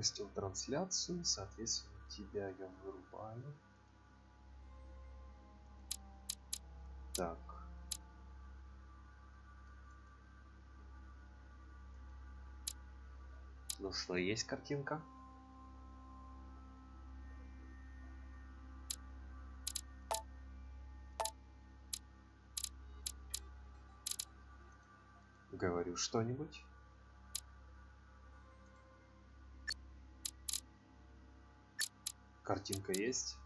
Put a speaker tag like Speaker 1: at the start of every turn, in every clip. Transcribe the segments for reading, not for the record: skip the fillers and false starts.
Speaker 1: пропустил трансляцию, соответственно, тебя я вырубаю. Так. Ну что, есть картинка? Говорю что-нибудь. Картинка есть.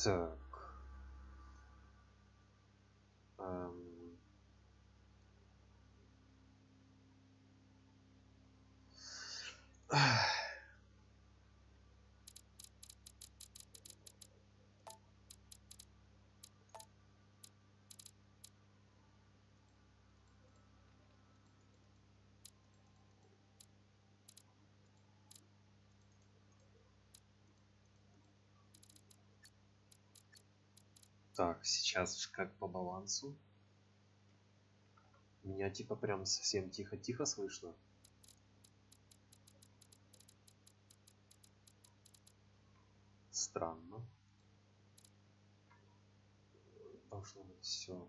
Speaker 1: Так. Так, сейчас как по балансу. Меня типа прям совсем тихо-тихо слышно. Странно. Должно быть все.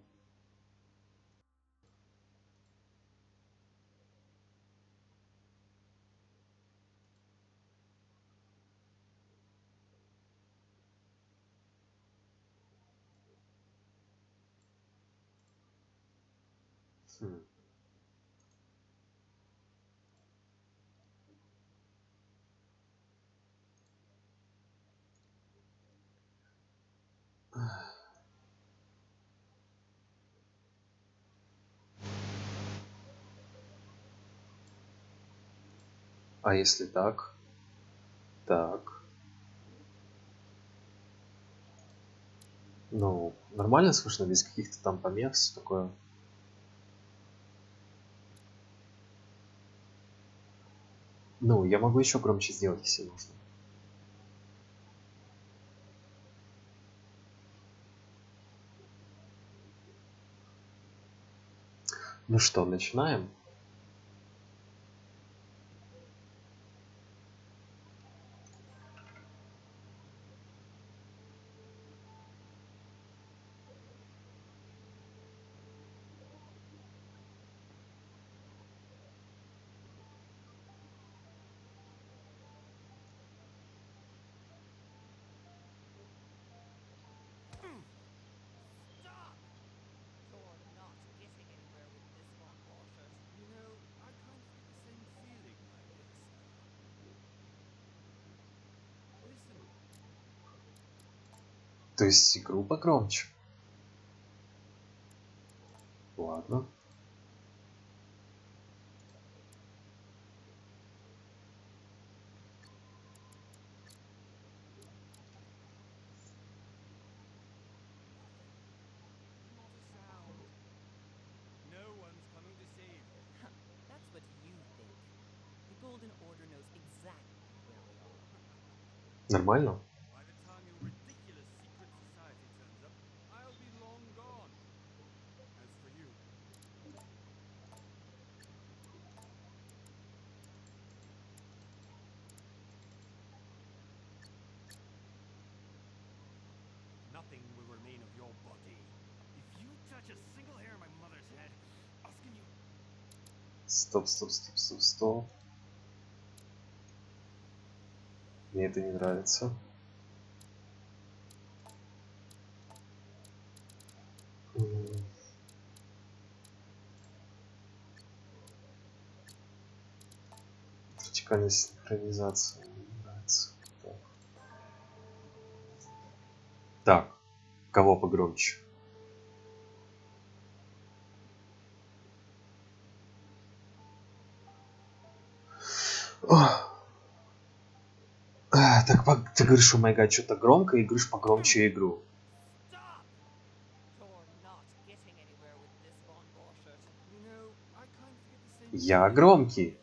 Speaker 1: А если так? Так. Ну, нормально слышно, без каких-то там помех, все такое. Ну, я могу еще громче сделать, если нужно. Ну что, начинаем? То есть игру погромче. Ладно. Нормально? Стоп, стоп, стоп, стоп, стоп. Мне это не нравится. Вертикальная синхронизация не нравится. Так, кого погромче? Так, ты говоришь, о май гад, что-то громко, и говоришь погромче игру. Я громкий.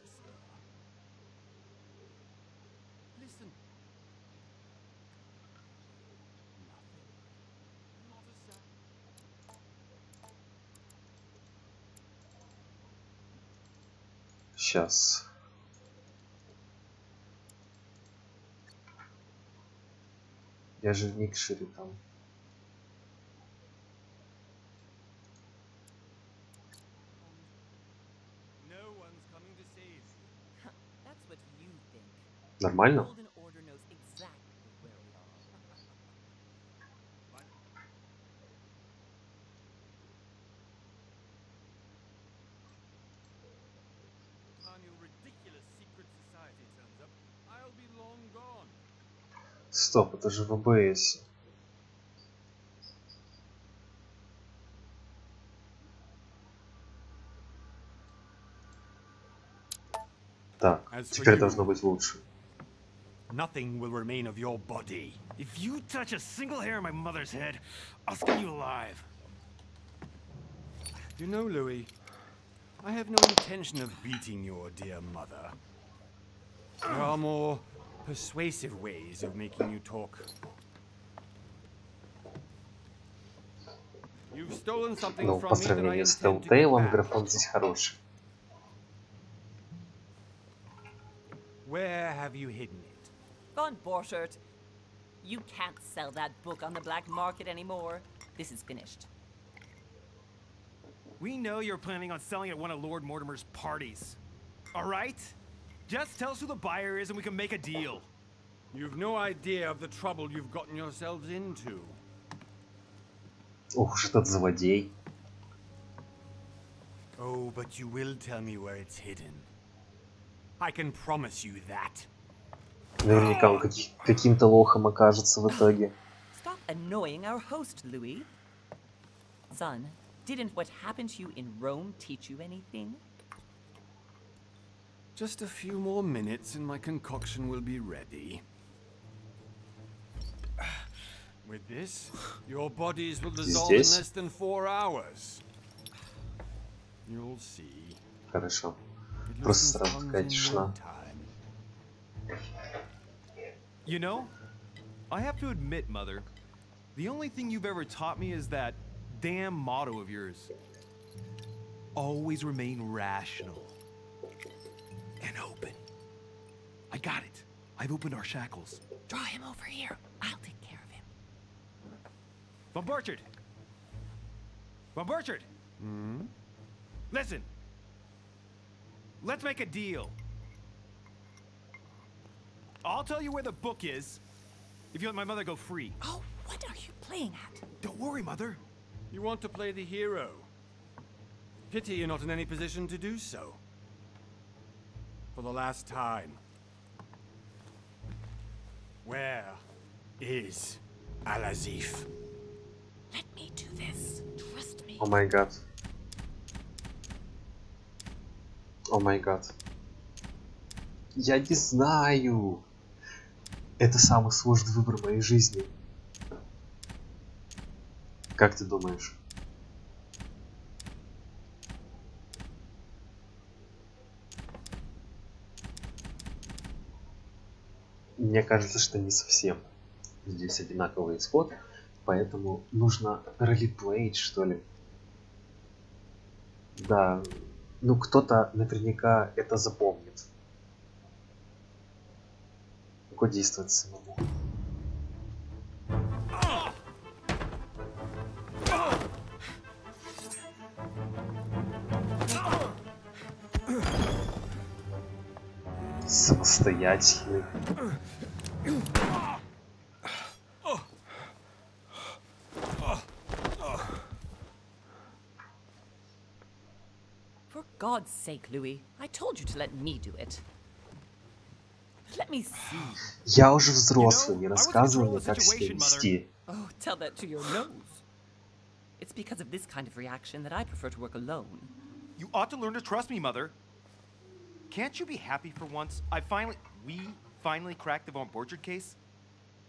Speaker 1: Сейчас. Я же в микшере там. Нормально? Стоп, это же в АБС. Так, теперь должно быть лучше.
Speaker 2: Nothing will remain of your body. If you touch a single hair on my mother's head, I'll skin you alive. You know, Louis, I have no intention of beating your dear mother. There are more persuasive ways of making you talk. You've stolen something
Speaker 1: Ну,
Speaker 2: from
Speaker 1: по
Speaker 2: me that I
Speaker 1: сравнению с
Speaker 2: intend to get
Speaker 1: Teltale,
Speaker 2: back.
Speaker 1: графон здесь хороший.
Speaker 2: Where have you hidden it?
Speaker 3: Von Borchert, you can't sell that book on the black market anymore. This is finished.
Speaker 2: We know you're planning on selling at one of Lord Mortimer's parties. All right? Just tell us who the buyer is and we can make a deal. You've no idea of the trouble you've gotten yourselves into.
Speaker 1: Ох уж этот злодей.
Speaker 2: Oh, but you will tell me where it's hidden. I can promise you that.
Speaker 1: Наверняка он каким-то лохом окажется в итоге.
Speaker 3: Stop annoying our host, Louis. Son, didn't what happened to you in Rome teach you anything?
Speaker 2: Just a few more minutes and my concoction will be ready. With this, your bodies will dissolve in less than 4 hours. You'll see.
Speaker 1: Хорошо. Просто сразу такая тишина.
Speaker 4: You know, I have to admit, Mother, the only thing you've ever taught me is that damn motto of yours. Always remain rational. And open. I got it. I've opened our shackles.
Speaker 3: Draw him over here. I'll take care of him.
Speaker 4: Von Borchert! Von Borchert! Listen. Let's make a deal. I'll tell you where the book is if you let my mother go free.
Speaker 3: Oh, what are you playing at?
Speaker 4: Don't worry, Mother.
Speaker 2: You want to play the hero. Pity you're not in any position to do so. For the last time. Where is Al-Azif?
Speaker 3: Let me do this. Trust me.
Speaker 1: О май гад. О май гад. Я не знаю. Это самый сложный выбор в моей жизни. Как ты думаешь? Мне кажется, что не совсем. Здесь одинаковый исход, поэтому нужно ролеплеить, что ли. Да, ну кто-то наверняка это запомнит. Как действовать самому. Самостоятельный.
Speaker 3: For God's sake, Louis, I told you to let me do it. Let me see.
Speaker 1: Я уже взрослый, не рассказывай мне, как себя вести.
Speaker 3: Oh, tell that to your nose. It's because of this kind of reaction that I prefer to work alone.
Speaker 4: You ought to learn to trust me, Mother. Can't you be happy for once? We finally cracked the Von Borchert case?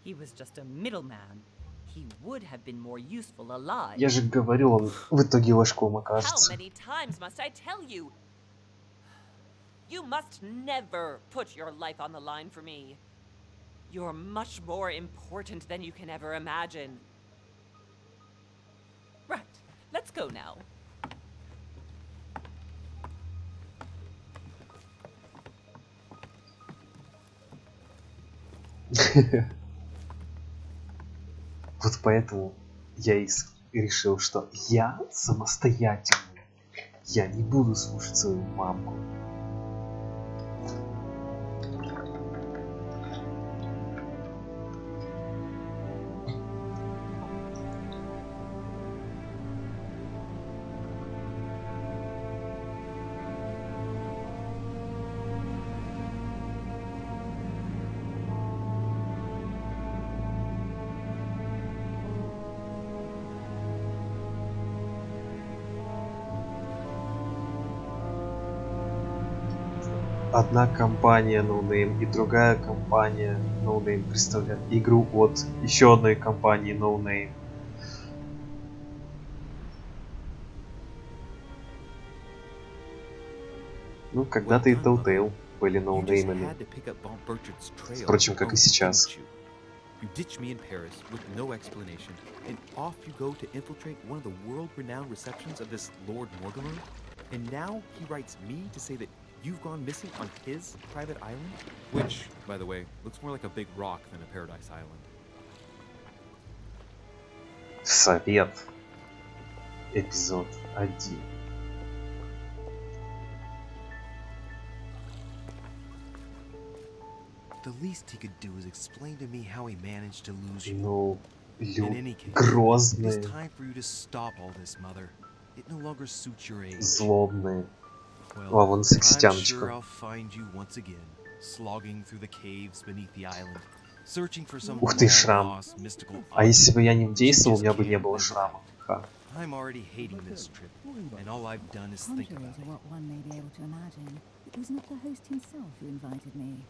Speaker 3: He was just a middleman. He would have been more useful alive.
Speaker 1: Я же говорю, он в итоге ложком
Speaker 3: How
Speaker 1: окажется.
Speaker 3: many times must I tell you? You must never put your life on the line for me. You're much more important than you can ever imagine. Right, let's go now.
Speaker 1: Вот поэтому я и решил, что я самостоятельный. Я не буду слушать свою мамку. Одна компания No Name и другая компания No Name представляют игру от еще одной компании No Name. Ну, когда-то и Teltale были No Name'ами. Впрочем, как и сейчас.
Speaker 4: You ditch me in Paris with no explanation, and off you go to infiltrate one of the world-renowned receptions of this Lord Mortimer? And now he writes me to say that you've gone missing on his private island? Which, by the way, looks more like a big rock than a paradise island.
Speaker 1: Совет. Эпизод 1.
Speaker 4: The least he could do is explain to me how he managed to lose you.
Speaker 1: Ну,
Speaker 4: In any case,
Speaker 1: грозные,
Speaker 4: it's time for you to stop all this, Mother. It no longer suits your age.
Speaker 1: злобные. А
Speaker 4: Well,
Speaker 1: вон
Speaker 4: I'm
Speaker 1: секситяночка.
Speaker 4: sure I'll find you once again, slogging through the caves beneath the island, searching for some
Speaker 1: Ух ты, шрам.
Speaker 4: long-lost mystical
Speaker 1: А если бы я не
Speaker 4: object
Speaker 1: действовал, у
Speaker 4: you
Speaker 1: меня
Speaker 4: just
Speaker 1: бы не
Speaker 4: can't
Speaker 1: было
Speaker 4: live
Speaker 1: шрама. Ха.
Speaker 4: without. I'm already hating this trip, and all I've done is think
Speaker 5: Contrary
Speaker 4: about
Speaker 5: to
Speaker 4: it.
Speaker 5: what one may be able to imagine, it was not the host himself who invited me.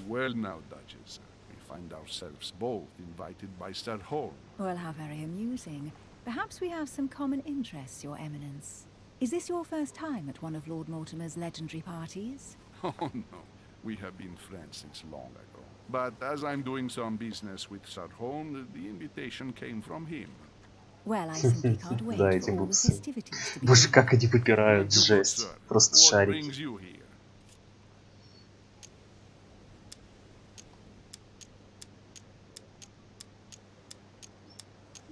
Speaker 6: Well now, Duchess, we find ourselves both invited by Sir Holm.
Speaker 5: Well, how very amusing. Perhaps we have some common interests, Your Eminence. Is this your first time at one of Lord Mortimer's legendary parties?
Speaker 6: Oh no, we have been friends since long ago. But as I'm doing some business with Sir Holm, the invitation came from him.
Speaker 5: Well, I simply can't wait
Speaker 1: Да,
Speaker 5: for
Speaker 1: эти
Speaker 5: all the
Speaker 1: буксы.
Speaker 5: festivities to
Speaker 1: Боже,
Speaker 5: begin.
Speaker 1: как они выпирают,
Speaker 6: Good,
Speaker 1: жесть.
Speaker 6: sir.
Speaker 1: Просто
Speaker 6: What
Speaker 1: шарики.
Speaker 6: brings you here?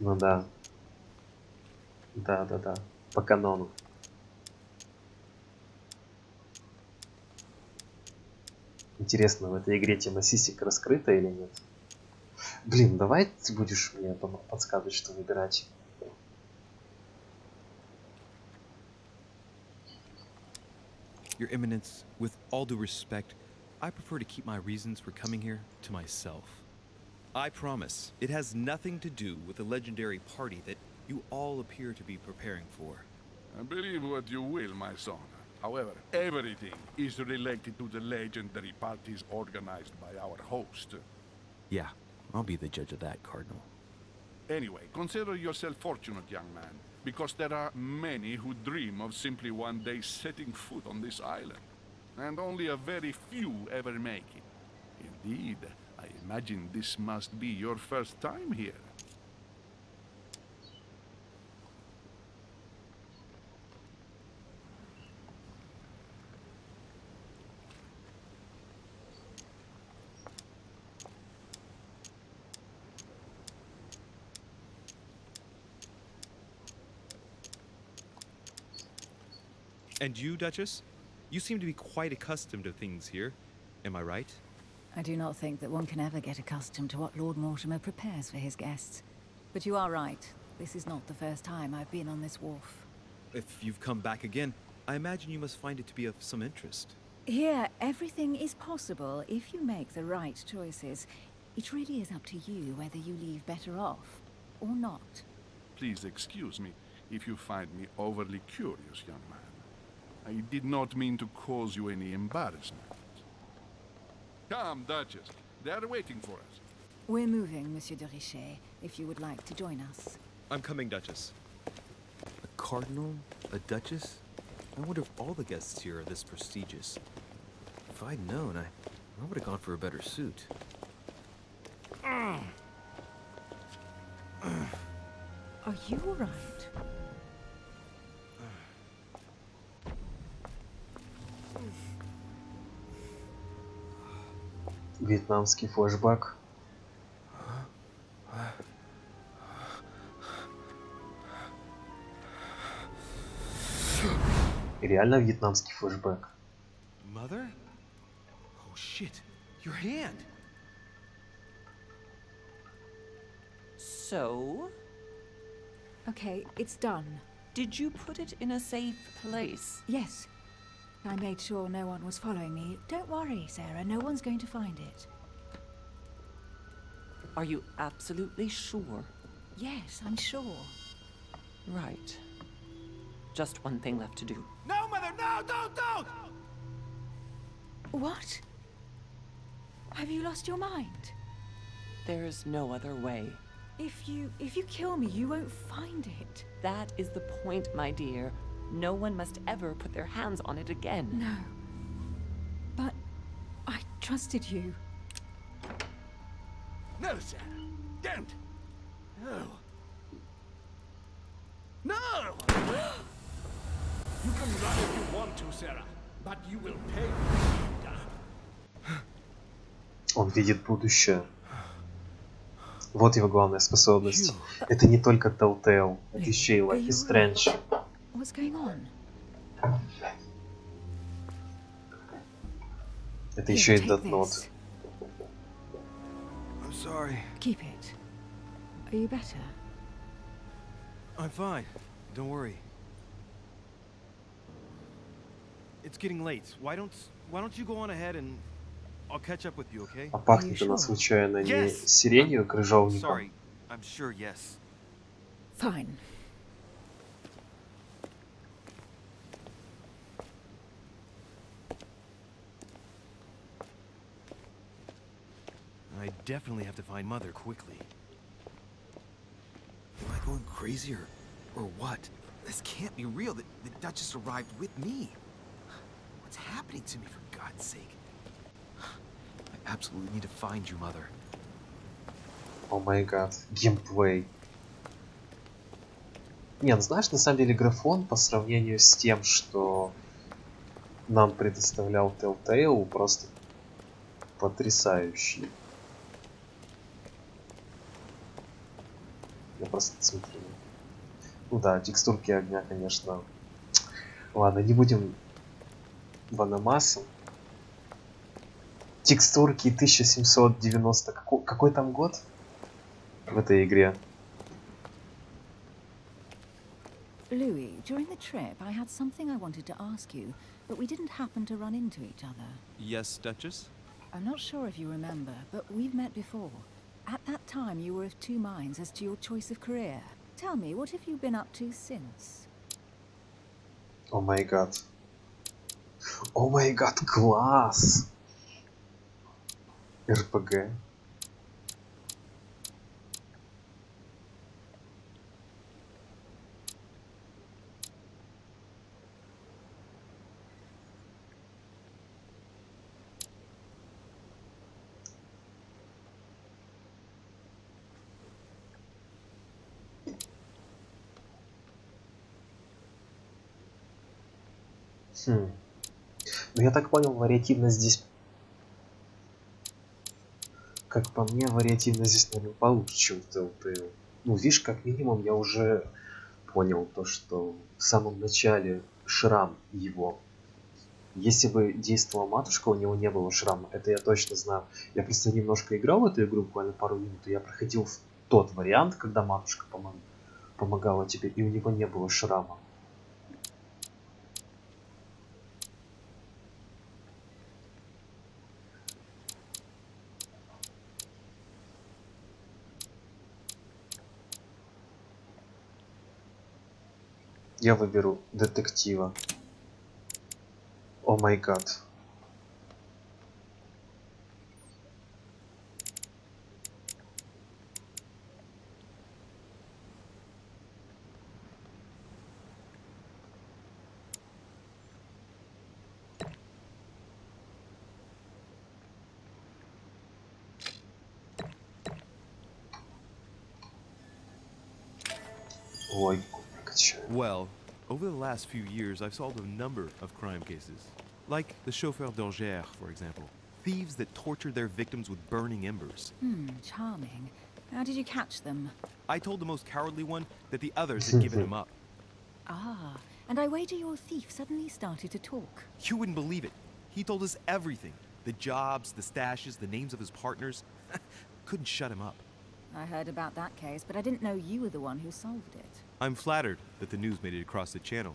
Speaker 1: Ну да. Да. По канону. Интересно, в этой игре тема сисек раскрыта или нет? Блин, давай ты будешь мне подсказывать, что выбирать.
Speaker 4: Your Eminence, with all due respect, I prefer to keep my reasons for coming here to myself. I promise, it has nothing to do with the legendary party that you all appear to be preparing for.
Speaker 6: Believe what you will, my son. However, everything is related to the legendary parties organized by our host.
Speaker 4: Yeah, I'll be the judge of that, Cardinal.
Speaker 6: Anyway, consider yourself fortunate, young man, because there are many who dream of simply one day setting foot on this island, and only a very few ever make it. Indeed, I imagine this must be your first time here.
Speaker 4: And you, Duchess? You seem to be quite accustomed to things here. Am I right?
Speaker 5: I do not think that one can ever get accustomed to what Lord Mortimer prepares for his guests. But you are right. This is not the first time I've been on this wharf.
Speaker 4: If you've come back again, I imagine you must find it to be of some interest.
Speaker 5: Here, everything is possible if you make the right choices. It really is up to you whether you leave better off or not.
Speaker 6: Please excuse me if you find me overly curious, young man. I did not mean to cause you any embarrassment. Come, Duchess. They are waiting for us.
Speaker 5: We're moving, Monsieur de Richet, if you would like to join us.
Speaker 4: I'm coming, Duchess. A cardinal? A duchess? I wonder if all the guests here are this prestigious. If I'd known, I would have gone for a better suit.
Speaker 5: Are you all right?
Speaker 1: Вьетнамский флешбэк. И реально вьетнамский флешбэк.
Speaker 4: Mother? Oh shit, your hand.
Speaker 3: So,
Speaker 5: Okay, it's done.
Speaker 3: did you put it in a safe place?
Speaker 5: Yes. I made sure no one was following me. Don't worry, Sarah. No one's going to find it.
Speaker 3: Are you absolutely sure?
Speaker 5: Yes, I'm sure.
Speaker 3: Right. Just one thing left to do.
Speaker 2: No, Mother, no, don't!
Speaker 5: What? Have you lost your mind?
Speaker 3: There's no other way.
Speaker 5: If you kill me, you won't find it.
Speaker 3: That is the point, my dear. No one must ever put their hands on it again.
Speaker 5: No. But I trusted you.
Speaker 2: No, Sarah. Don't. No. No! You can run if you want to, Sarah, but you will pay later.
Speaker 1: Он видит будущее. Вот его главная способность. Это не только Teltale, это еще и Life is Strange.
Speaker 5: What's going on?
Speaker 1: Это еще и Death Note.
Speaker 4: I'm sorry.
Speaker 5: Keep it. Are you better?
Speaker 4: I'm fine. Don't worry. It's getting late. Why don't you go on ahead and I'll catch up with you, okay?
Speaker 1: А пахнет она случайно не сиренью крыжовником?
Speaker 4: Sorry. I'm sure, yes.
Speaker 5: Fine.
Speaker 4: I definitely have to find Mother quickly. Am I going crazy or what? This can't be real. The Duchess arrived with me. What's happening to me, for God's sake? I absolutely need to find you, Mother.
Speaker 1: О май гад, геймплей. Нет, знаешь, на самом деле графон по сравнению с тем, что нам предоставлял Teltale, просто потрясающий. Я просто смотрю. Ну да, текстурки огня, конечно. Ладно, не будем ваномасом. Текстурки 1790. Какой там год в этой игре?
Speaker 5: Louis, during the trip, I had something I wanted to ask you, but we didn't happen to run into each other.
Speaker 4: Yes, Duchess?
Speaker 5: I'm not sure if you remember, but we've met before. At that time, you were of two minds as to your choice of career. Tell me, what have you been up to since?
Speaker 1: О май гад. О май гад, класс! РПГ. Ну я так понял, вариативность здесь... Как по мне, вариативность здесь, наверное, получше, чем в Teltale. Ну, видишь, как минимум я уже понял то, что в самом начале шрам его. Если бы действовала матушка, у него не было шрама. Это я точно знаю. Я просто немножко играл в эту игру, буквально пару минут, и я проходил в тот вариант, когда матушка помогала тебе, и у него не было шрама. Я выберу детектива. О май гад. Ой, качаю.
Speaker 4: Well, over the last few years, I've solved a number of crime cases. Like the chauffeur d'Angers, for example. Thieves that tortured their victims with burning embers.
Speaker 5: Charming. How did you catch them?
Speaker 4: I told the most cowardly one that the others had given him up.
Speaker 5: Ah, and I wager your thief suddenly started to talk.
Speaker 4: You wouldn't believe it. He told us everything. The jobs, the stashes, the names of his partners. Couldn't shut him up.
Speaker 5: I heard about that case, but I didn't know you were the one who solved it.
Speaker 4: I'm flattered that the news made it across the channel.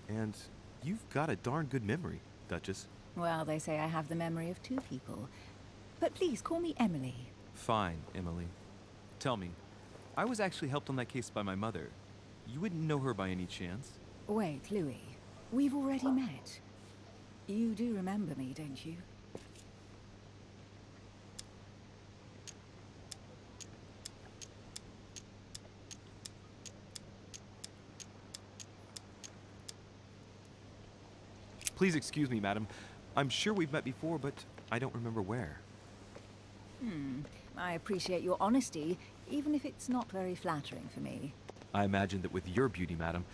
Speaker 4: And you've got a darn good memory, Duchess.
Speaker 5: Well, they say I have the memory of two people. But please, call me Emily.
Speaker 4: Fine, Emily. Tell me, I was actually helped on that case by my mother. You wouldn't know her by any chance?
Speaker 5: Wait, Louis. We've already met. You do remember me, don't you?
Speaker 4: Please excuse me, madam. I'm sure we've met before, but I don't remember where.
Speaker 5: I appreciate your honesty, even if it's not very flattering for me.
Speaker 4: I imagine that with your beauty, madam,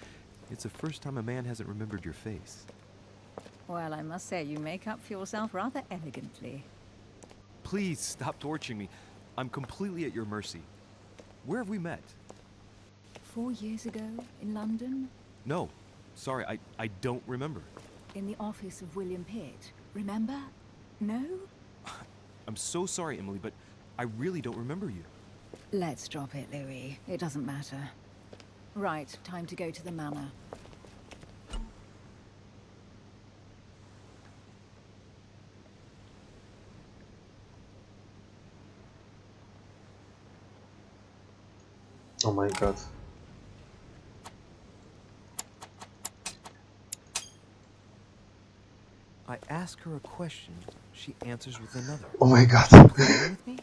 Speaker 4: it's the first time a man hasn't remembered your face.
Speaker 5: Well, I must say you make up for yourself rather elegantly.
Speaker 4: Please stop torturing me. I'm completely at your mercy. Where have we met?
Speaker 5: 4 years ago, in London?
Speaker 4: No. Sorry, I don't remember.
Speaker 5: In the office of William Pitt. Remember? No?
Speaker 4: I'm so sorry, Emily, but I really don't remember you.
Speaker 5: Let's drop it, Louis. It doesn't matter. Right, time to go to the manor.
Speaker 1: Oh my god.
Speaker 4: I ask her a question, she answers with another.
Speaker 1: Oh my god.
Speaker 4: With me?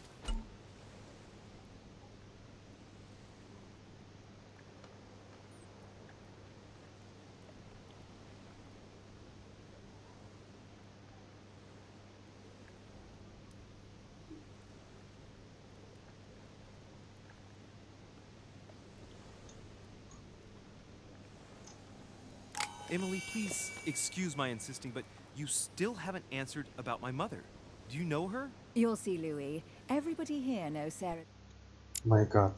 Speaker 4: Emily, please excuse my insisting, but you still haven't answered about my mother. Do you know her?
Speaker 5: You'll see, Louis. Everybody here knows Sarah.
Speaker 1: My god.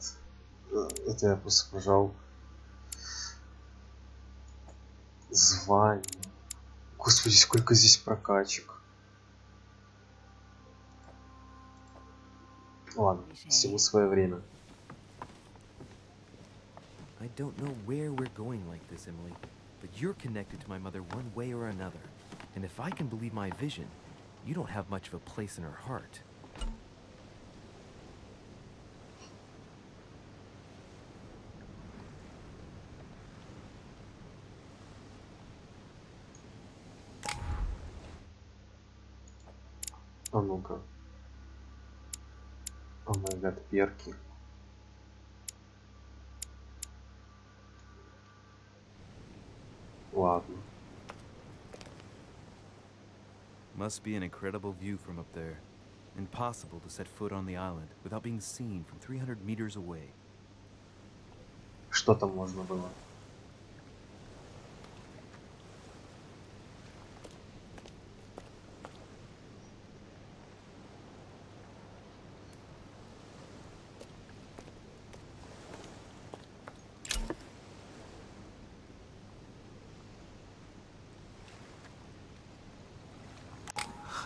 Speaker 1: Это я просто пожал. Звание. Господи, сколько здесь прокачек. Ладно, всему свое время.
Speaker 4: I don't know where we're going like this, Emily, but you're connected to my mother one way or another. And if I can believe my vision, you don't have much of a place in her heart.
Speaker 1: А ну-ка. О май гад, перки. Ладно.
Speaker 4: Must be an incredible view from up there. Impossible to set foot on the island without being seen from 300 meters away.
Speaker 1: Что там можно было?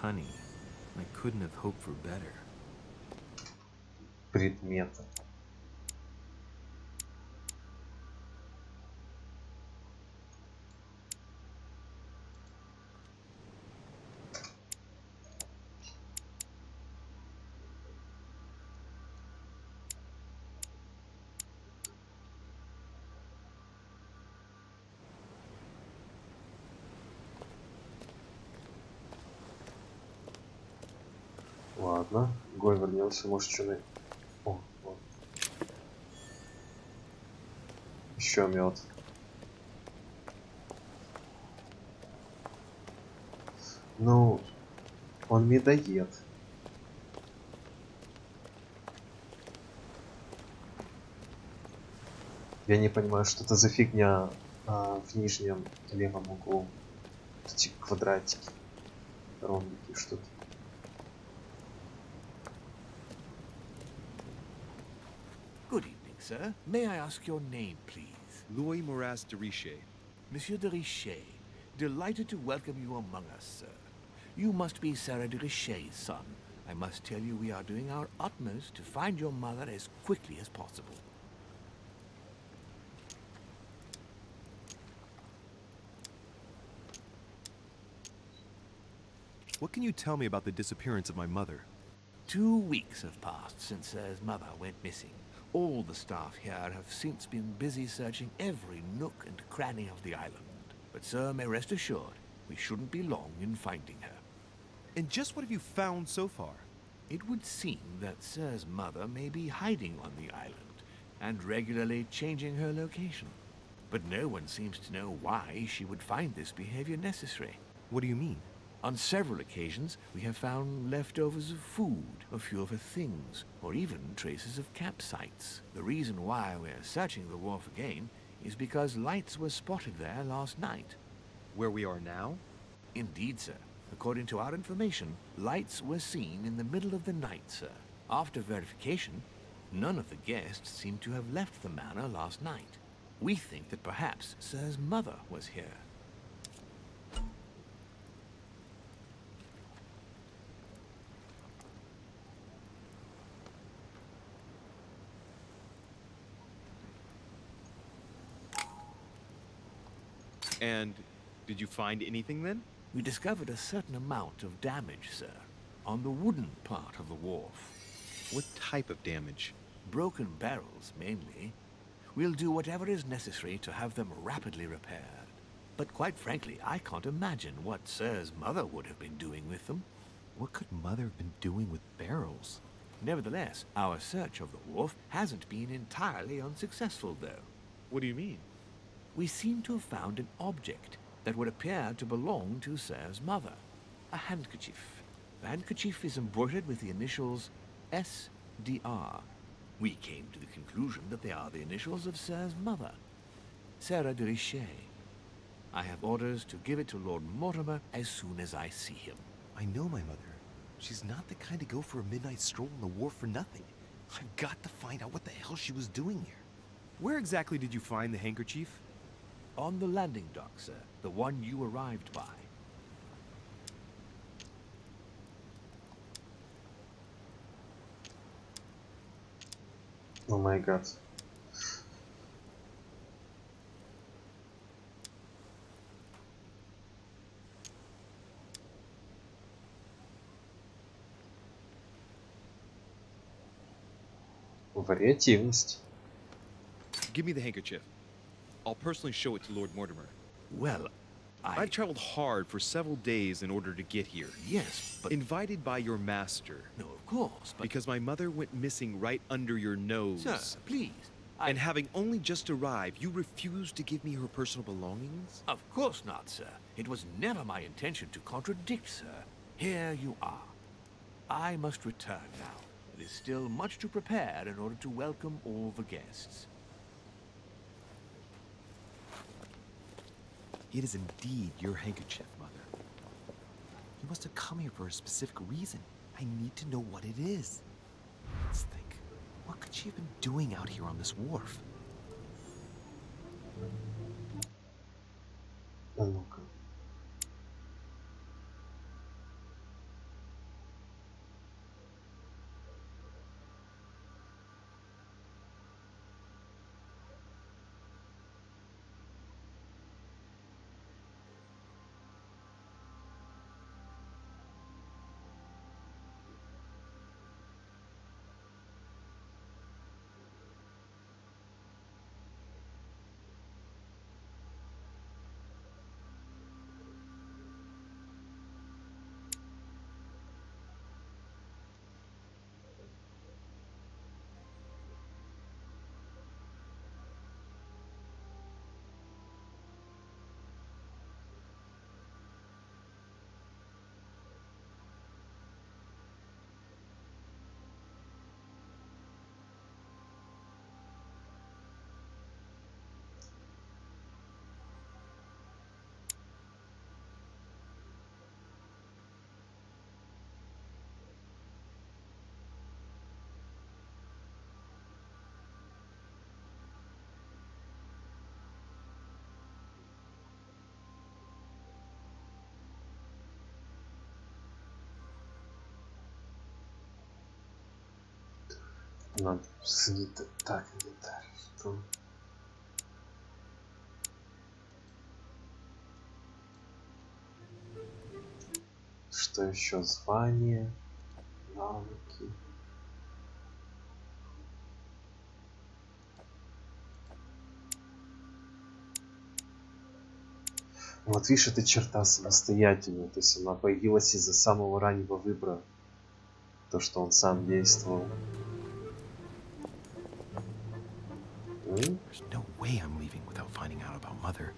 Speaker 4: Honey, I couldn't have hoped for better.
Speaker 1: Предметы. Ладно, Гой вернется, может что-то... О, вот. Еще мед. Ну, он медоед. Я не понимаю, что это за фигня в нижнем левом углу. Эти квадратики, ромбики, что-то.
Speaker 7: Good evening, sir. May I ask your name, please?
Speaker 4: Louis Moras de Riche.
Speaker 7: Monsieur de Richet, delighted to welcome you among us, sir. You must be Sarah de Richet's son. I must tell you we are doing our utmost to find your mother as quickly as possible.
Speaker 4: What can you tell me about the disappearance of my mother?
Speaker 7: 2 weeks have passed since Sir's mother went missing. All the staff here have since been busy searching every nook and cranny of the island. But Sir may rest assured, we shouldn't be long in finding her.
Speaker 4: And just what have you found so far?
Speaker 7: It would seem that Sir's mother may be hiding on the island and regularly changing her location. But no one seems to know why she would find this behavior necessary.
Speaker 4: What do you mean?
Speaker 7: On several occasions, we have found leftovers of food, a few of her things, or even traces of campsites. The reason why we're searching the wharf again is because lights were spotted there last night.
Speaker 4: Where we are now?
Speaker 7: Indeed, sir. According to our information, lights were seen in the middle of the night, sir. After verification, none of the guests seem to have left the manor last night. We think that perhaps Sir's mother was here.
Speaker 4: And did you find anything then?
Speaker 7: We discovered a certain amount of damage, sir, on the wooden part of the wharf.
Speaker 4: What type of damage?
Speaker 7: Broken barrels, mainly. We'll do whatever is necessary to have them rapidly repaired. But quite frankly, I can't imagine what Sir's mother would have been doing with them.
Speaker 4: What could Mother have been doing with barrels?
Speaker 7: Nevertheless, our search of the wharf hasn't been entirely unsuccessful, though.
Speaker 4: What do you mean?
Speaker 7: We seem to have found an object that would appear to belong to Sir's mother. A handkerchief. The handkerchief is embroidered with the initials SDR. We came to the conclusion that they are the initials of Sir's mother, Sarah de Richet. I have orders to give it to Lord Mortimer as soon as I see him.
Speaker 4: I know my mother. She's not the kind to go for a midnight stroll on the wharf for nothing. I've got to find out what the hell she was doing here. Where exactly did you find the handkerchief?
Speaker 7: On the landing dock, sir. The one you arrived by.
Speaker 1: Oh my god. Вариативность.
Speaker 4: Give me the handkerchief. I'll personally show it to Lord Mortimer.
Speaker 7: Well,
Speaker 4: I've traveled hard for several days in order to get here.
Speaker 7: Yes, but...
Speaker 4: Invited by your master.
Speaker 7: No, of course, but...
Speaker 4: Because my mother went missing right under your nose.
Speaker 7: Sir, please.
Speaker 4: And having only just arrived, you refused to give me her personal belongings?
Speaker 7: Of course not, sir. It was never my intention to contradict, sir. Here you are. I must return now. It is still much to prepare in order to welcome all the guests.
Speaker 4: It is indeed your handkerchief, Mother. You must have come here for a specific reason. I need to know what it is. Let's think. What could she have been doing out here on this wharf?
Speaker 1: А ну-ка. Надо санитар. Так, инвентарь. Что еще? Звание, навыки. Вот видишь, эта черта самостоятельная, то есть она появилась из-за самого раннего выбора. То, что он сам действовал.
Speaker 4: There's no way I'm leaving without finding out about Mother.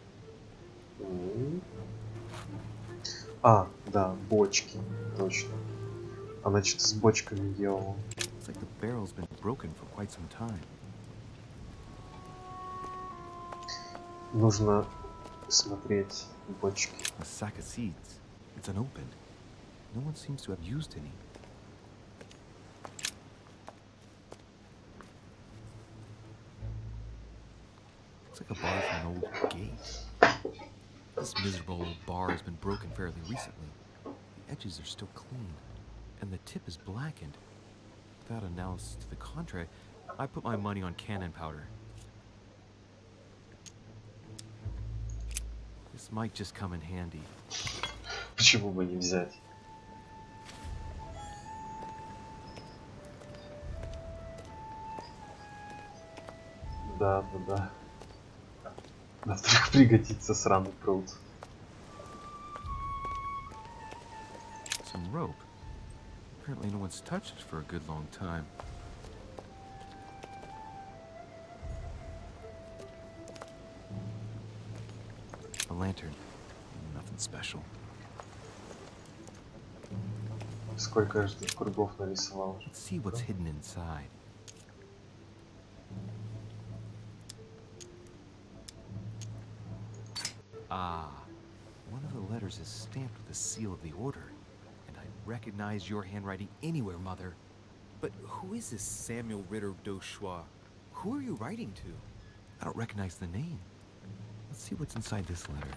Speaker 1: А, да, бочки, точно. Она что-то с бочками делала.
Speaker 4: It's like the barrel's been broken for quite some time.
Speaker 1: Нужно смотреть бочки.
Speaker 4: A sack of seeds. It's unopened. No one seems to have used any. Looks like a bar from an old gate. This miserable old bar has been broken fairly recently. The edges are still clean, and the tip is blackened. Without analysis to the contrary, I put my money on cannon powder. This might just come in handy.
Speaker 1: Почему бы не взять? Да. На вдруг пригодится сраный пруд.
Speaker 4: Some rope. Apparently no one's touched it for a good long time. A lantern. Nothing special.
Speaker 1: Сколько я же тут кругов нарисовал.
Speaker 4: Let's see what's hidden inside. Ah, one of the letters is stamped with the seal of the order, and I recognize your handwriting anywhere, Mother. But who is this Samuel Ritter d'Auchois? Who are you writing to? I don't recognize the name. Let's see what's inside this letter.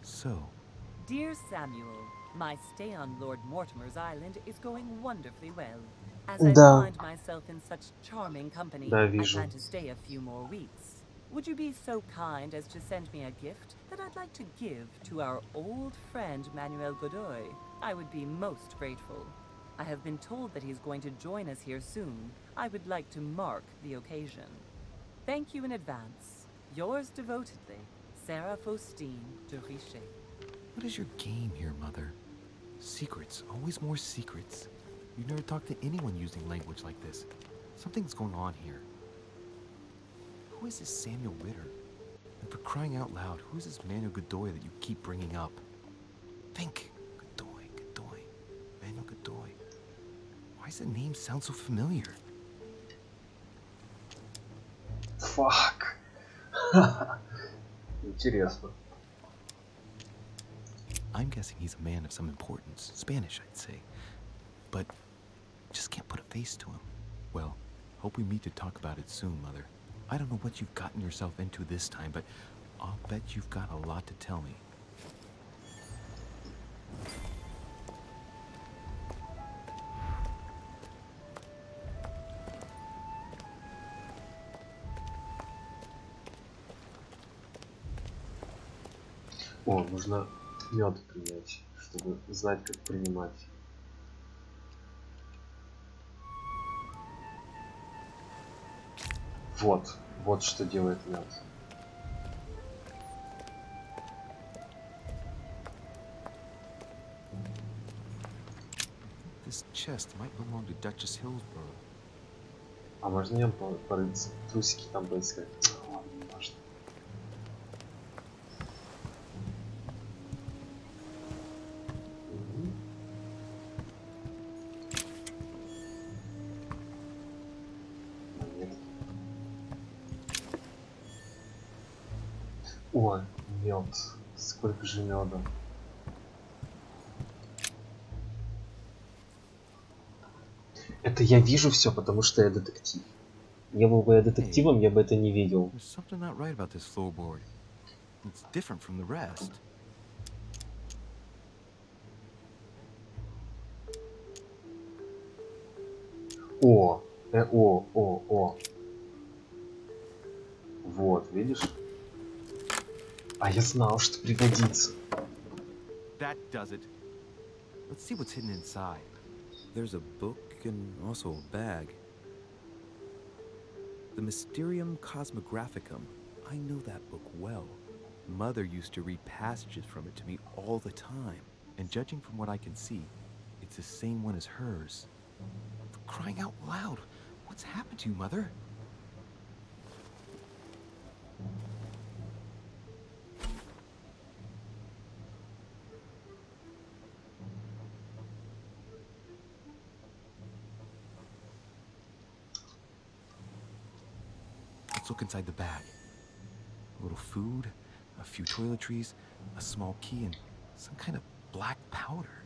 Speaker 4: So,
Speaker 8: Dear Samuel, my stay on Lord Mortimer's island is going wonderfully well. As I
Speaker 1: Да.
Speaker 8: find myself in such charming company,
Speaker 1: Да,
Speaker 8: I
Speaker 1: вижу.
Speaker 8: plan to stay a few more weeks. Would you be so kind as to send me a gift that I'd like to give to our old friend Manuel Godoy? I would be most grateful. I have been told that he's going to join us here soon. I would like to mark the occasion. Thank you in advance. Yours devotedly, Sarah Faustine de Richet.
Speaker 4: what is your game here, Mother? Secrets, always more secrets. You've never talked to anyone using language like this. Something's going on here. Who is this Samuel Ritter? And for crying out loud, who is this Manuel Godoy that you keep bringing up? Think. Godoy. Manuel Godoy. Why does the name sound so familiar?
Speaker 1: Фак. Интересно.
Speaker 4: I'm guessing he's a man of some importance. Spanish, I'd say. But just can't put a face to him. Well, hope we meet to talk about it soon, Mother. I don't know what you've gotten yourself into this time, but I'll bet you've got a lot to tell me.
Speaker 1: О, нужно мед принять, чтобы знать, как принимать. Вот что делает мед.
Speaker 4: This chest might belong to Duchess Hillsborough.
Speaker 1: А можно в нем порыться? Трусики там поискать? Ладно, не важно. Нет. Ой, мед. Сколько же меда. Это я вижу все, потому что я детектив. Не был бы я детективом, я бы это не видел.
Speaker 4: There's something not right about this floorboard. It's different from the rest.
Speaker 1: О, О. Вот, видишь? А я знал, что пригодится.
Speaker 4: That does it. Let's see what's hidden inside.
Speaker 9: There's a book and also a bag. The Mysterium Cosmographicum. I know that book well. Mother used to read passages from it to me all the time.
Speaker 4: And judging from what I can see, it's the same one as hers. For crying out loud, what's happened to you, Mother? Let's look inside the bag. A little food, a few toiletries, a small key, and some kind of black powder.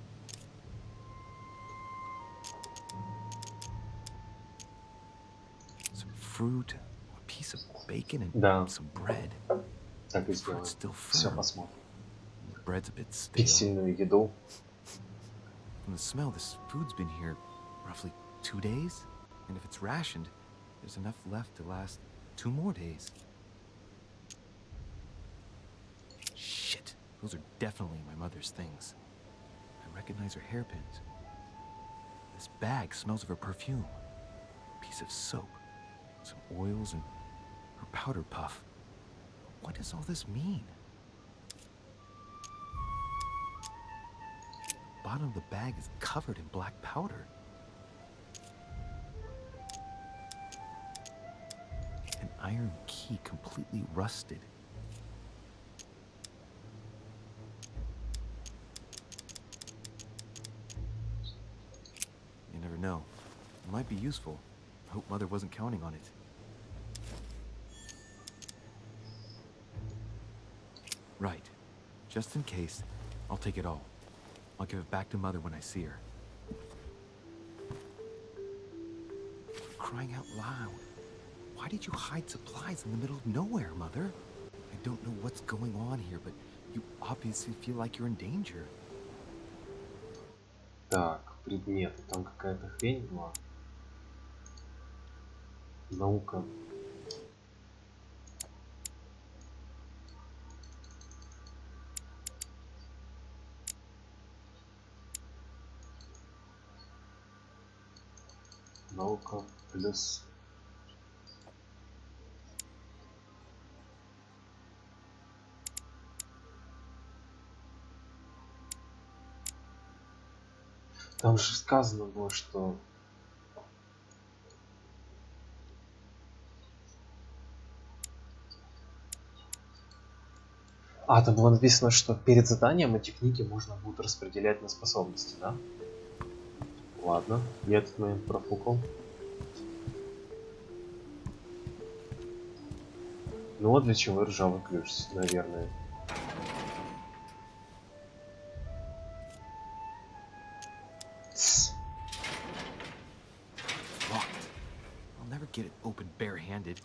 Speaker 4: Some fruit, a piece of bacon, and
Speaker 1: Да,
Speaker 4: some bread.
Speaker 1: так и
Speaker 4: Fruit's
Speaker 1: сделаем.
Speaker 4: still
Speaker 1: Все
Speaker 4: firm.
Speaker 1: посмотрим.
Speaker 4: The bread's a bit stale.
Speaker 1: Пиксельную еду.
Speaker 4: From the smell, this food's been here roughly 2 days. And if it's rationed, there's enough left to last 2 more days. Shit, those are definitely my mother's things. I recognize her hairpins. This bag smells of her perfume. A piece of soap, some oils, and her powder puff. What does all this mean? The bottom of the bag is covered in black powder. An iron key completely rusted. You never know. It might be useful. I hope Mother wasn't counting on it. Right. Just in case, I'll take it all. I'll give it back to Mother when I see her. For crying out loud. Why did you hide supplies in the middle of nowhere, Mother? I don't know what's going on here, but you obviously feel like you're in danger.
Speaker 1: Так, предметы. Там какая-то хрень была. Наука. Наука плюс... Там же сказано было, что... А, там было написано, что перед заданием эти книги можно будет распределять на способности, да? Ладно, я этот момент профукал. Ну вот для чего ржавый ключ, наверное.
Speaker 4: Locked. I'll never get it open bare-handed.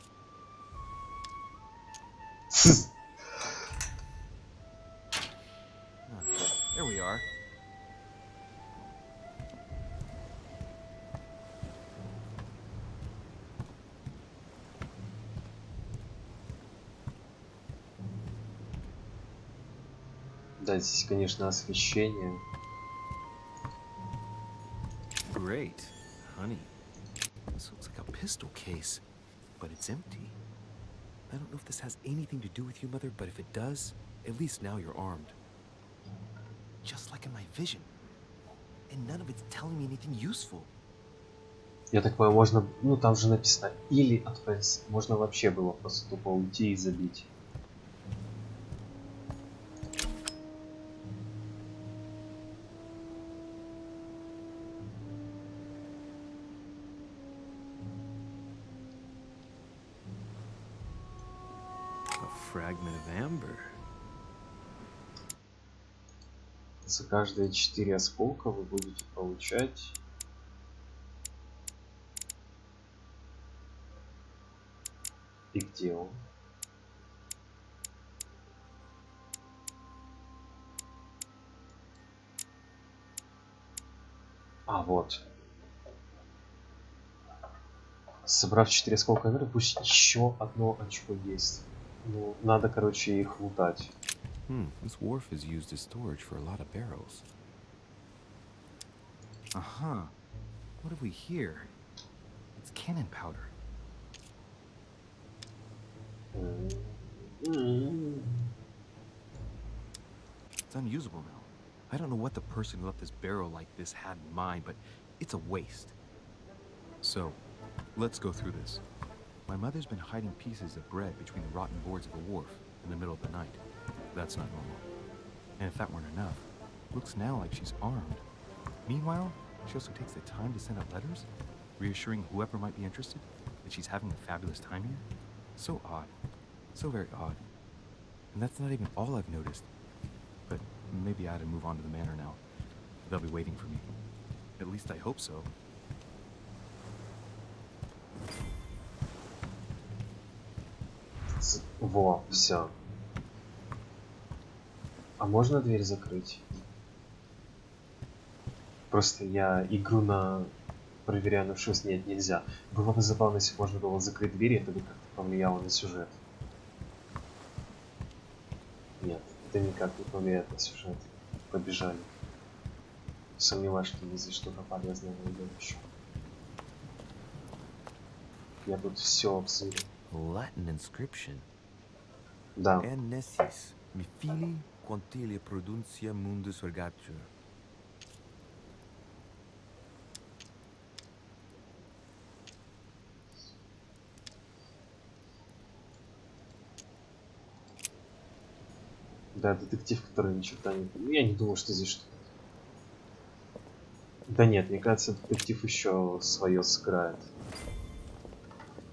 Speaker 4: There we are.
Speaker 1: Да, здесь, конечно, освещение.
Speaker 4: Great. Honey. This looks like a pistol case, but it's empty. I don't know if this has anything to do with you, Mother, but if it does, at least now you're armed. Just like in my vision. And none of it's telling me anything useful.
Speaker 1: Я так понимаю, можно... Ну, там же написано или отправить. Можно вообще было просто тупо уйти и забить.
Speaker 4: A fragment of amber.
Speaker 1: За каждые 4 осколка вы будете получать... И где он? А, вот. Собрав 4 осколка энергии, пусть еще одно очко есть. Ну, надо, короче, их лутать.
Speaker 9: This wharf is used as storage for a lot of barrels. Uh-huh. What have we here? It's cannon powder. It's unusable now. I don't know what the person who left this barrel like this had in mind, but it's a waste. So, let's go through this. My mother's been hiding pieces of bread between the rotten boards of a wharf in the middle of the night. That's not normal. And if that weren't enough, looks now like she's armed. Meanwhile, she also takes the time to send out letters, reassuring whoever might be interested that she's having a fabulous time here. So odd. So very odd. And that's not even all I've noticed. But maybe I ought to move on to the manor now. They'll be waiting for me. At least I hope so.
Speaker 1: Во, все. А можно дверь закрыть? Просто я игру на проверяю на вшивость. Нет, нельзя. Было бы забавно, если можно было закрыть дверь, это бы как-то повлияло на сюжет. Нет, это никак не повлияет на сюжет. Побежали. Сомневаюсь, что мы здесь что-то полезное найдем еще. Я тут все обсудил.
Speaker 9: Latin inscription.
Speaker 1: Да.
Speaker 9: Nessis, mi fili quantilia produncia mundus ergatur.
Speaker 1: Да, детектив, который ни черта не... Я не думаю, что здесь что-то... Да нет, мне кажется, детектив еще свое сыграет.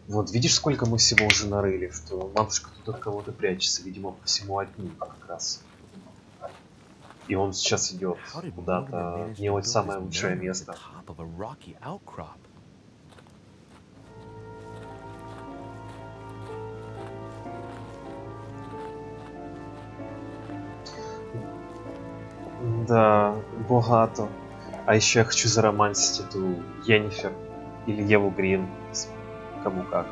Speaker 1: Вот, видишь, сколько мы всего уже нарыли, что матушка тут от кого-то прячется, видимо, по всему от них как раз. И он сейчас идет куда-то, не вот самое лучшее место. Да, богато. А еще я хочу заромансить эту Йеннифер или Еву Грин. Кому как.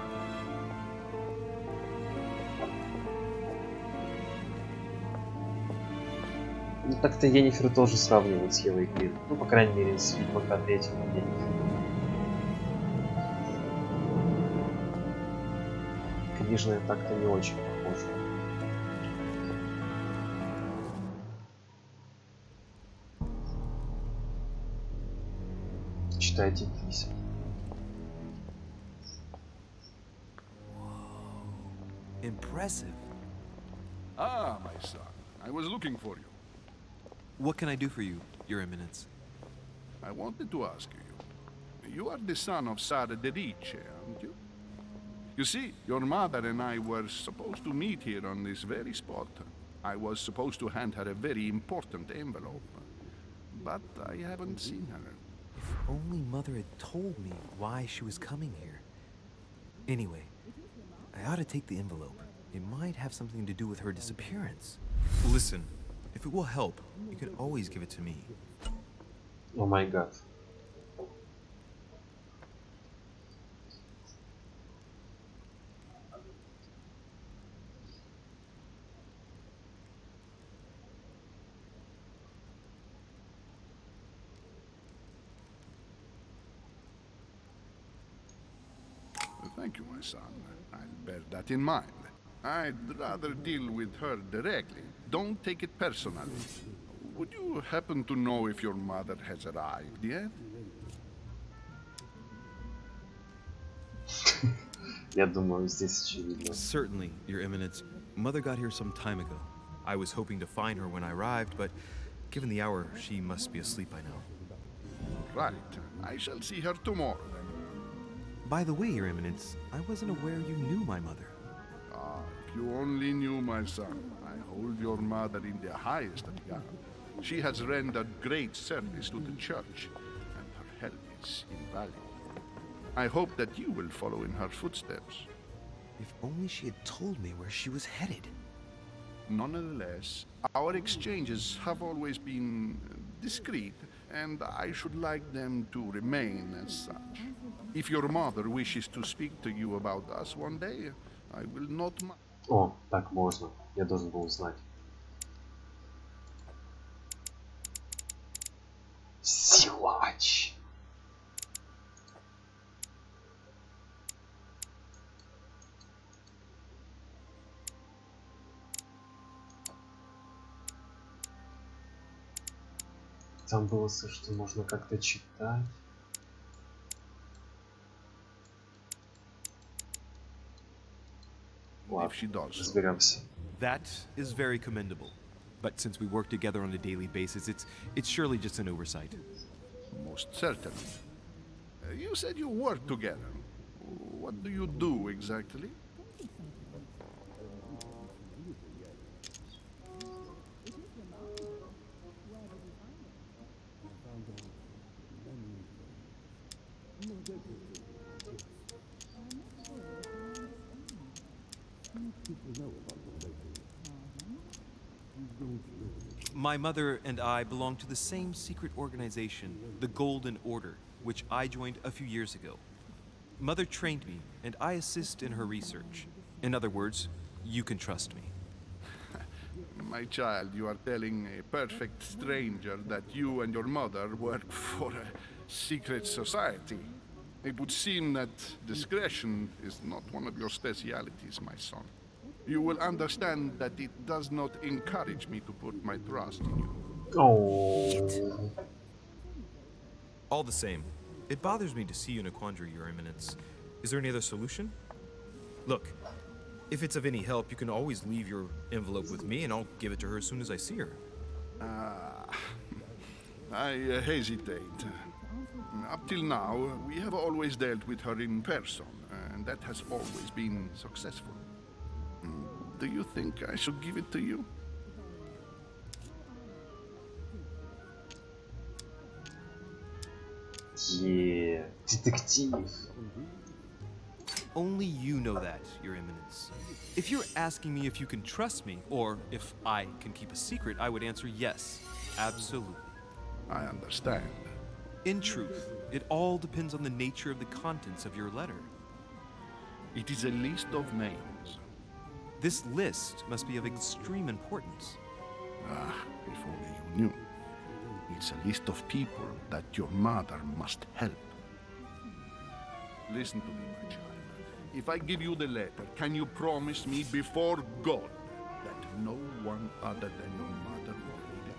Speaker 1: Ну так-то Йеннифер тоже сравнивают с Евой Грин. Ну, по крайней мере, с Ведьмака 3-го Йеннифер. Книжная так-то не очень похожа. Читайте письма.
Speaker 9: Impressive.
Speaker 6: Ah, my son. I was looking for you.
Speaker 4: What can I do for you, Your Eminence?
Speaker 6: I wanted to ask you. You are the son of Sara de Riche, aren't you? You see, your mother and I were supposed to meet here on this very spot. I was supposed to hand her a very important envelope. But I haven't seen her.
Speaker 9: If only Mother had told me why she was coming here. Anyway, I ought to take the envelope. It might have something to do with her disappearance.
Speaker 4: Listen, if it will help, you can always give it to me.
Speaker 1: Oh my god.
Speaker 6: Thank you, my son. I'll bear that in mind. I'd rather deal with her directly. Don't take it personally. Would you happen to know if your mother has arrived yet?
Speaker 1: Я думаю, здесь очевидно.
Speaker 4: Certainly, Your Eminence. Mother got here some time ago. I was hoping to find her when I arrived, but given the hour, she must be asleep by now.
Speaker 6: Right. I shall see her tomorrow.
Speaker 4: By the way, Your Eminence, I wasn't aware you knew my mother.
Speaker 6: Ah, if you only knew, my son. I hold your mother in the highest regard. She has rendered great service to the church, and her help is invaluable. I hope that you will follow in her footsteps.
Speaker 9: If only she had told me where she was headed.
Speaker 6: Nonetheless, our exchanges have always been discreet, and I should like them to remain as such. If your mother wishes to speak to you about us one day, I will not mind.
Speaker 1: О, так можно. Я должен был узнать. Силач. Там было, что можно как-то читать.
Speaker 6: If she does so.
Speaker 1: Разберемся.
Speaker 4: That is very commendable. But since we work together on a daily basis, it's surely just an oversight.
Speaker 6: Most certainly. You said you work together. What do you do exactly?
Speaker 4: My mother and I belong to the same secret organization, the Golden Order, which I joined a few years ago. Mother trained me, and I assist in her research. In other words, you can trust me.
Speaker 6: My child, you are telling a perfect stranger that you and your mother work for a secret society. It would seem that discretion is not one of your specialities, my son. You will understand that it does not encourage me to put my trust in you.
Speaker 1: Oh.
Speaker 9: All the same, it bothers me to see you in a quandary, Your Eminence. Is there any other solution? Look, if it's of any help, you can always leave your envelope with me and I'll give it to her as soon as I see her.
Speaker 6: I hesitate. Up till now, we have always dealt with her in person, and that has always been successful. Do you think I should give it to you?
Speaker 1: Yeah, детектив.
Speaker 4: Only you know that, Your Eminence. If you're asking me if you can trust me, or if I can keep a secret, I would answer yes, absolutely.
Speaker 6: I understand.
Speaker 4: In truth, it all depends on the nature of the contents of your letter.
Speaker 6: It is a list of names.
Speaker 4: This list must be of extreme importance.
Speaker 6: Ah, if only you knew. It's a list of people that your mother must help. Listen to me, my child. If I give you the letter, can you promise me before God that no one other than your mother will read it?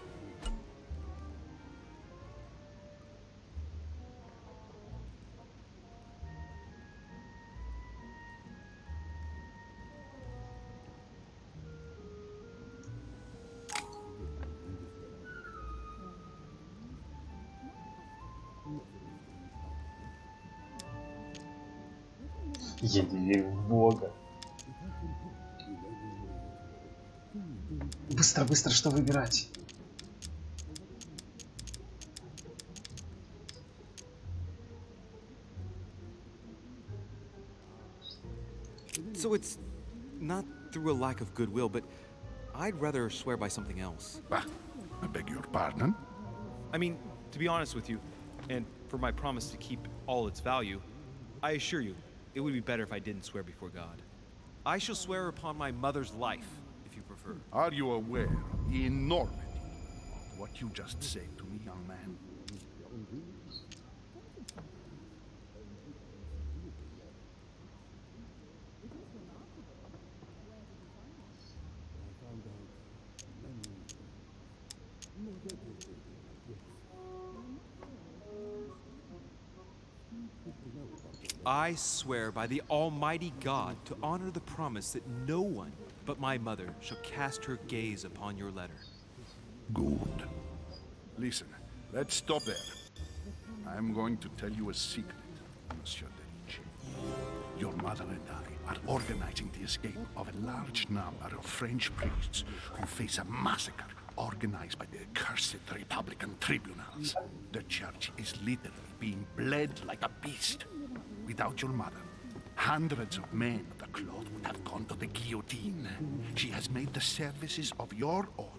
Speaker 1: Я не верю в Бога. Быстро, быстро, что выбирать?
Speaker 4: So it's not through a lack of goodwill, but I'd rather swear by something else.
Speaker 6: Ah, I beg your pardon?
Speaker 4: I mean, to be honest with you, and for my promise to keep all its value, I assure you, it would be better if I didn't swear before God. I shall swear upon my mother's life, if you prefer.
Speaker 6: Are you aware of the enormity of what you just said to me, young man?
Speaker 4: I swear by the Almighty God to honor the promise that no one but my mother shall cast her gaze upon your letter.
Speaker 6: Good. Listen, let's stop there. I'm going to tell you a secret, Monsieur Derici. Your mother and I are organizing the escape of a large number of French priests who face a massacre organized by the accursed Republican tribunals. The church is literally being bled like a beast. Without your mother, hundreds of men of the cloth would have gone to the guillotine. She has made the services of your order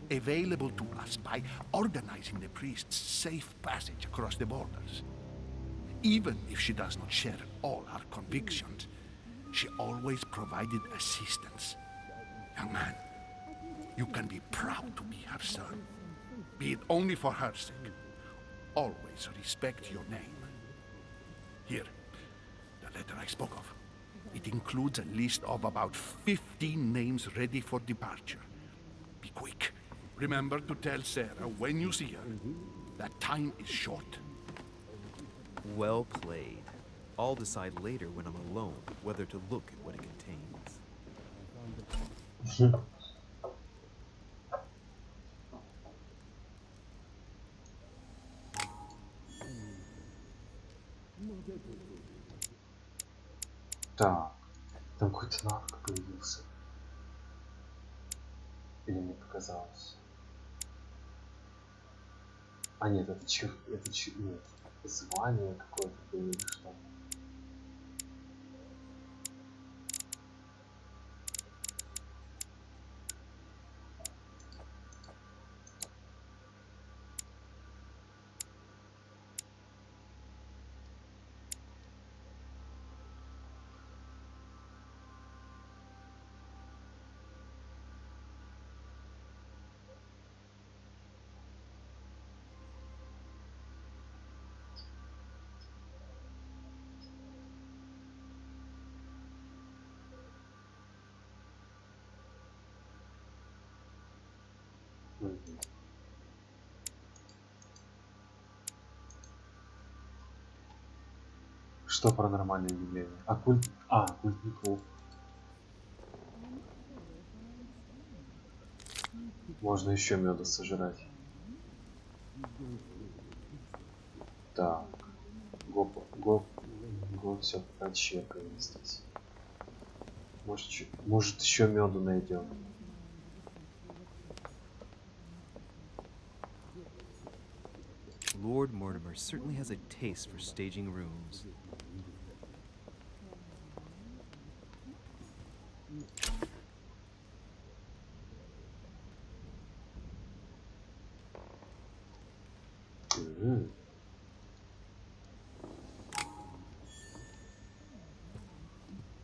Speaker 6: available to us by organizing the priests' safe passage across the borders. Even if she does not share all our convictions, she always provided assistance. Young man, you can be proud to be her son. Be it only for her sake. Always respect your name. Here, the letter I spoke of. It includes a list of about 15 names ready for departure. Be quick. Remember to tell Sarah when you see her that time is short.
Speaker 9: Well played. I'll decide later when I'm alone whether to look at what it contains.
Speaker 1: Так, там какой-то навык появился. Или мне показалось? А нет, это нет, звание какое-то было или что? Что паранормальное явление? Оккультный клуб. Можно еще меда сожрать. Так. Гоп, все прочекаем здесь. Может еще меду найдем.
Speaker 9: Lord Mortimer certainly has a taste for staging rooms.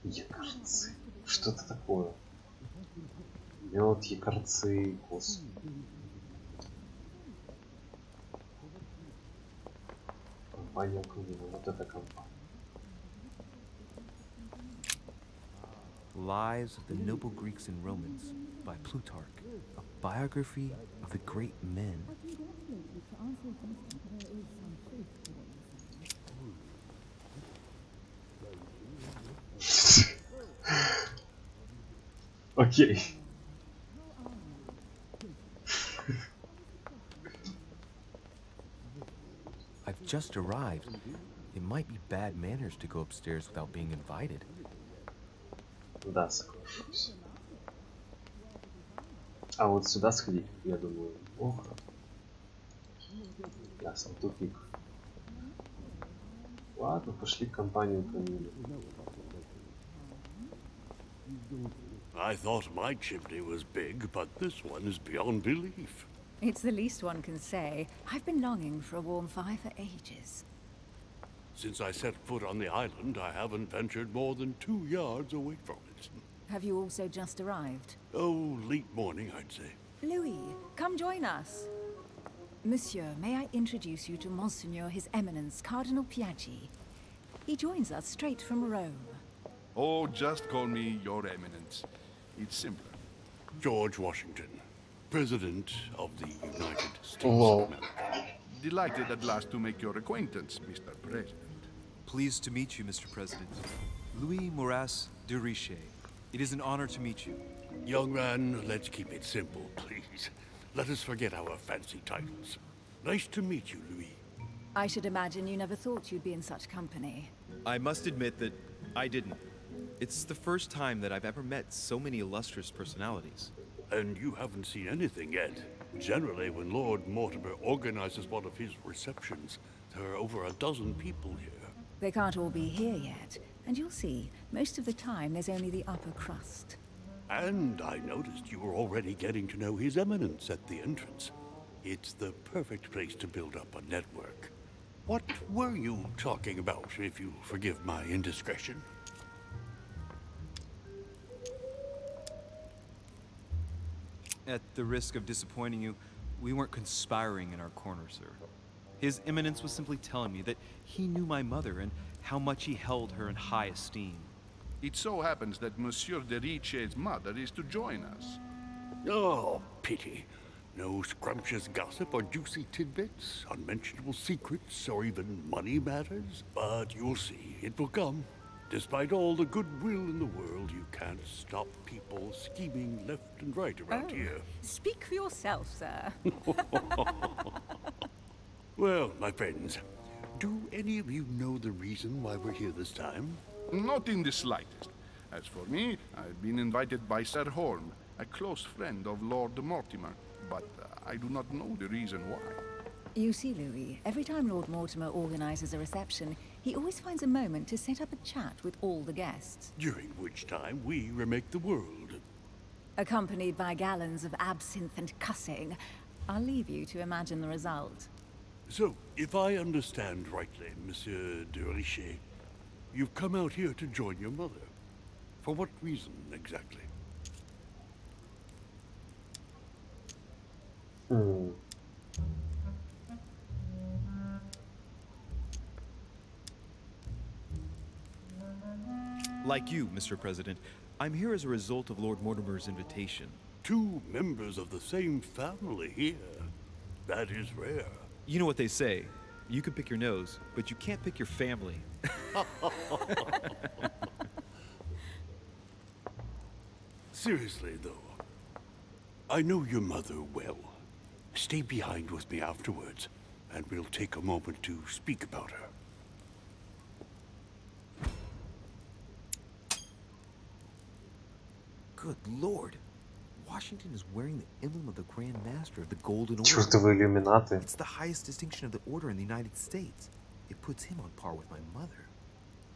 Speaker 1: Якорцы. Что-то такое. Мед, якорцы, господи. Компания Клина, вот эта компания.
Speaker 9: Lives of the Noble Greeks and Romans by Plutarch, a biography of the great men.
Speaker 1: Окей.
Speaker 9: I've just arrived. It might be bad manners to go upstairs without being invited.
Speaker 1: Да, соглашусь. А вот сюда сходить, я думаю, плохо. Ясно, тупик. Ладно, пошли в компанию Камилы.
Speaker 10: I thought my chimney was big, but this one is beyond belief.
Speaker 5: It's the least one can say. I've been longing for a warm fire for ages.
Speaker 10: Since I set foot on the island, I haven't ventured more than 2 yards away from it.
Speaker 5: Have you also just arrived?
Speaker 10: Oh, late morning, I'd say.
Speaker 5: Louis, come join us. Monsieur, may I introduce you to Monseigneur His Eminence, Cardinal Piaggi. He joins us straight from Rome.
Speaker 6: Oh, just call me Your Eminence. It's simpler.
Speaker 10: George Washington, President of the United States
Speaker 1: Whoa.
Speaker 10: of America.
Speaker 6: Delighted at last to make your acquaintance, Mr. President.
Speaker 4: Pleased to meet you, Mr. President. Louis Moras de Riche. It is an honor to meet you.
Speaker 10: Young man, let's keep it simple, please. Let us forget our fancy titles. Nice to meet you, Louis.
Speaker 5: I should imagine you never thought you'd be in such company.
Speaker 4: I must admit that I didn't. It's the first time that I've ever met so many illustrious personalities.
Speaker 10: And you haven't seen anything yet. Generally, when Lord Mortimer organizes one of his receptions, there are over a dozen people here.
Speaker 5: They can't all be here yet, and you'll see, most of the time there's only the upper crust.
Speaker 10: And I noticed you were already getting to know His Eminence at the entrance. It's the perfect place to build up a network. What were you talking about, if you forgive my indiscretion?
Speaker 9: At the risk of disappointing you, we weren't conspiring in our corner, sir. His Eminence was simply telling me that he knew my mother and how much he held her in high esteem.
Speaker 6: It so happens that Monsieur de Riche's mother is to join us.
Speaker 10: Oh, pity. No scrumptious gossip or juicy tidbits, unmentionable secrets, or even money matters. But you'll see, it will come. Despite all the goodwill in the world, you can't stop people scheming left and right around here.
Speaker 5: Speak for yourself, sir.
Speaker 10: Well, my friends, do any of you know the reason why we're here this time?
Speaker 6: Not in the slightest. As for me, I've been invited by Sir Holm, a close friend of Lord Mortimer, but I do not know the reason why.
Speaker 5: You see, Louis, every time Lord Mortimer organizes a reception, he always finds a moment to set up a chat with all the guests.
Speaker 10: During which time we remake the world.
Speaker 5: Accompanied by gallons of absinthe and cussing. I'll leave you to imagine the result.
Speaker 10: So, if I understand rightly, Monsieur de Richet, you've come out here to join your mother. For what reason, exactly?
Speaker 9: Like you, Mr. President, I'm here as a result of Lord Mortimer's invitation.
Speaker 10: 2 members of the same family here. That is rare.
Speaker 9: You know what they say. You can pick your nose, but you can't pick your family.
Speaker 10: Seriously, though, I know your mother well. Stay behind with me afterwards, and we'll take a moment to speak about her.
Speaker 7: Good Lord. Washington is wearing the emblem of the Grand Master of the Golden Order.
Speaker 1: Чертовы иллюминаты.
Speaker 7: It's the highest distinction of the Order in the United States. It puts him on par with my mother.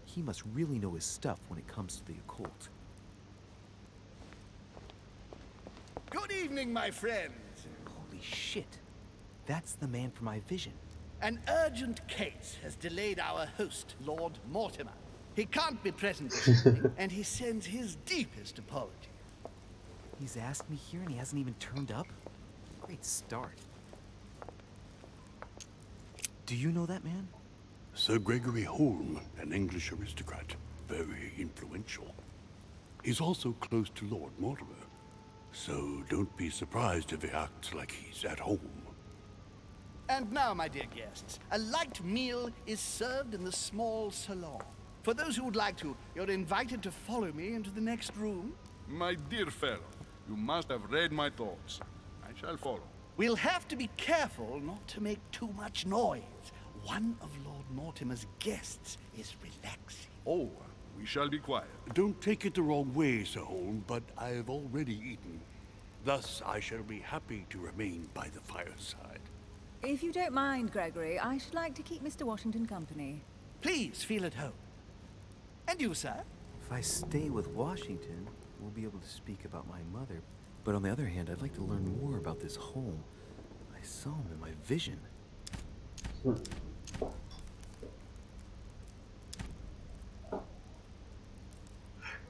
Speaker 7: He must really know his stuff when it comes to the occult.
Speaker 2: Good evening, my friends.
Speaker 7: Holy shit. That's the man for my vision.
Speaker 2: An urgent case has delayed our host, Lord Mortimer. He can't be present this evening, and he sends his deepest apology.
Speaker 7: He's asked me here and he hasn't even turned up? Great start. Do you know that man?
Speaker 10: Sir Gregory Holm, an English aristocrat. Very influential. He's also close to Lord Mortimer. So don't be surprised if he acts like he's at home.
Speaker 2: And now, my dear guests, a light meal is served in the small salon. For those who would like to, you're invited to follow me into the next room.
Speaker 6: My dear fellow, you must have read my thoughts. I shall follow.
Speaker 2: We'll have to be careful not to make too much noise. One of Lord Mortimer's guests is relaxing.
Speaker 6: Oh, we shall be quiet.
Speaker 10: Don't take it the wrong way, Sir Holm, but I have already eaten. Thus, I shall be happy to remain by the fireside.
Speaker 5: If you don't mind, Gregory, I should like to keep Mr. Washington company.
Speaker 2: Please feel at home. And you, sir?
Speaker 7: If I stay with Washington, we'll be able to speak about my mother. But on the other hand, I'd like to learn more about this home. I saw him in my vision.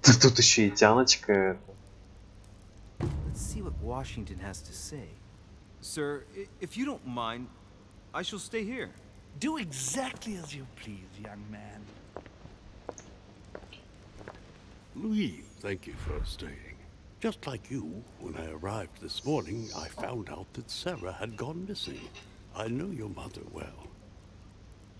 Speaker 1: Тут еще и тяночка.
Speaker 7: Let's see what Washington has to say.
Speaker 9: Sir, if you don't mind, I shall stay here.
Speaker 2: Do exactly as you please, young man.
Speaker 10: Louis, thank you for staying. Just like you, when I arrived this morning, I found out that Sarah had gone missing. I know your mother well.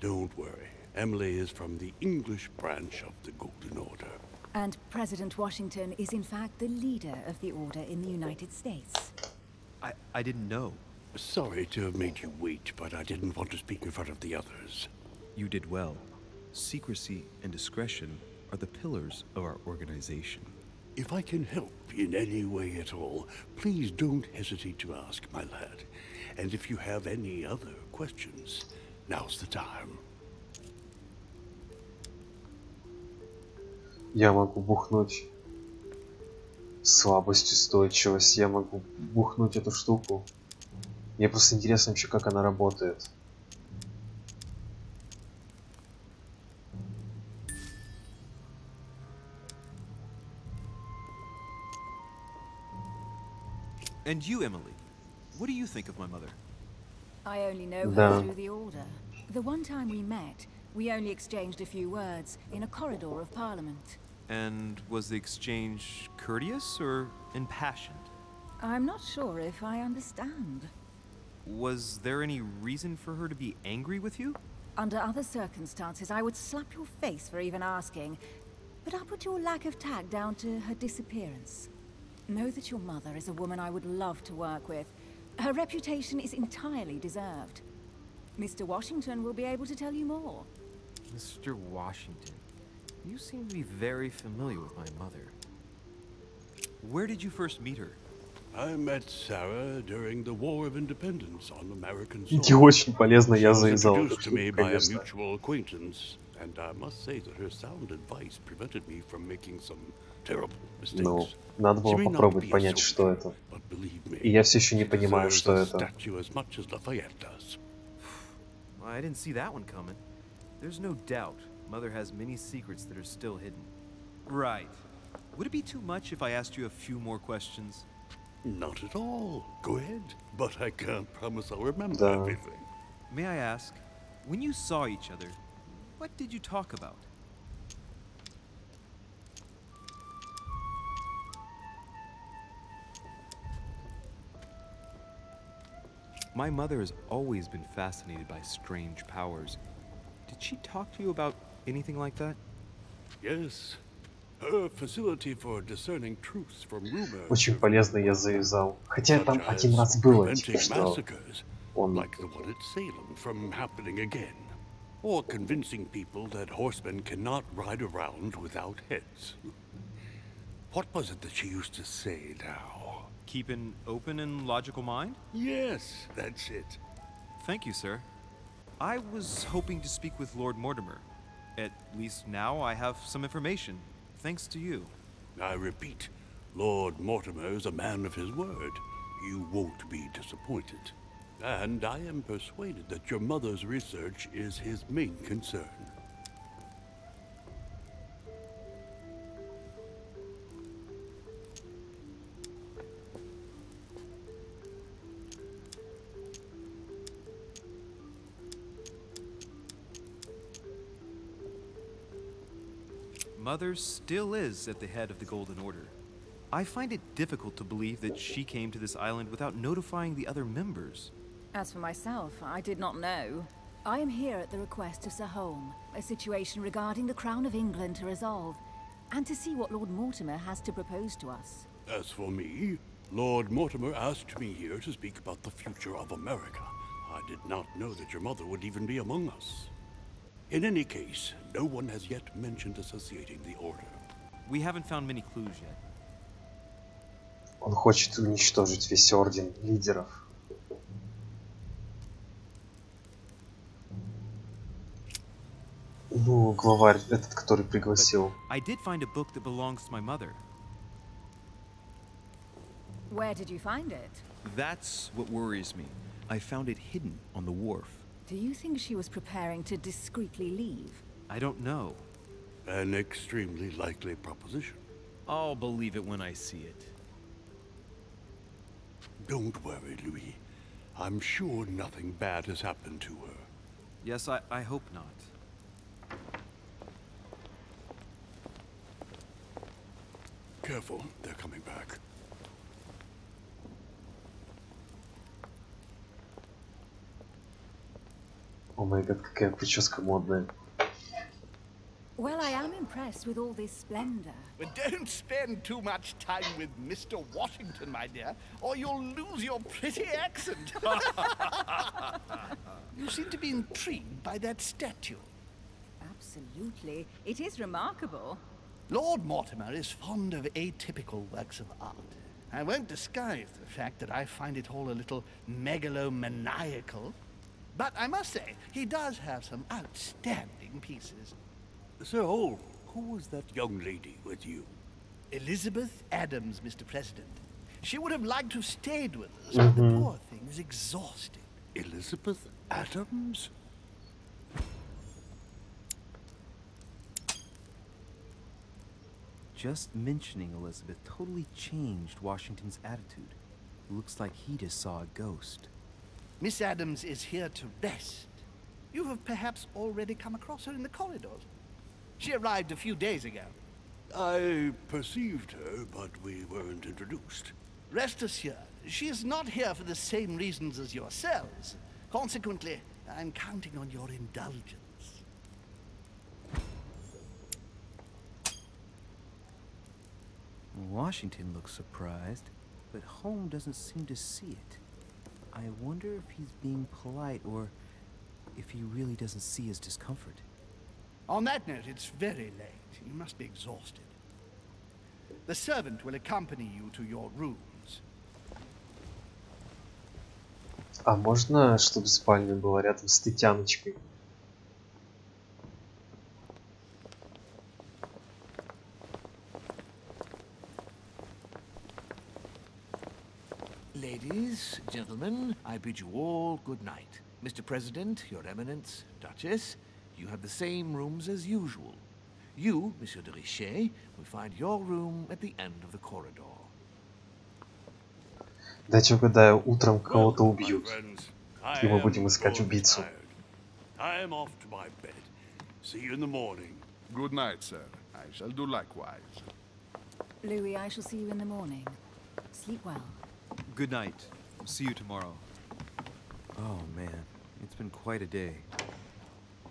Speaker 10: Don't worry. Emily is from the English branch of the Golden Order.
Speaker 5: And President Washington is in fact the leader of the Order in the United States.
Speaker 9: I didn't know.
Speaker 10: Sorry to have made you wait, but I didn't want to speak in front of the others.
Speaker 9: You did well. Secrecy and discretion are the pillars of our organization.
Speaker 10: If I can help in any way at all, please don't hesitate to ask, my lad. And if you have any other questions, now's the time.
Speaker 1: Я могу бухнуть слабость, устойчивость. Я могу бухнуть эту штуку. Мне просто интересно вообще, как она работает.
Speaker 4: And you, Emily, what do you think of my mother?
Speaker 5: I only know her
Speaker 1: Да.
Speaker 5: through the Order. The one time we met, we only exchanged a few words in a corridor of Parliament.
Speaker 4: And was the exchange courteous or impassioned?
Speaker 5: I'm not sure if I understand.
Speaker 4: Was there any reason for her to be angry with you?
Speaker 5: Under other circumstances, I would slap your face for even asking, but I'll put your lack of tact down to her disappearance. Know that your mother is a woman I would love to work with. Her reputation is entirely deserved. Mr. Washington will be able to tell you more.
Speaker 9: Mr. Washington, you seem to be very familiar with my mother.
Speaker 4: Where did you first meet her?
Speaker 10: I met Sarah during the War of Independence on American
Speaker 1: И
Speaker 10: soil.
Speaker 1: очень полезно
Speaker 10: She
Speaker 1: я
Speaker 10: was
Speaker 1: завязал эту
Speaker 10: introduced to me
Speaker 1: штуку,
Speaker 10: by a
Speaker 1: конечно.
Speaker 10: mutual acquaintance, and I must say that her sound advice prevented me from making some terrible mistakes.
Speaker 1: Ну, надо
Speaker 10: She
Speaker 1: было
Speaker 10: may not
Speaker 1: попробовать
Speaker 10: be a
Speaker 1: понять, что
Speaker 10: soldier,
Speaker 1: это.
Speaker 10: but believe me,
Speaker 1: И я все еще не
Speaker 10: she
Speaker 1: понимаю,
Speaker 10: deserves
Speaker 1: что
Speaker 10: a
Speaker 1: это.
Speaker 10: statue as much as Lafayette does.
Speaker 9: I didn't see that one coming. There's no doubt Mother has many secrets that are still hidden.
Speaker 4: Right. Would it be too much if I asked you a few more questions?
Speaker 10: Not at all. Go ahead. But I can't promise I'll remember
Speaker 1: Да.
Speaker 10: everything.
Speaker 4: May I ask, when you saw each other, what did you talk about?
Speaker 9: My mother has always been fascinated by strange powers. Did she talk to you about anything like that?
Speaker 10: Yes. Her facility for discerning truth from rumors.
Speaker 1: Очень полезно я завязал. Хотя
Speaker 10: Such
Speaker 1: там
Speaker 10: as
Speaker 1: один раз было,
Speaker 10: preventing
Speaker 1: типа, что
Speaker 10: massacres,
Speaker 1: он...
Speaker 10: like the one at Salem, from happening again. Or convincing people that horsemen cannot ride around without heads. What was it that she used to say now?
Speaker 4: Keep an open and logical mind?
Speaker 10: Yes, that's it.
Speaker 4: Thank you, sir. I was hoping to speak with Lord Mortimer. At least now I have some information, thanks to you.
Speaker 10: I repeat, Lord Mortimer is a man of his word. You won't be disappointed. And I am persuaded that your mother's research is his main concern.
Speaker 4: Mother still is at the head of the Golden Order. I find it difficult to believe that she came to this island without notifying the other members.
Speaker 5: As for myself, I did not know. I am here at the request of Sir Holm, a situation regarding the Crown of England to resolve, and to see what Lord Mortimer has to propose to us.
Speaker 10: As for me, Lord Mortimer asked me here to speak about the future of America. I did not know that your mother would even be among us. In any case, no one has yet mentioned associating the Order.
Speaker 4: We haven't found many clues yet.
Speaker 1: Он хочет уничтожить весь орден лидеров. Ну, главарь, этот, который пригласил.
Speaker 4: I did find a book that belongs to my mother.
Speaker 5: Where did you find it?
Speaker 7: That's what worries me. I found it hidden on the wharf.
Speaker 5: Do you think she was preparing to discreetly leave?
Speaker 4: I don't know.
Speaker 10: An extremely likely proposition.
Speaker 7: I'll believe it when I see it.
Speaker 10: Don't worry, Louis. I'm sure nothing bad has happened to her.
Speaker 4: Yes, I hope not.
Speaker 10: Careful, they're coming back.
Speaker 1: О май гад, какая прическа модная.
Speaker 5: Well, I am impressed with all this splendor.
Speaker 11: But don't spend too much time with Mr. Washington, my dear, or you'll lose your pretty accent. You seem to be intrigued by that statue.
Speaker 5: Absolutely. It is remarkable.
Speaker 11: Lord Mortimer is fond of atypical works of art. I won't disguise the fact that I find it all a little megalomaniacal. But I must say, he does have some outstanding pieces.
Speaker 10: Sir Holm, who was that young lady with you?
Speaker 11: Elizabeth Adams, Mr. President. She would have liked to have stayed with us, but the poor thing is exhausted.
Speaker 10: Elizabeth Adams?
Speaker 9: Just mentioning Elizabeth totally changed Washington's attitude. Looks like he just saw a ghost.
Speaker 11: Miss Adams is here to rest. You have perhaps already come across her in the corridors. She arrived a few days ago.
Speaker 10: I perceived her, but we weren't introduced.
Speaker 11: Rest assured, she is not here for the same reasons as yourselves. Consequently, I'm counting on your indulgence.
Speaker 9: Washington looks surprised, but Holmes doesn't seem to see it. I wonder if he's being polite or if he really doesn't see his discomfort.
Speaker 11: On that note, it's very late. You must be exhausted. The servant will accompany you to your rooms.
Speaker 1: А можно, чтобы спальня была рядом с Тетяночкой?
Speaker 7: Ladies, gentlemen, I bid you all good night. Mr. President, Your Eminence, Duchess, you have the same rooms as usual. You, Monsieur de Richet, will find your room at the end of the corridor.
Speaker 1: Дайте угадаю, утром
Speaker 10: Well,
Speaker 1: кого-то
Speaker 10: my
Speaker 1: убьют.
Speaker 10: friends, I
Speaker 1: И мы
Speaker 10: am
Speaker 1: будем искать
Speaker 10: going
Speaker 1: убийцу.
Speaker 10: tired. I am off to my bed. See you in the morning.
Speaker 6: Good night, sir. I shall do likewise.
Speaker 5: Louis, I shall see you in the morning. Sleep well.
Speaker 4: Good night. See you tomorrow.
Speaker 9: Oh man, it's been quite a day.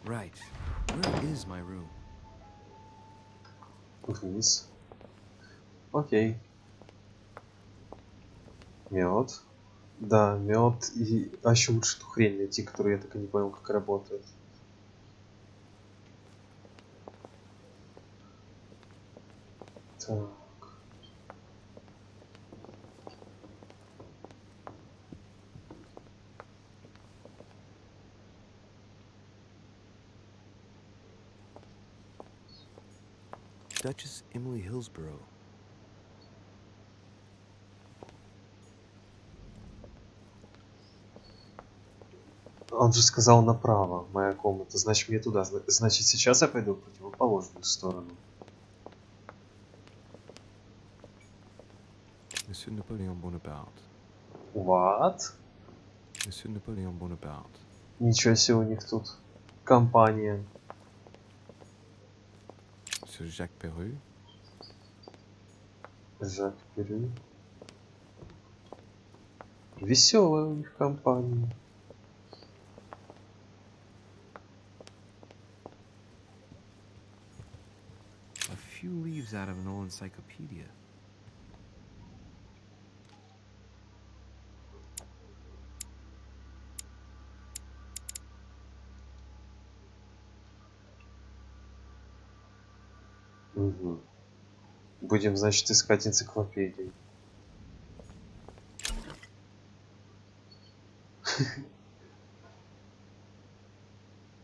Speaker 9: Right, where is my room?
Speaker 1: Вниз. Окей. Мед. Да, мед. И а еще лучше эту хрень найти, которую я так и не понял, как работает. Так.
Speaker 9: Duchess Emily Hillsborough.
Speaker 1: Он же сказал направо, моя комната. Значит, мне туда. Значит, сейчас я пойду в противоположную сторону.
Speaker 9: Monsieur Napoleon Bonaparte.
Speaker 1: What?
Speaker 9: Monsieur Napoleon Bonaparte.
Speaker 1: Ничего себе у них тут компания.
Speaker 9: Monsieur Jacques Perru.
Speaker 1: Жак Перю. Веселая у них компания.
Speaker 9: A few leaves out of an old encyclopedia.
Speaker 1: Угу. Будем, значит, искать энциклопедию.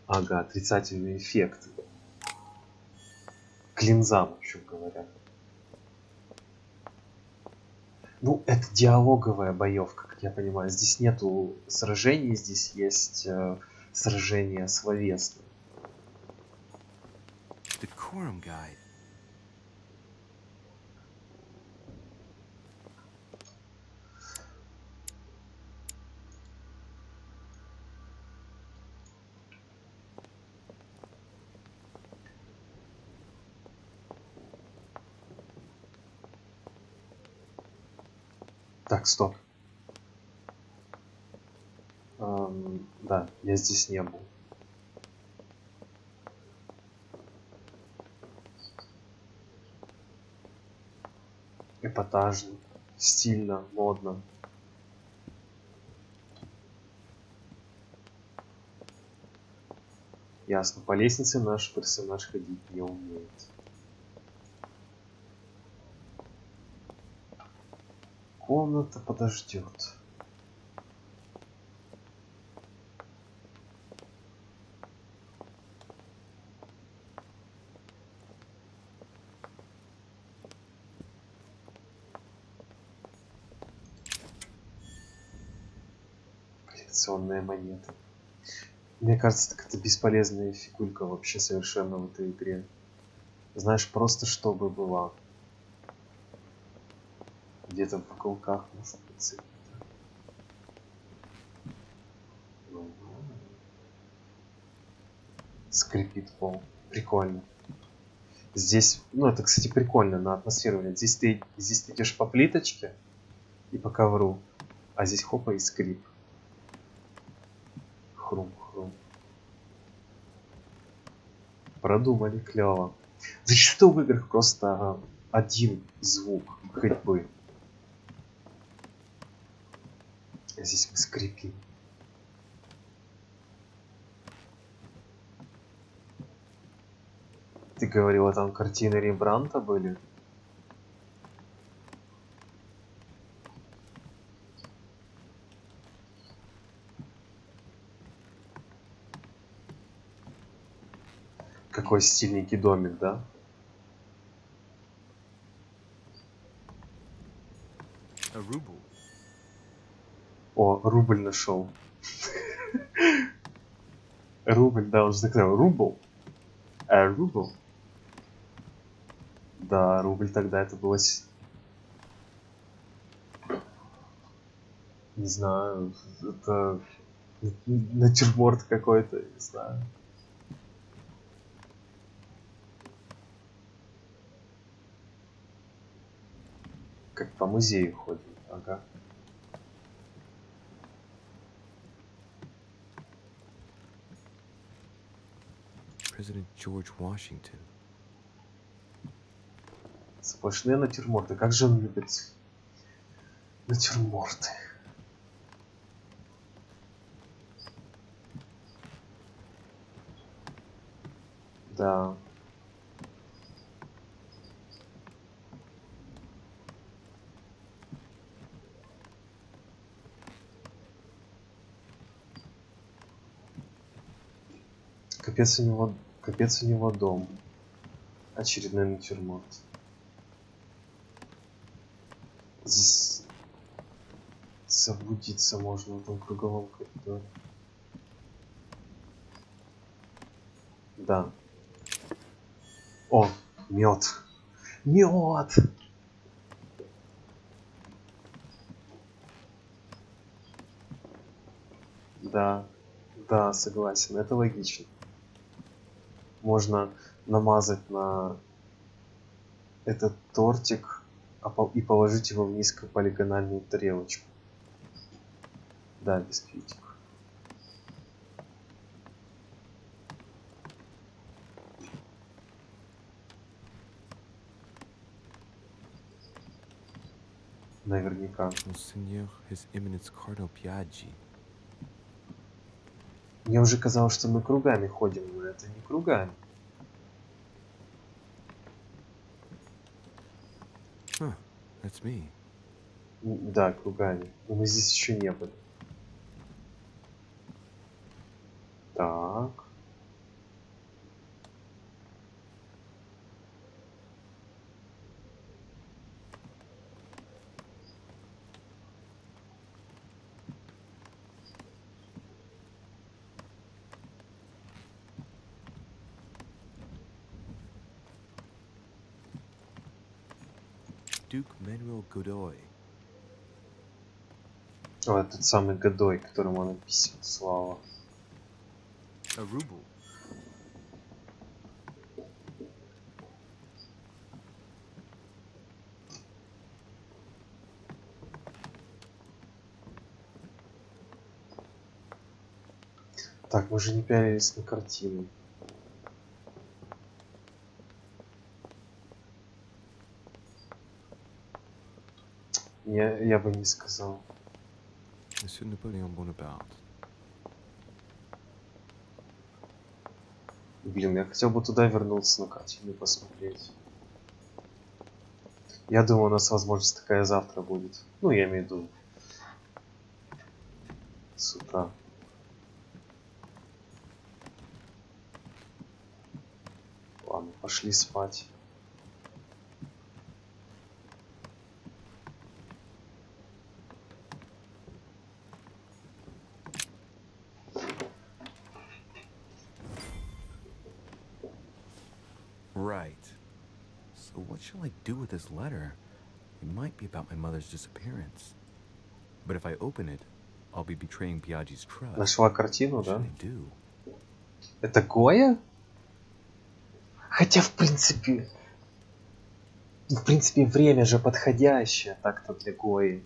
Speaker 1: Ага, отрицательный эффект. К линзам, в общем говоря. Ну, это диалоговая боевка, как я понимаю. Здесь нету сражений, здесь есть сражения словесные.
Speaker 9: Decorum guide.
Speaker 1: Так, стоп. Да, я здесь не был. Эпатажно, стильно, модно. Ясно, по лестнице наш персонаж ходить не умеет. Комната подождет. Коллекционная монета. Мне кажется, так это бесполезная фигурка вообще совершенно в этой игре. Знаешь, просто чтобы была. Где-то в уголках может прицепить. скрипит пол. Прикольно. Здесь, ну это, кстати, прикольно на атмосферу. Здесь ты идешь по плиточке и по ковру, а здесь хопа и скрип. Хрум-хрум. Продумали, клево. Зачастую в играх просто один звук ходьбы. А здесь мы скрипим. Ты говорила, там картины Рембрандта были? Какой стильненький домик, да? О, рубль нашел. Рубль, да, он же сказал, рубль. Рубль. Да, рубль тогда это было... Не знаю, это натюрморт какой-то, не знаю. Как по музею ходим, ага.
Speaker 9: President George Washington.
Speaker 1: Сплошные натюрморты. Как же он любит натюрморты. Да. Капец у него дом. Очередной натюрморт. Здесь заблудиться можно в этом круговом коридоре. Да. О, мед. Мед! Да, да, согласен, это логично. Можно намазать на этот тортик и положить его в низкополигональную тарелочку. Да, бисквитик. Наверняка.
Speaker 9: Monseigneur, His Eminence Cardinal Piaggi.
Speaker 1: Мне уже казалось, что мы кругами ходим, но это не кругами.
Speaker 9: Huh, that's me.
Speaker 1: Да, кругами. Но мы здесь еще не были. Так.
Speaker 9: Duke Manuel Godoy.
Speaker 1: О, тот самый Годой, которому она письма слала.
Speaker 9: A ruble.
Speaker 1: Так, мы же не пялились на картину. Я бы не сказал.
Speaker 9: Monsieur Napoleon Bonaparte.
Speaker 1: Блин, я хотел бы туда вернуться на картину посмотреть. Я думаю, у нас возможность такая завтра будет. Ну, я имею в виду с утра. Ладно, пошли спать.
Speaker 9: Right. So what shall I do with this letter? It might be about my mother's disappearance. But if I open it, I'll be betraying Piaggi's trust.
Speaker 1: Нашла картину,
Speaker 9: What
Speaker 1: да?
Speaker 9: should I do?
Speaker 1: Это Гоя? Хотя, в принципе, время же подходящее так-то для Гои.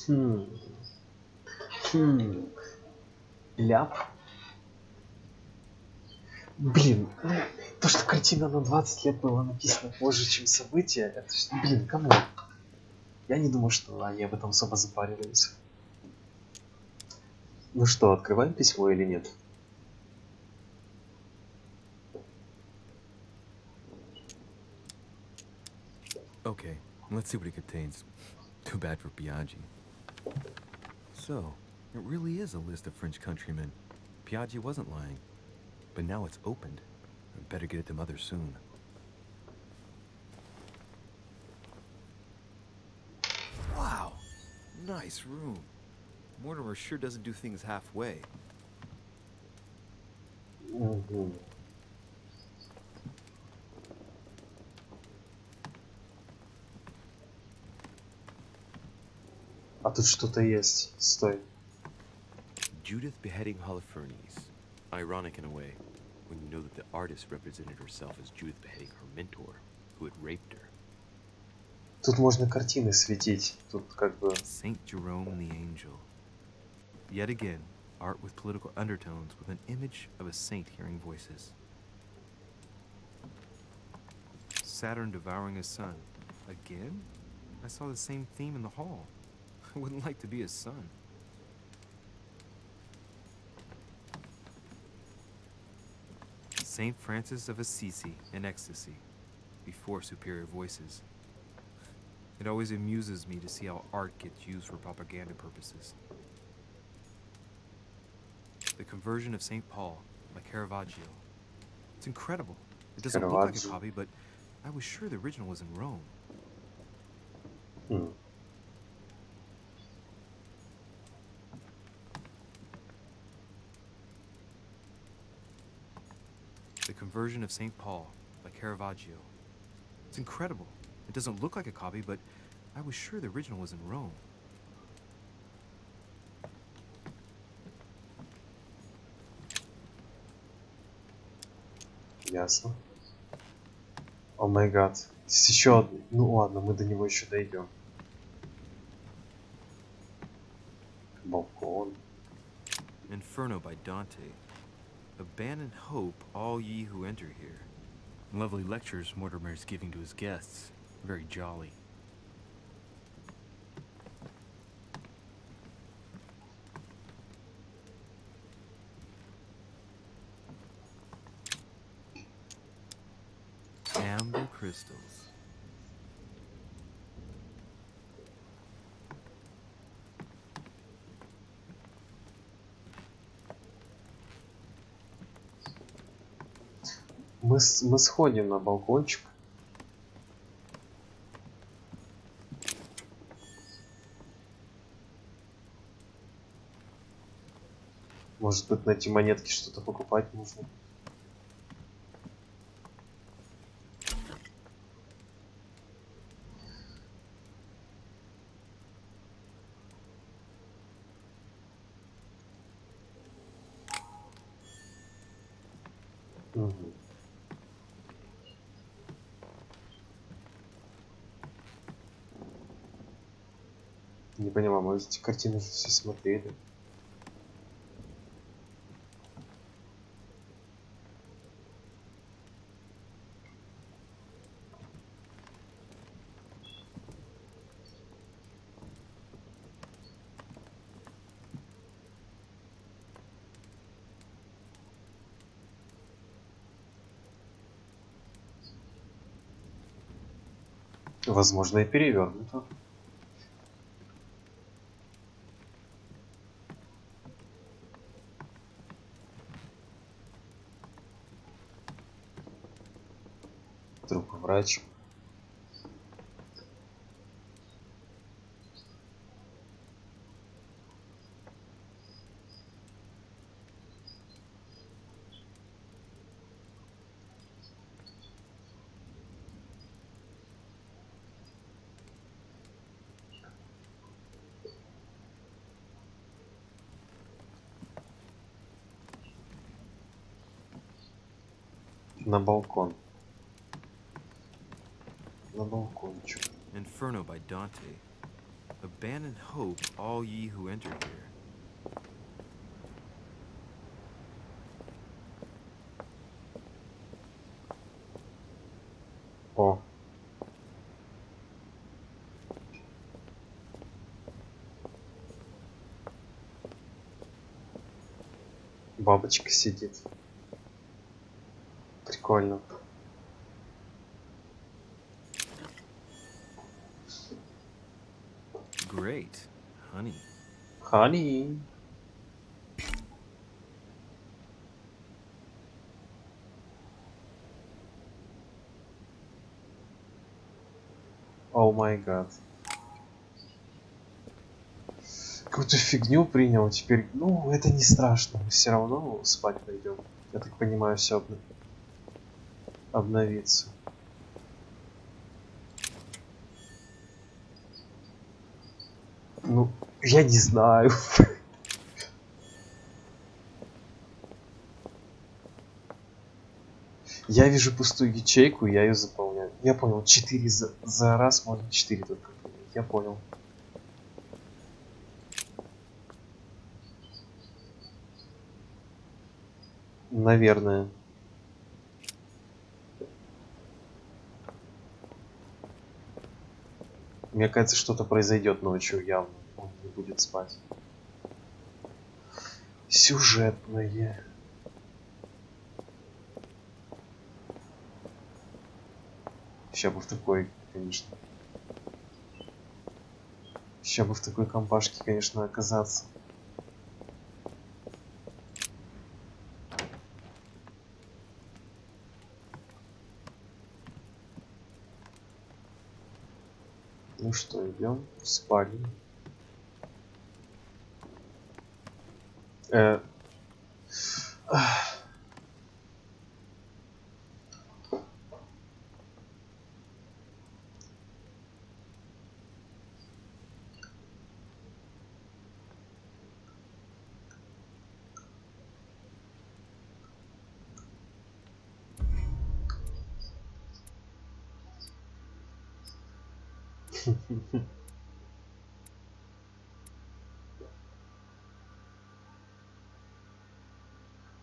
Speaker 1: Хм. Хм. Ляп. Блин, то, что картина на 20 лет была написана позже, чем события, это, блин, кому? Я не думаю, что они об этом особо запаривались. Ну что, открываем письмо или нет?
Speaker 9: Okay, let's see what it contains. Too bad for Piaggi. So, it really is a list of French countrymen. Piaggi wasn't lying. But now it's opened. I better get it to Mother soon. Wow! Nice room. Mortimer sure doesn't do things halfway.
Speaker 1: Угу. А тут что-то есть. Стой.
Speaker 9: Judith beheading Holofernes. Ironic in a way, when you know that the artist represented herself as Judith beheading her mentor, who had raped her.
Speaker 1: Тут можно картины светить. Тут как бы...
Speaker 9: Saint Jerome the Angel. Yet again, art with political undertones with an image of a saint hearing voices. Saturn devouring his son. Again? I saw the same theme in the hall. I wouldn't like to be his son. Saint Francis of Assisi in ecstasy, before superior voices. It always amuses me to see how art gets used for propaganda purposes. The Conversion of St. Paul by Caravaggio. It's incredible. It doesn't look like a copy, but I was sure the original was in Rome.
Speaker 1: Hmm.
Speaker 9: The Conversion of St. Paul by Caravaggio. It's incredible. It doesn't look like a copy, but I was sure the original was in Rome.
Speaker 1: Ясно. О май гад. Здесь еще... Ну ладно, мы до него еще дойдем. Балкон.
Speaker 9: Inferno by Dante. Abandon hope, all ye who enter here. Lovely lectures Mortimer is giving to his guests. Very jolly. Amber crystals.
Speaker 1: Мы сходим на балкончик. Может быть, на эти монетки что-то покупать нужно. Угу. Не понимаю, мы эти картины уже все смотрели. Возможно, и перевернуто. Друг врач. На балкон. На балкончик.
Speaker 9: Inferno by Dante. Abandon hope, all ye who enter here.
Speaker 1: О. Бабочка сидит. Прикольно.
Speaker 9: Great. Honey.
Speaker 1: Honey. О май гад. Какую-то фигню принял. Теперь, ну, это не страшно. Мы все равно спать пойдем. Я так понимаю, все обновится. Ну, я не знаю. Я вижу пустую ячейку, я ее заполняю. Я понял, 4 за раз можно 4 только принять. Я понял. Наверное. Мне кажется, что-то произойдет ночью явно. Он не будет спать. Сюжетное. Сейчас бы в такой, конечно. Сейчас бы в такой компашке, конечно, оказаться. Ну что, идем в спальню.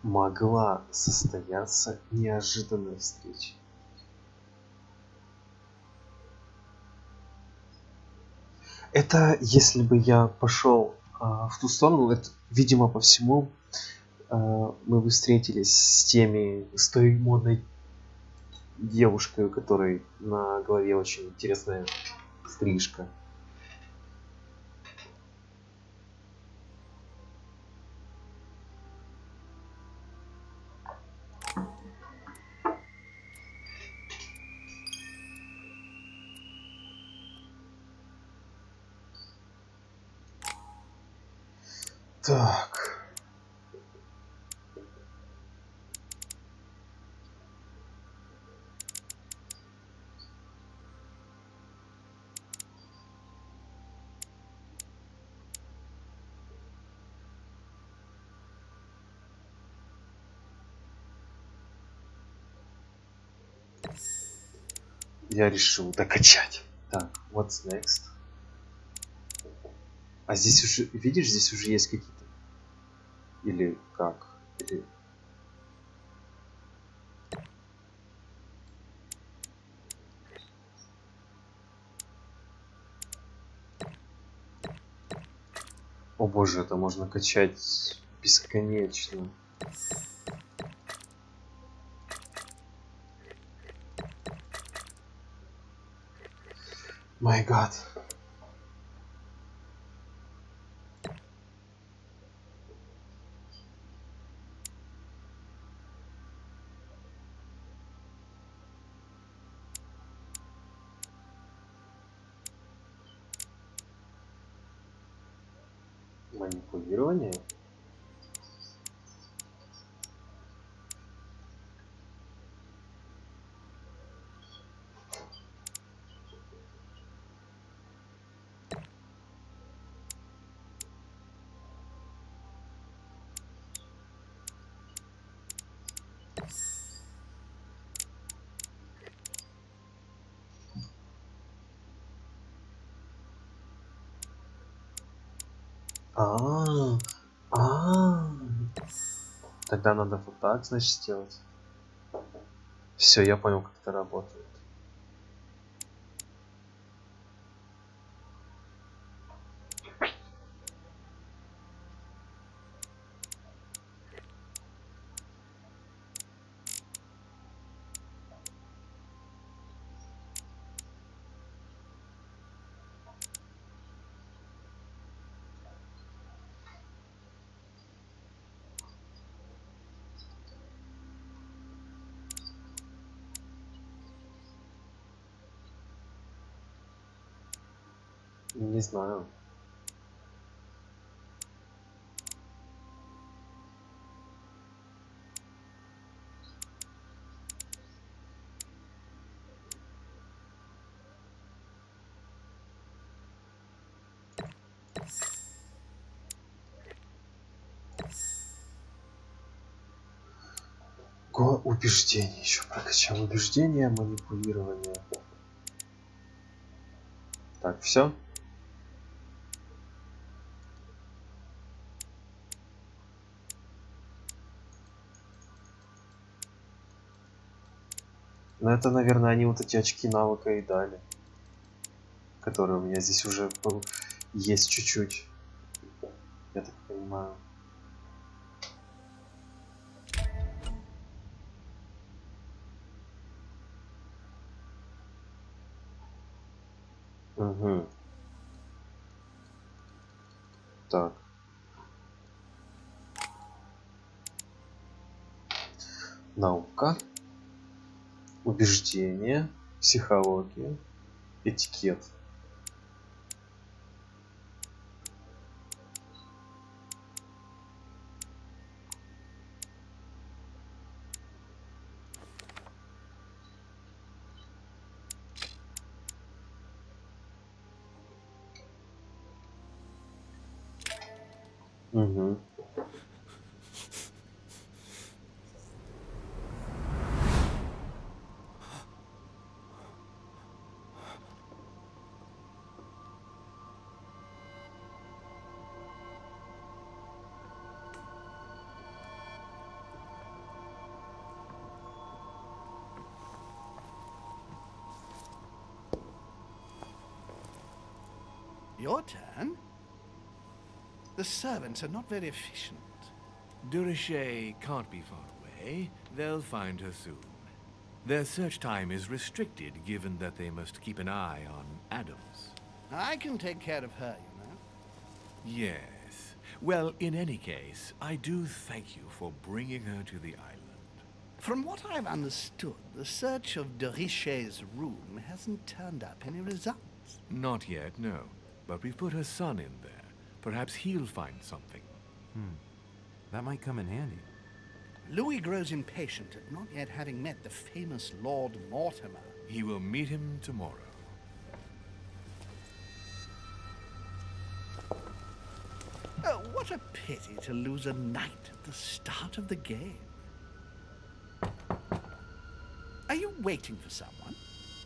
Speaker 1: Могла состояться неожиданная встреча. Это если бы я пошел в ту сторону, это, видимо, по всему мы бы встретились с той модной девушкой, у которой на голове очень интересная стрижка. Так. Я решил докачать. Так, what's next? А здесь уже, видишь, здесь уже есть какие-то... Или как? Или... О боже, это можно качать бесконечно. Май гад. Манипулирование? А, а, тогда надо вот так, значит, сделать. Все, я понял, как это работает. Не знаю. Убеждение. Еще прокачал убеждение, манипулирование. Так, все. Ну это, наверное, они вот эти очки навыка и дали, которые у меня здесь уже есть чуть-чуть. Я так понимаю. Угу. Так. Наука. Убеждение. Психология. Этикет. Угу.
Speaker 11: Your turn? The servants are not very efficient.
Speaker 7: Durishay can't be far away. They'll find her soon. Their search time is restricted, given that they must keep an eye on Adams.
Speaker 11: I can take care of her, you know.
Speaker 7: Yes. Well, in any case, I do thank you for bringing her to the island.
Speaker 11: From what I've understood, the search of Durishay's room hasn't turned up any results.
Speaker 7: Not yet, no. But we've put her son in there. Perhaps he'll find something.
Speaker 9: That might come in handy.
Speaker 11: Louis grows impatient at not yet having met the famous Lord Mortimer.
Speaker 7: He will meet him tomorrow.
Speaker 11: Oh, what a pity to lose a knight at the start of the game. Are you waiting for someone?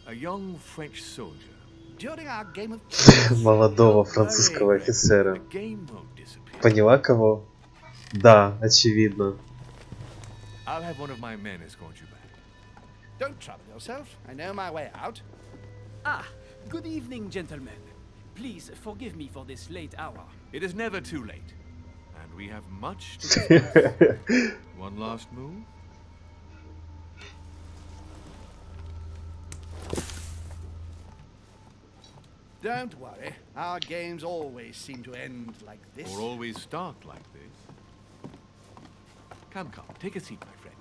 Speaker 7: A young French soldier.
Speaker 11: During our game of
Speaker 1: Молодого французского офицера.
Speaker 7: The game won't disappear.
Speaker 1: Поняла кого? Да, очевидно.
Speaker 7: I'll have one of my men escort you back.
Speaker 11: Don't trouble yourself. I know my way out.
Speaker 12: Ah, good evening, gentlemen. Please forgive me for this late hour.
Speaker 7: It is never too late. And we have much to discuss. One last move?
Speaker 11: Don't worry. Our games always seem to end like this.
Speaker 7: Or always start like this. Come, take a seat, my friend.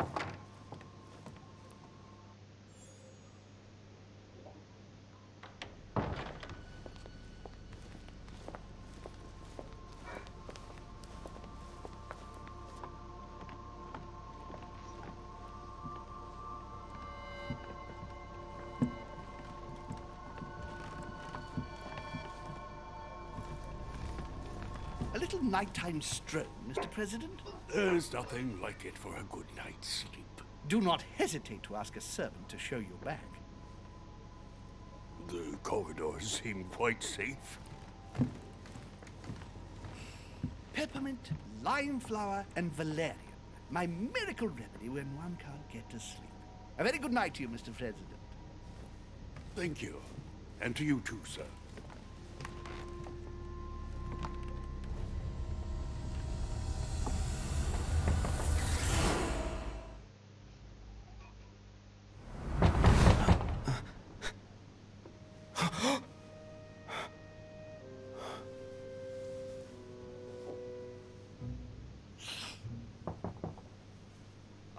Speaker 11: A little nighttime stroll, Mr. President?
Speaker 10: There's nothing like it for a good night's sleep.
Speaker 11: Do not hesitate to ask a servant to show you back.
Speaker 10: The corridors seem quite safe.
Speaker 11: peppermint, lime flower, and valerian. My miracle remedy when one can't get to sleep. A very good night to you, Mr. President.
Speaker 10: Thank you. And to you too, sir.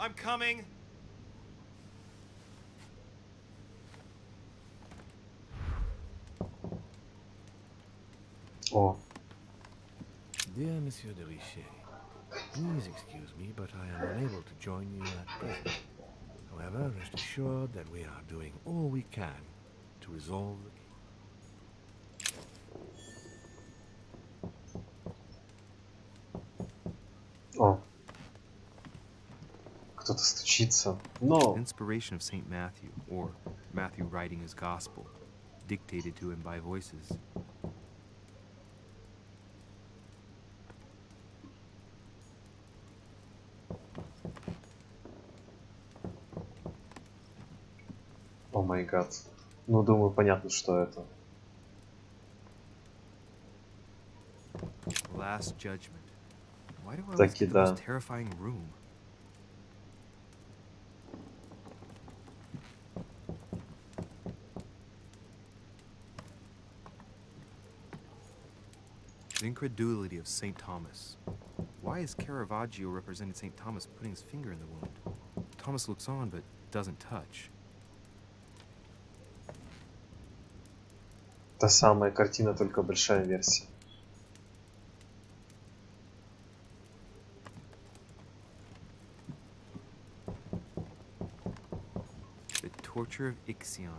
Speaker 4: I'm coming.
Speaker 1: О,
Speaker 7: Dear Monsieur de Richet, please excuse me, but I am unable to join you at present. However, rest assured that we are doing all we can to resolve the case.
Speaker 1: о. Кто-то стучится. Но...
Speaker 9: Inspiration of Saint Matthew, or Matthew writing his gospel, dictated to him by voices.
Speaker 1: О май гад. Ну, думаю, понятно, что это.
Speaker 9: Last Judgment. Why do I always
Speaker 1: Таки
Speaker 9: get the
Speaker 1: да.
Speaker 9: most terrifying room? The incredulity of St. Thomas. Why is Caravaggio represented St. Thomas putting his finger in the wound? Thomas looks on but doesn't touch.
Speaker 1: Та самая картина, только большая версия.
Speaker 9: The torture of Ixion,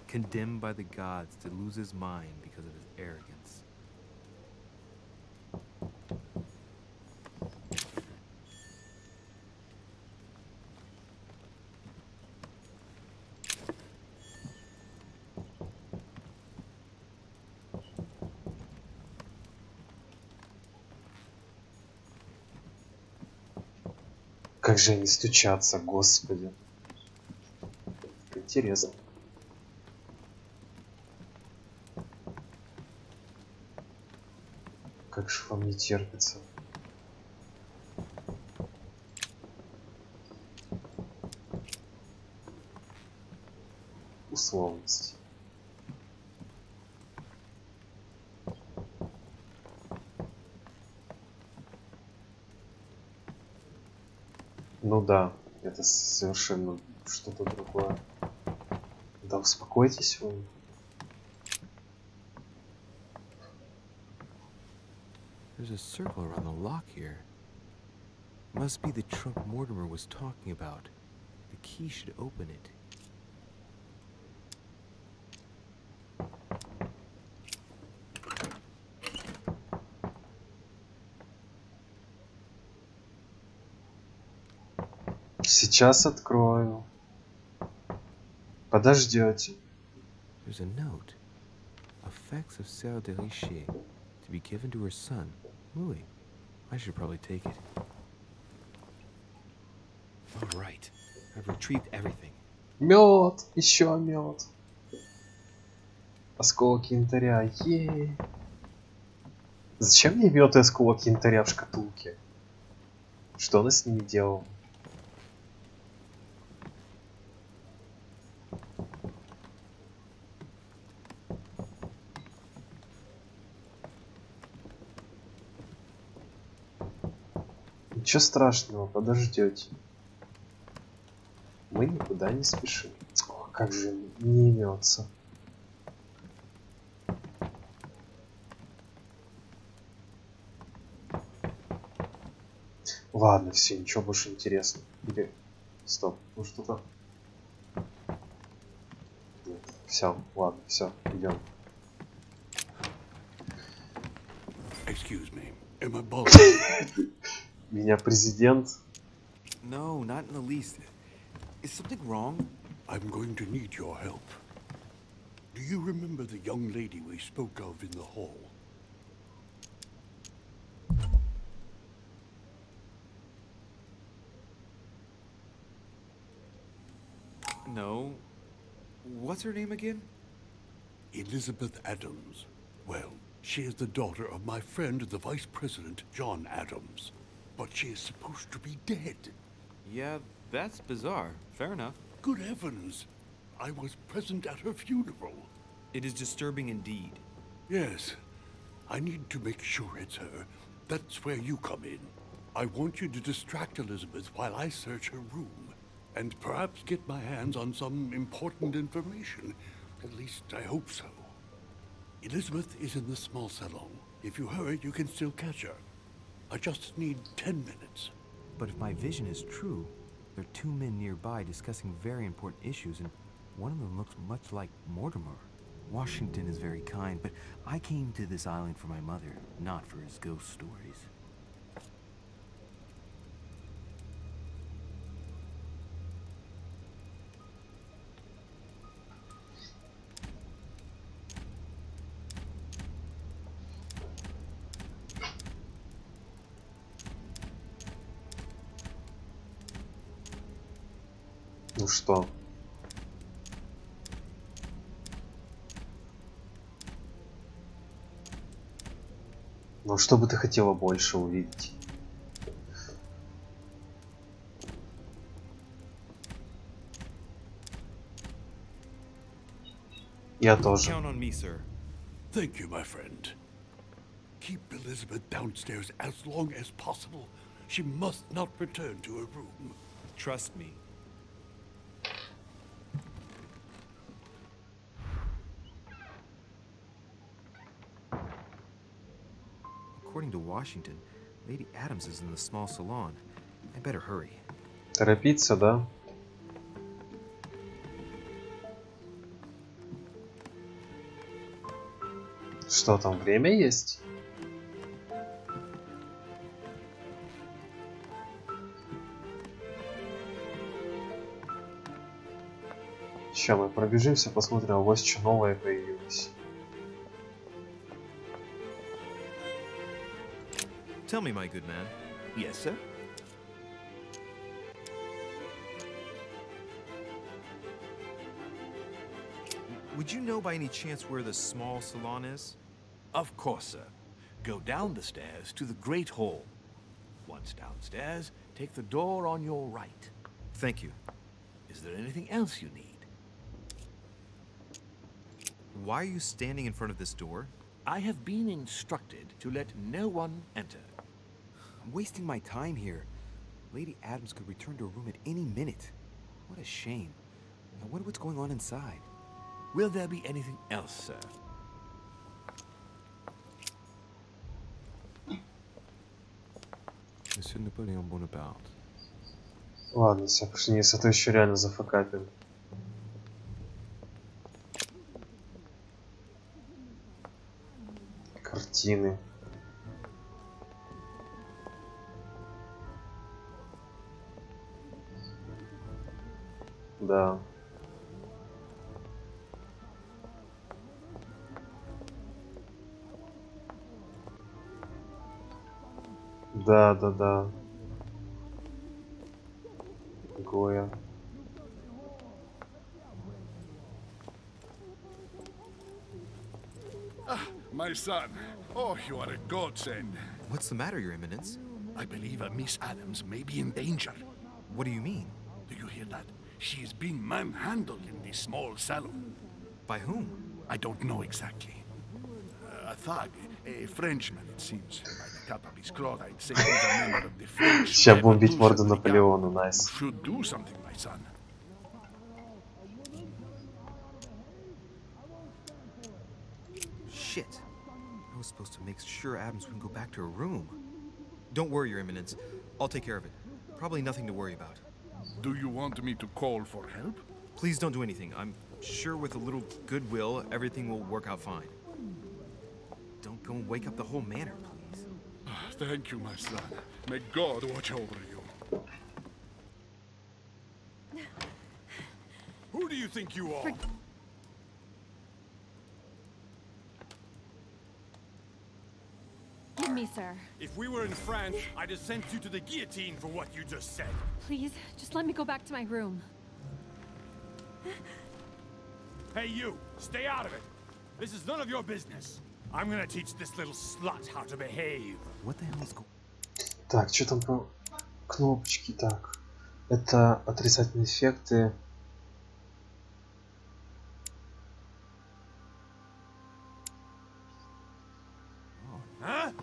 Speaker 9: condemned by the gods to lose his mind because of his arrogance.
Speaker 1: Как же они стучатся, господи. Интересно. Как же вам не терпится. Условность. Ну да, это совершенно что-то другое. Да успокойтесь вы.
Speaker 9: There's a circle around the lock here. Must be the trunk Mortimer was talking about. The key should open it.
Speaker 1: Сейчас открою. Подождете.
Speaker 9: There's a note. Effects of Sarah de Richet to be given to her son, Louis. I should probably take it. All right. I've retrieved everything.
Speaker 1: Мед, еще мед. Осколок янтаря. Е. Зачем мне мед и осколок янтаря в шкатулке? Что она с ними делала? Ничего страшного, подождете. Мы никуда не спешим. Ох, как же не имется. Ладно, все, ничего больше интересного. Или... Стоп, ну что-то... Все, ладно, все, идем.
Speaker 10: Excuse me. Am I bothering?
Speaker 1: Меня президент.
Speaker 7: No, not in the least. Is something wrong?
Speaker 10: I'm going to need your help. Do you remember the young lady we spoke of in the hall?
Speaker 4: What's her name again?
Speaker 10: Elizabeth Adams. Well, she is the daughter of my friend, the Vice President, John Adams. But she is supposed to be dead.
Speaker 9: Yeah, that's bizarre. Fair enough.
Speaker 10: Good heavens! I was present at her funeral.
Speaker 4: It is disturbing indeed.
Speaker 10: Yes. I need to make sure it's her. That's where you come in. I want you to distract Elizabeth while I search her room. And perhaps get my hands on some important information. At least, I hope so. Elizabeth is in the small salon. If you hurry, you can still catch her. I just need 10 minutes.
Speaker 9: But if my vision is true, there are two men nearby discussing very important issues, and one of them looks much like Mortimer. Washington is very kind, but I came to this island for my mother, not for his ghost stories.
Speaker 1: Ну что? Ну что бы ты хотела больше увидеть? Я тоже.
Speaker 4: Count on me, sir.
Speaker 10: Thank you, my friend. Keep Elizabeth downstairs as long as possible. She must not return to her room.
Speaker 4: Trust me.
Speaker 9: According to Washington, Lady Adams is in the small salon. I better hurry.
Speaker 1: Торопиться, да? Что там, время есть? Сейчас мы пробежимся, посмотрим, а у вас что новое появилось.
Speaker 4: Tell me, my good man.
Speaker 7: Yes, sir?
Speaker 4: Would you know by any chance where the small salon is?
Speaker 7: Of course, sir. Go down the stairs to the Great Hall. Once downstairs, take the door on your right.
Speaker 4: Thank you.
Speaker 7: Is there anything else you need?
Speaker 4: Why are you standing in front of this door?
Speaker 7: I have been instructed to let no one enter.
Speaker 9: I'm wasting my time here. Lady Adams could return to her room at any minute. What a shame. I wonder what's going on inside.
Speaker 7: Will there be anything else, sir?
Speaker 9: Monsieur Napoleon Bonaparte.
Speaker 1: Ладно, все, пошли вниз, а то еще реально зафакапим. Картины. Да. Да. Такое.
Speaker 6: My son. Oh, you are a godsend.
Speaker 4: What's the matter, Your Eminence?
Speaker 10: I believe a Miss Adams may be in danger.
Speaker 4: What do you mean?
Speaker 10: Do you hear that? She is being manhandled in the small salon.
Speaker 4: By whom?
Speaker 10: I don't know exactly. A thug, a Frenchman, it seems. By the cut of his cloth, I'd say he's a member of the French.
Speaker 1: Сейчас будем бить морду Наполеону, найс.
Speaker 10: You should do something, my son.
Speaker 4: Shit. I was supposed to make sure Adams wouldn't go back to her room. Don't worry, Your Eminence. I'll take care of it. Probably nothing to worry about.
Speaker 6: Do you want me to call for help?
Speaker 4: Please don't do anything. I'm sure with a little goodwill, everything will work out fine. Don't go and wake up the whole manor, please.
Speaker 6: Thank you, my son. May God watch over you.
Speaker 2: Who do you think you are?
Speaker 13: Give me, sir.
Speaker 2: If we were in France, I'd have sent you to the guillotine for what you just said.
Speaker 13: Please, just let me go back to my room.
Speaker 2: Hey, you! Stay out of it! This is none of your business. I'm gonna teach this little slut how to behave.
Speaker 9: What the hell is going?
Speaker 1: Так, что там по кнопочки? Так, это отрицательные эффекты.
Speaker 2: Huh?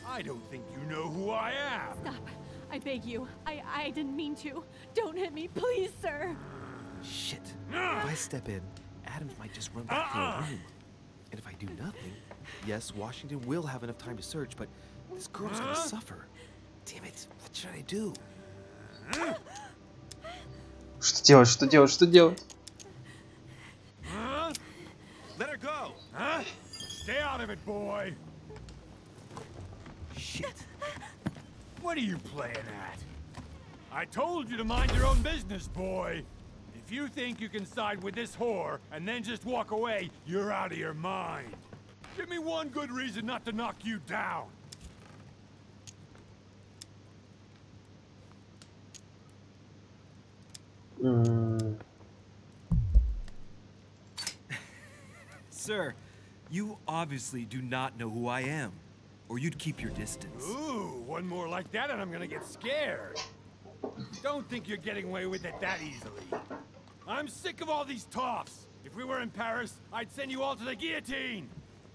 Speaker 2: I don't think you know who I am.
Speaker 13: Stop. I beg you. I didn't mean to. Don't hit me, please, sir.
Speaker 9: Shit. If I step in, Adams might just run back to her room. And if I do nothing, yes, Washington will have enough time to search, but this girl's gonna suffer. Damn it, what should I do?
Speaker 1: Что делать? Что делать? Что делать?
Speaker 2: Let her go. Huh? Stay out of it, boy.
Speaker 9: Shit.
Speaker 2: What are you playing at? I told you to mind your own business, boy. If you think you can side with this whore and then just walk away, you're out of your mind. Give me one good reason not to knock you down.
Speaker 4: Sir, you obviously do not know who I am, or you'd keep your distance.
Speaker 2: Ooh, one more like that and I'm gonna get scared. Don't think you're getting away with it that easily. I'm sick of all these toffs. If we were in Paris, I'd send you all to the guillotine.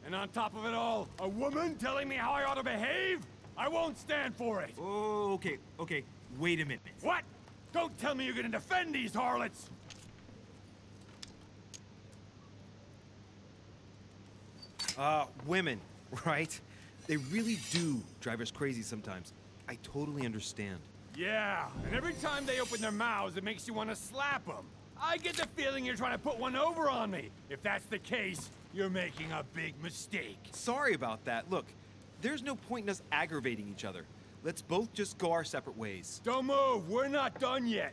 Speaker 2: And on top of it all, a woman telling me how I ought to behave? I won't stand for it.
Speaker 4: Oh, okay, wait a minute.
Speaker 2: What? Don't tell me you're gonna defend these harlots.
Speaker 4: Women, right? They really do drive us crazy sometimes. I totally understand.
Speaker 2: Yeah, and every time they open their mouths, it makes you want to slap them. I get the feeling you're trying to put one over on me. If that's the case, you're making a big mistake.
Speaker 4: Sorry about that. Look, there's no point in us aggravating each other. Let's both just go our separate ways.
Speaker 2: Don't move, we're not done yet.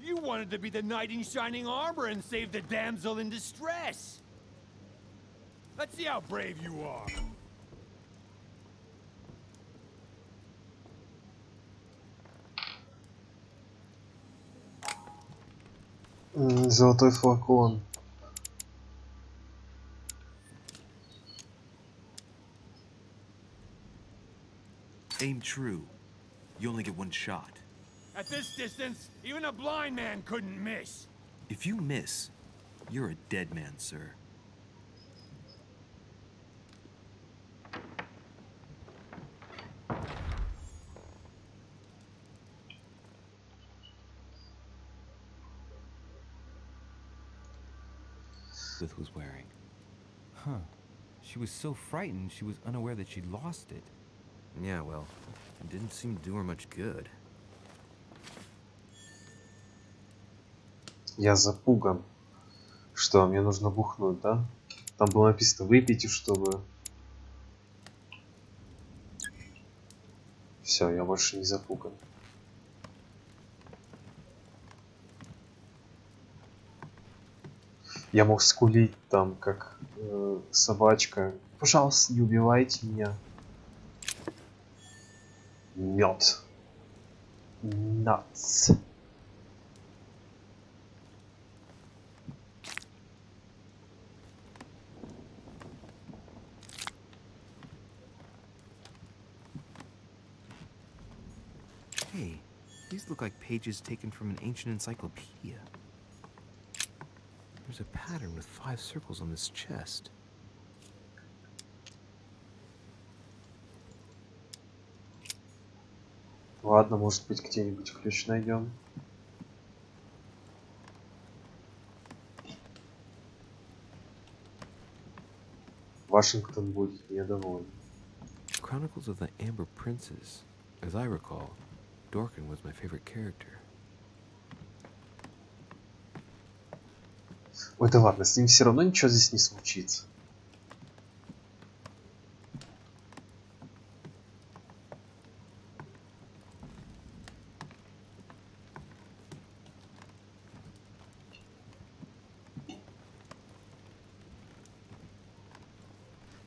Speaker 2: You wanted to be the knight in shining armor and save the damsel in distress. Let's see how brave you are.
Speaker 1: Золотой флакон.
Speaker 4: Aim true. You only get one shot.
Speaker 2: At this distance, even a blind man couldn't miss.
Speaker 4: If you miss, you're a dead man, sir.
Speaker 9: Was wearing. Huh. She was so frightened she was unaware that she'd lost it. Yeah, well, it didn't seem to do her much good.
Speaker 1: Я запуган. Что, мне нужно бухнуть, да? Там было написано, выпейте, чтобы... Все, я больше не запуган. Я мог скулить там, как собачка. Пожалуйста, не убивайте меня. Мед. Nuts.
Speaker 9: Hey, these look like pages taken from an ancient encyclopedia. There's a pattern with 5 circles on this chest.
Speaker 1: Ладно, может быть, где-нибудь ключ найдем. Вашингтон будет недоволен.
Speaker 9: Chronicles of the Amber Princes. As I recall, Dorkin was my favorite character.
Speaker 1: Ой, да ладно, с ним все равно ничего здесь не случится.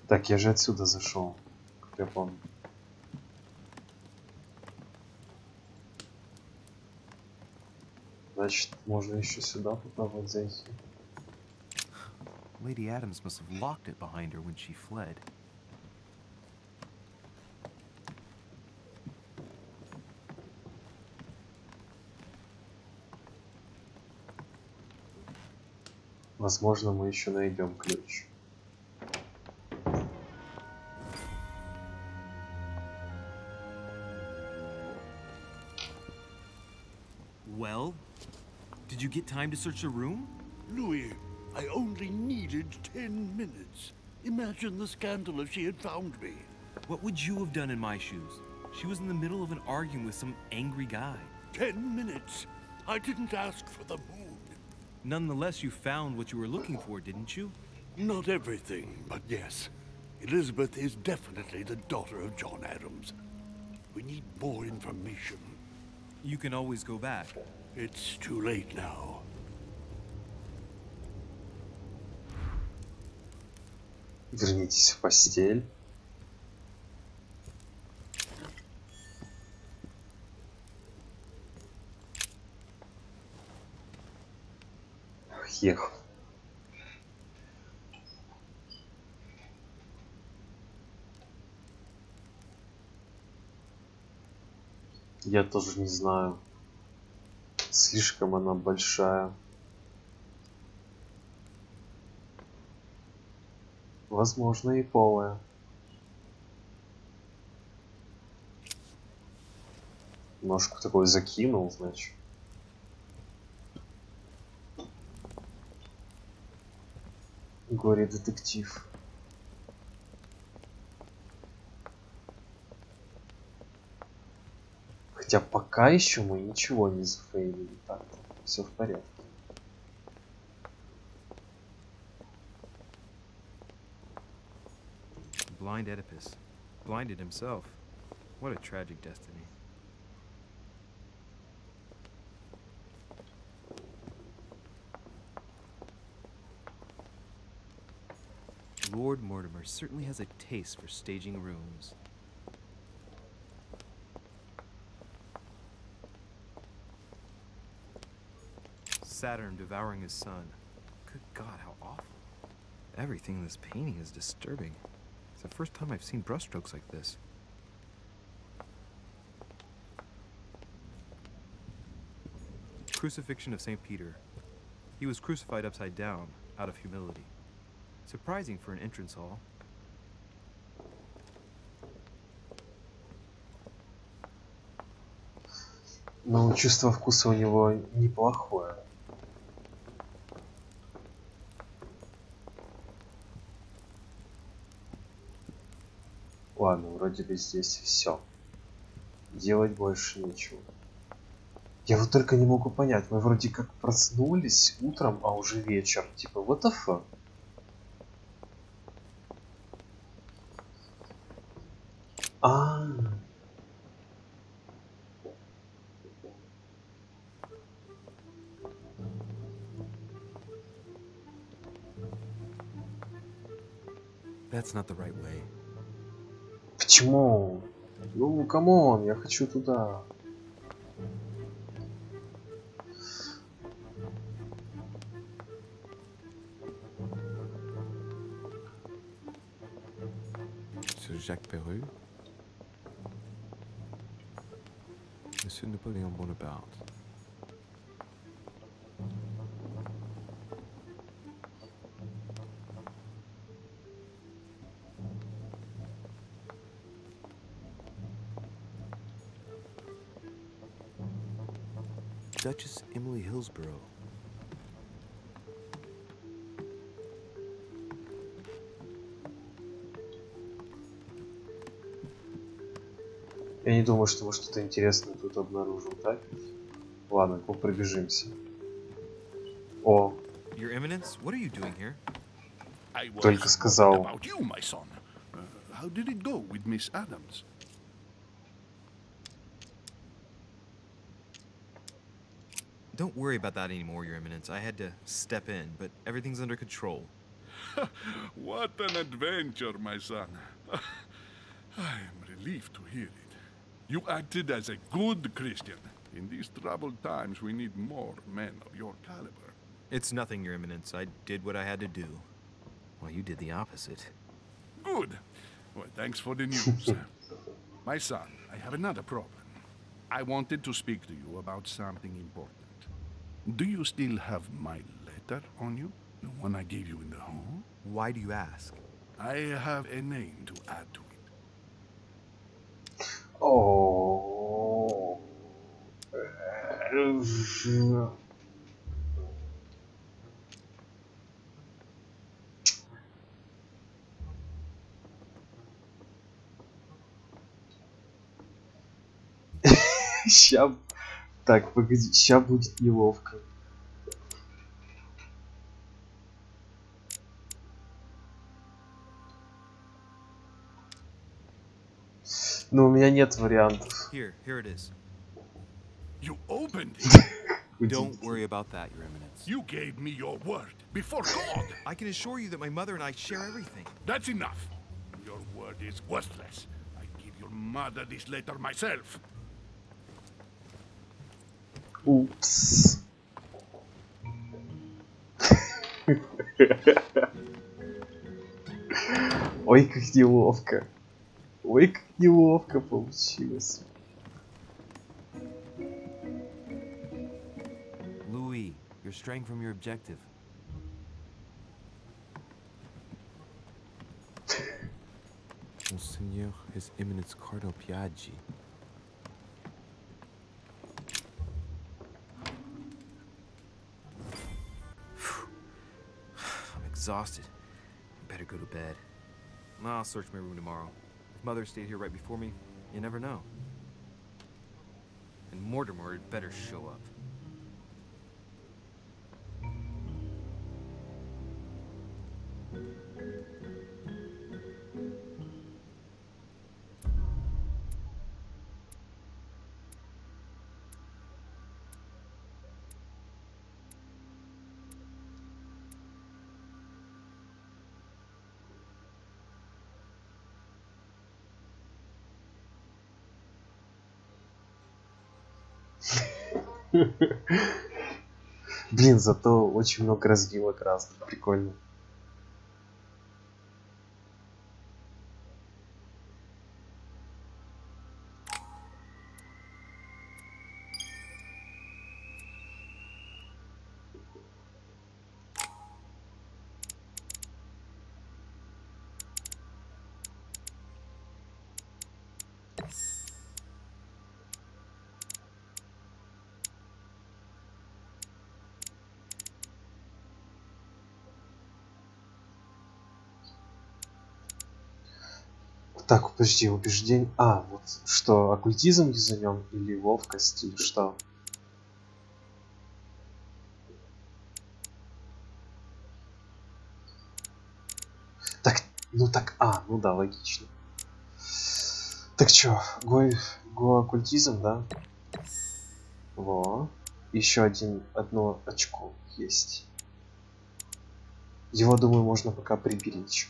Speaker 1: Так, я же отсюда зашел, как я помню. Значит, можно еще сюда попробовать зайти.
Speaker 9: Lady Adams must have locked it behind her when she fled.
Speaker 1: Возможно, мы еще найдем ключ.
Speaker 4: Well, did you get time to search the room?
Speaker 10: Louis, I only needed 10 minutes. Imagine the scandal if she had found me.
Speaker 4: What would you have done in my shoes? She was in the middle of an argument with some angry guy.
Speaker 10: 10 minutes? I didn't ask for the moon.
Speaker 4: Nonetheless, you found what you were looking for, didn't you?
Speaker 10: Not everything, but yes. Elizabeth is definitely the daughter of John Adams. We need more information.
Speaker 4: You can always go back.
Speaker 10: It's too late now.
Speaker 1: Вернитесь в постель. Ех. Я тоже не знаю. Слишком она большая. Возможно, и полая. Ножку такой закинул, значит. Горе-детектив. Хотя пока еще мы ничего не зафейлили. Так, все в порядке.
Speaker 9: Blind Oedipus. Blinded himself. What a tragic destiny. Lord Mortimer certainly has a taste for staging rooms. Saturn devouring his son. Good God, how awful. Everything in this painting is disturbing. It's the first time I've seen brushstrokes like this. Crucifixion of St. Peter. He was crucified upside down, out of humility. Surprising for an entrance hall.
Speaker 1: Но чувство вкуса у него неплохое. Ладно, вроде бы здесь все. Делать больше нечего. Я вот только не могу понять, мы вроде как проснулись утром, а уже вечер. Типа, what the fuck?
Speaker 9: That's not the right way.
Speaker 1: Почему? Ну, камон, я хочу туда.
Speaker 9: Monsieur Jacques Perru. Monsieur Napoléon Bonaparte. Duchess Emily Hillsborough.
Speaker 1: Я не думаю, что мы что-то интересное тут обнаружим, так? Ладно, попробежимся. О,
Speaker 4: Your Eminence, what are you doing here?
Speaker 6: I was
Speaker 1: только сказал.
Speaker 6: about you, my son. How did it go with Miss Adams?
Speaker 4: Don't worry about that anymore, Your Eminence. I had to step in, but everything's under control.
Speaker 6: What an adventure, my son. I am relieved to hear it. You acted as a good Christian. In these troubled times, we need more men of your caliber.
Speaker 9: It's nothing, Your Eminence. I did what I had to do. Well, you did the opposite.
Speaker 6: Good. Well, thanks for the news. My son, I have another problem. I wanted to speak to you about something important. Do you still have my letter on you? The one I gave you in the hall?
Speaker 9: Why do you ask?
Speaker 6: I have a name to add to it.
Speaker 1: Oh. Ща... Так, погоди, ща будет неловко. Но у меня нет вариантов.
Speaker 9: Here it is.
Speaker 6: You opened it?
Speaker 9: Don't worry about that, Your Eminence.
Speaker 6: You gave me your word before God.
Speaker 9: I can assure you that my mother and I share everything.
Speaker 6: That's enough. Your word is worthless. I give your mother this letter myself.
Speaker 1: Упс. Ой, как неловко. Ой, как неловко получилось.
Speaker 9: Louis, you're straying from your objective. Monseigneur, His Eminence Cardinal Piaggi. I'm exhausted. I better go to bed. I'll search my room tomorrow. If Mother stayed here right before me, you never know. And Mortimer had better show up.
Speaker 1: Блин, зато очень много развилок разных. Прикольно. Так, подожди, убеждение... А, вот что, оккультизм юзанем или ловкость, или что? Так, ну так, ну да, логично. Так чё, го оккультизм, да? Во. Еще одно очко есть. Его, думаю, можно пока приберечь.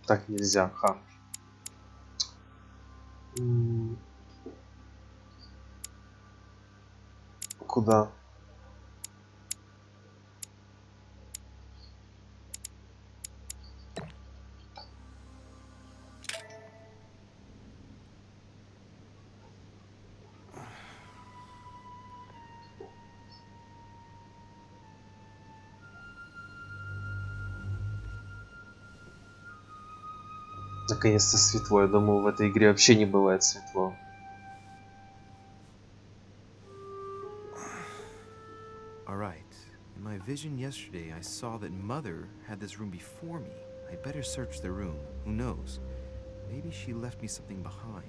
Speaker 1: Так нельзя, ха. Куда? Наконец-то светло. Я думал, в этой игре вообще не бывает светло.
Speaker 9: Alright. In my vision yesterday, I saw that Mother had this room before me. I better search the room. Who knows? Maybe she left me something behind.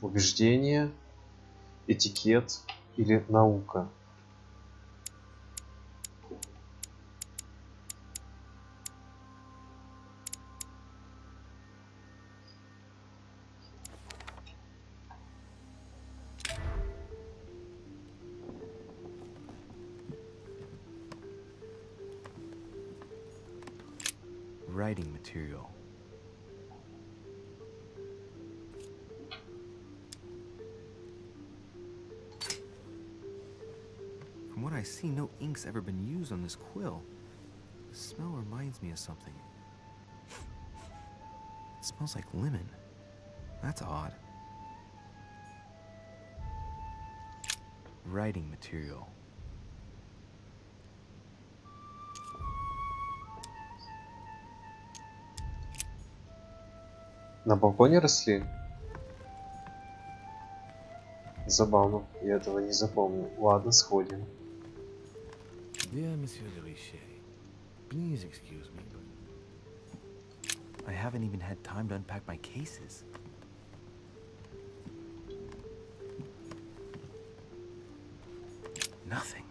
Speaker 1: Убеждение, этикет или наука.
Speaker 9: Writing material. From what I see, no ink's ever been used on this quill. The smell reminds me of something. It smells like lemon. That's odd. Writing material.
Speaker 1: На балконе росли? Забавно, я этого не запомнил. Ладно, сходим.
Speaker 7: Dear Monsieur de Richet, please excuse me, but
Speaker 9: I haven't even had time to unpack my cases. Nothing.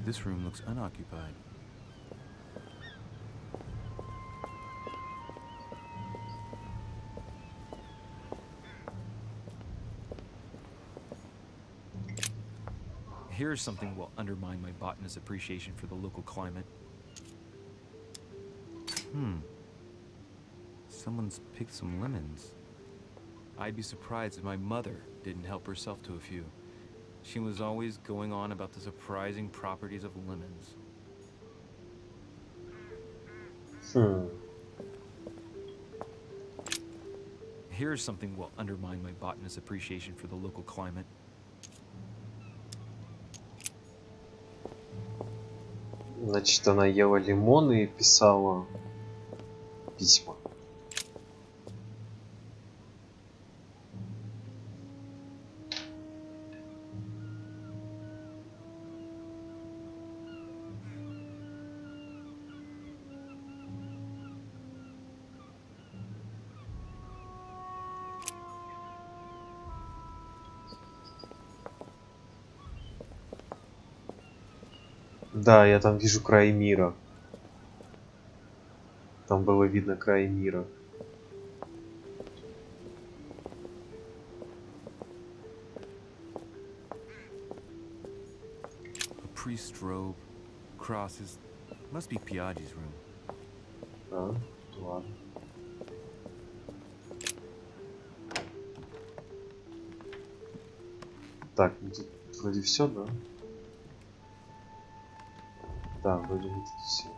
Speaker 9: This room looks unoccupied. Here's something will undermine my botanist's appreciation for the local climate. Someone's picked some lemons. I'd be surprised if my mother didn't help herself to a few. She was always going on about the surprising properties of lemons. Here's something will undermine my botanist's appreciation for the local climate.
Speaker 1: Значит, она ела лимоны и писала письма. Да, я там вижу край мира. Там было видно край мира.
Speaker 9: A priest's robe, crosses. Must be Piaggi's room.
Speaker 1: А, ладно. Так, ну тут вроде все, да? Да, вроде бы тут все.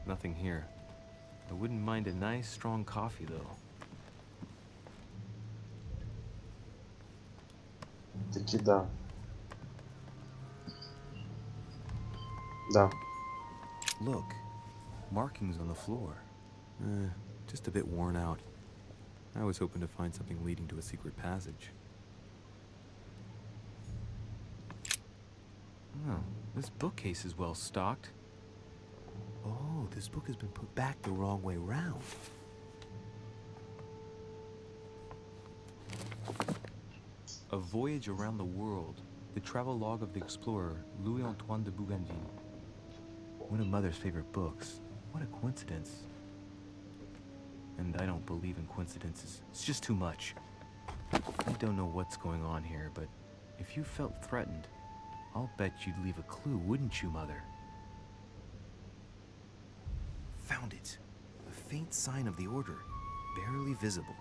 Speaker 9: Nothing here. I wouldn't mind a nice strong coffee though.
Speaker 1: Таки да. Да.
Speaker 9: Look, markings on the floor. Just a bit worn out. I was hoping to find something leading to a secret passage. Oh, this bookcase is well stocked. Oh, this book has been put back the wrong way round. A Voyage Around the World. The travelogue of the explorer Louis-Antoine de Bougainville. One of Mother's favorite books. What a coincidence. And I don't believe in coincidences. It's just too much. I don't know what's going on here, but if you felt threatened, I'll bet you'd leave a clue, wouldn't you, Mother? Found it. A faint sign of the order, barely visible.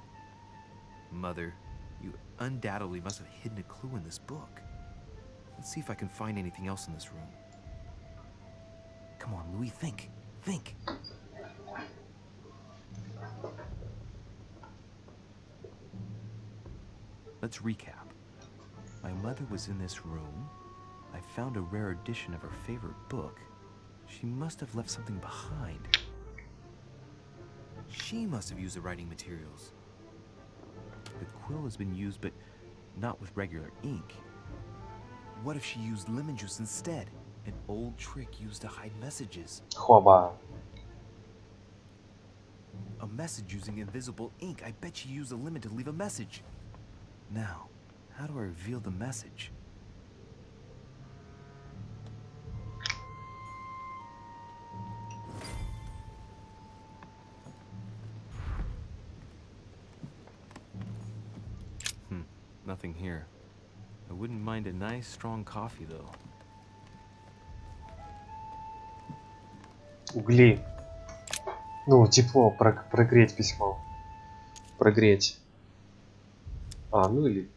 Speaker 9: Mother, you undoubtedly must have hidden a clue in this book. Let's see if I can find anything else in this room. Come on, Louis, think. Think. Let's recap. My mother was in this room. I found a rare edition of her favorite book. She must have left something behind. She must have used the writing materials. The quill has been used, but not with regular ink. What if she used lemon juice instead? An old trick used to hide messages.
Speaker 1: Хоба.
Speaker 9: A message using invisible ink. I bet you used a limit to leave a message. Now, how do I reveal the message? Nothing here. I wouldn't mind a nice strong coffee though.
Speaker 1: Угли. Ну, тепло, прогреть письмо. Прогреть. А, ну или...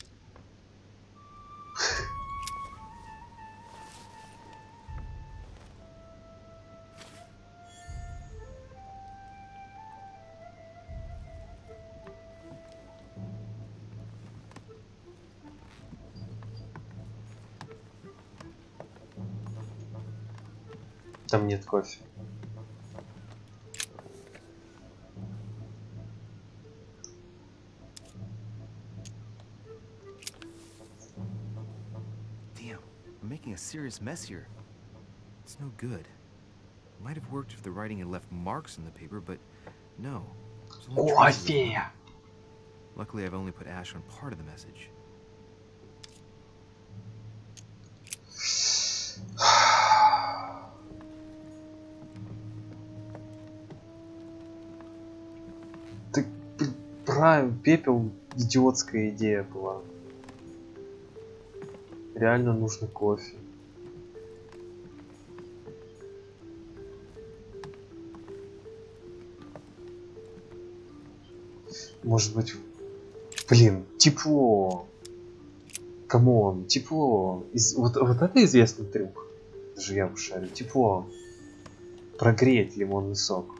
Speaker 1: Там нет кофе.
Speaker 9: Damn, I'm making a serious mess here. It's no good. Might have worked if the writing had left marks in the paper, but no.
Speaker 1: Кофе!
Speaker 9: Luckily, I've only put ash on part of the message.
Speaker 1: Правильно, пепел идиотская идея была. Реально нужно кофе. Может быть... Блин, тепло. Камон, тепло. Вот это известный трюк. Даже я шарю. Тепло. Прогреть лимонный сок.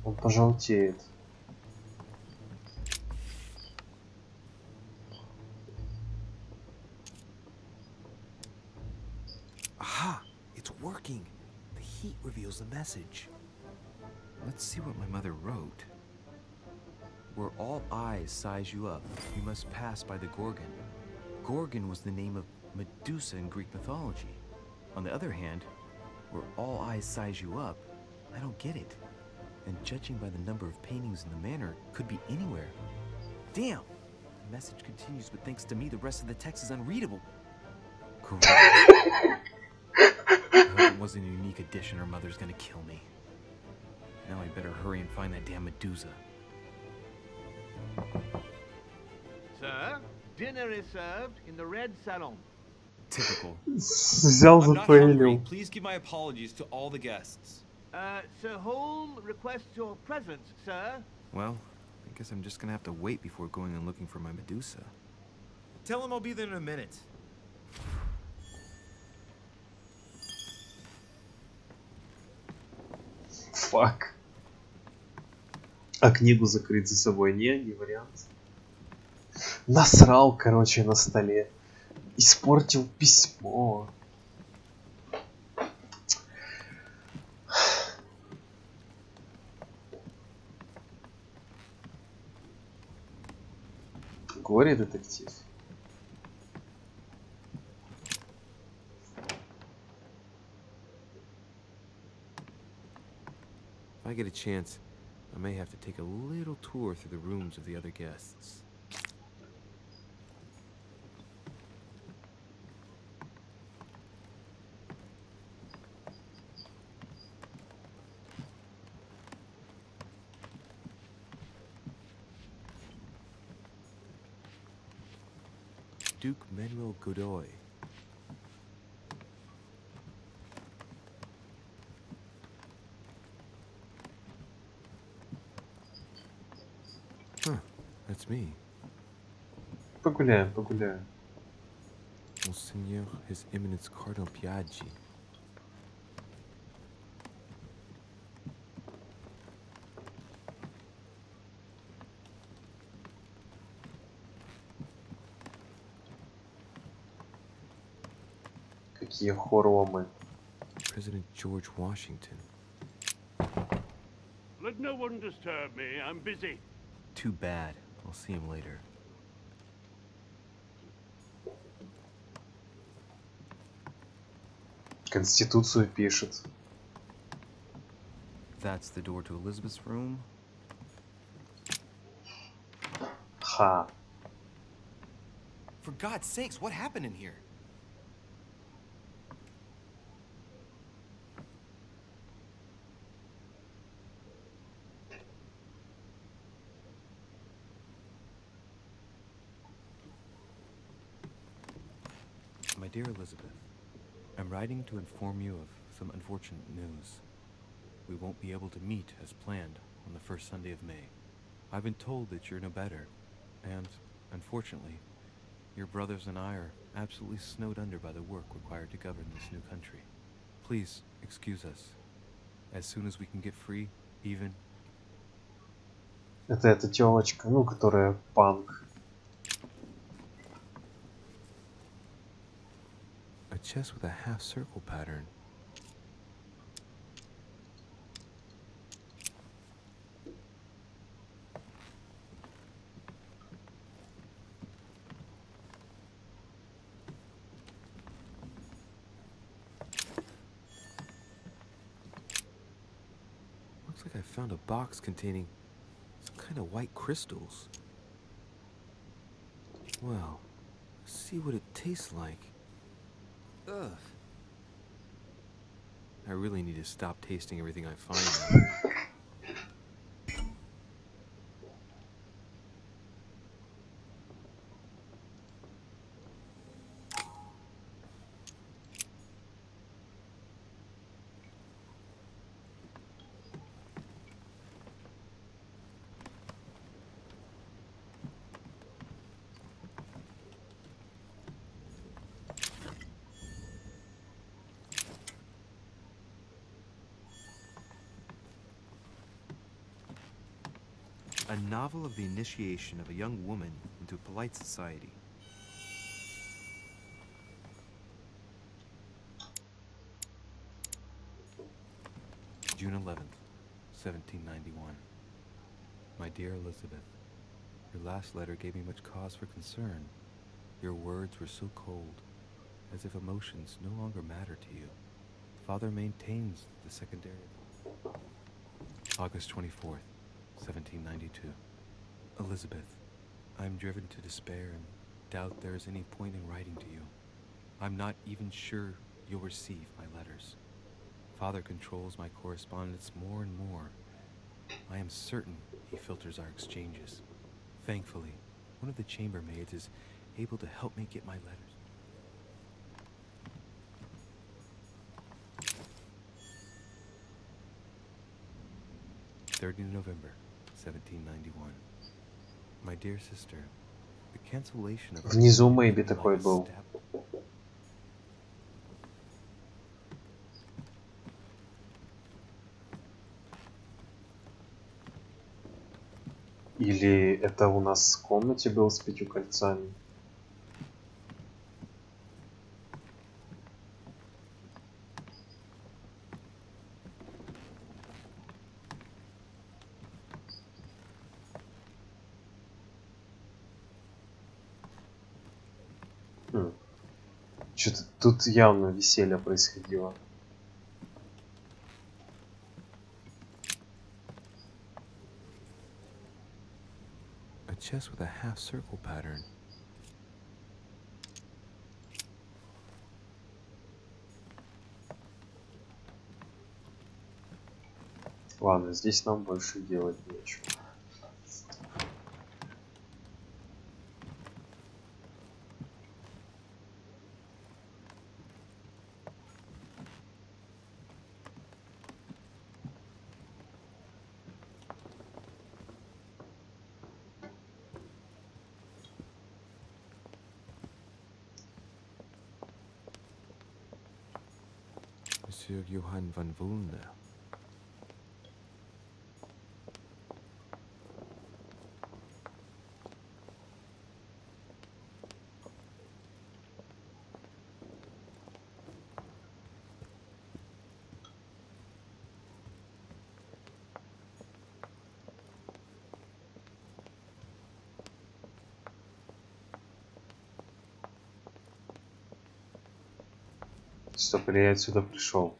Speaker 1: Он пожелтеет.
Speaker 9: Aha! It's working. The heat reveals the message. Let's see what my mother wrote. Where all eyes size you up, you must pass by the Gorgon. Gorgon was the name of Medusa in Greek mythology. On the other hand, where all eyes size you up, I don't get it. And judging by the number of paintings in the manor, could be anywhere. Damn! The message continues, but thanks to me, the rest of the text is unreadable. Correct. I hope it wasn't a unique edition or Mother's gonna kill me. Now I better hurry and find that damn Medusa.
Speaker 7: Sir, dinner is served in the red salon.
Speaker 4: Typical.
Speaker 1: Взял
Speaker 4: I'm not hungry.
Speaker 1: запылил.
Speaker 4: Please give my apologies to all the guests.
Speaker 7: Sir Holm requests your presence, sir.
Speaker 9: Well, I guess I'm just gonna have to wait before going and looking for my Medusa.
Speaker 4: Tell him I'll be there in a minute.
Speaker 1: Фак. А книгу закрыть за собой не вариант. Насрал, короче, на столе. Испортил письмо. Горе-детектив.
Speaker 9: If I get a chance, I may have to take a little tour through the rooms of the other guests. Duke Manuel Godoy. Huh, that's me.
Speaker 1: Погуляем, погуляем.
Speaker 9: Monseigneur, His Eminence Cardinal Piaggi.
Speaker 1: Какие хоромы.
Speaker 9: President George Washington.
Speaker 10: Let no one disturb me. I'm busy.
Speaker 9: Too bad. I'll see him later.
Speaker 1: Конституцию пишет.
Speaker 9: That's the door to Elizabeth's room.
Speaker 1: Ха.
Speaker 9: For God's sakes, what happened in here? My dear Elizabeth, I'm writing to inform you of some unfortunate news. We won't be able to meet as planned on the first Sunday of May. I've been told that you're no better, and, unfortunately, your brothers and I are absolutely snowed under by the work required to govern this new country. Please, excuse us. As soon as we can get free, even...
Speaker 1: Это эта тёлочка, ну, которая панк.
Speaker 9: A chest with a half-circle pattern. Looks like I found a box containing some kind of white crystals. Well, let's see what it tastes like. Ugh. I really need to stop tasting everything I find now. A novel of the initiation of a young woman into polite society. June 11th, 1791. My dear Elizabeth, your last letter gave me much cause for concern. Your words were so cold, as if emotions no longer matter to you. Father maintains the secondary... August 24th, 1792. Elizabeth, I'm driven to despair and doubt there is any point in writing to you. I'm not even sure you'll receive my letters. Father controls my correspondence more and more. I am certain he filters our exchanges. Thankfully, one of the chambermaids is able to help me get my letters. "30 November, 1791. My dear sister, the cancellation of...
Speaker 1: Внизу Мэйби такой был. Или это у нас в комнате был с 5 кольцами? Что-то тут явно веселье происходило.
Speaker 9: A chest with a half-circle pattern.
Speaker 1: Ладно, здесь нам больше делать нечего.
Speaker 9: Monsieur Johann van Vulne.
Speaker 1: Стоп, или я отсюда пришел?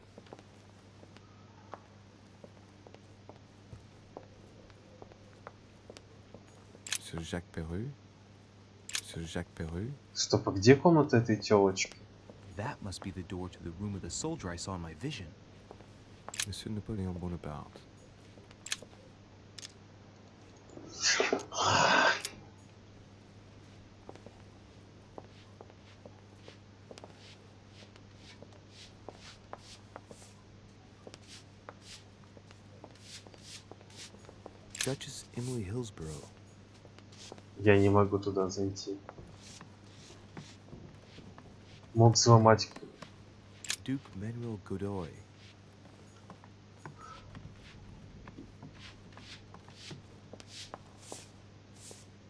Speaker 9: Sur Jacques Perru? Sur Jacques Perru?
Speaker 1: Стоп, а где комната этой телочки?
Speaker 9: That must be the door to the room of the soldier I saw in my vision. Monsieur Napoleon Bonaparte. Duchess Emily Hillsborough.
Speaker 1: Я не могу туда зайти. Мог взломать.
Speaker 9: Duke Manuel Godoy.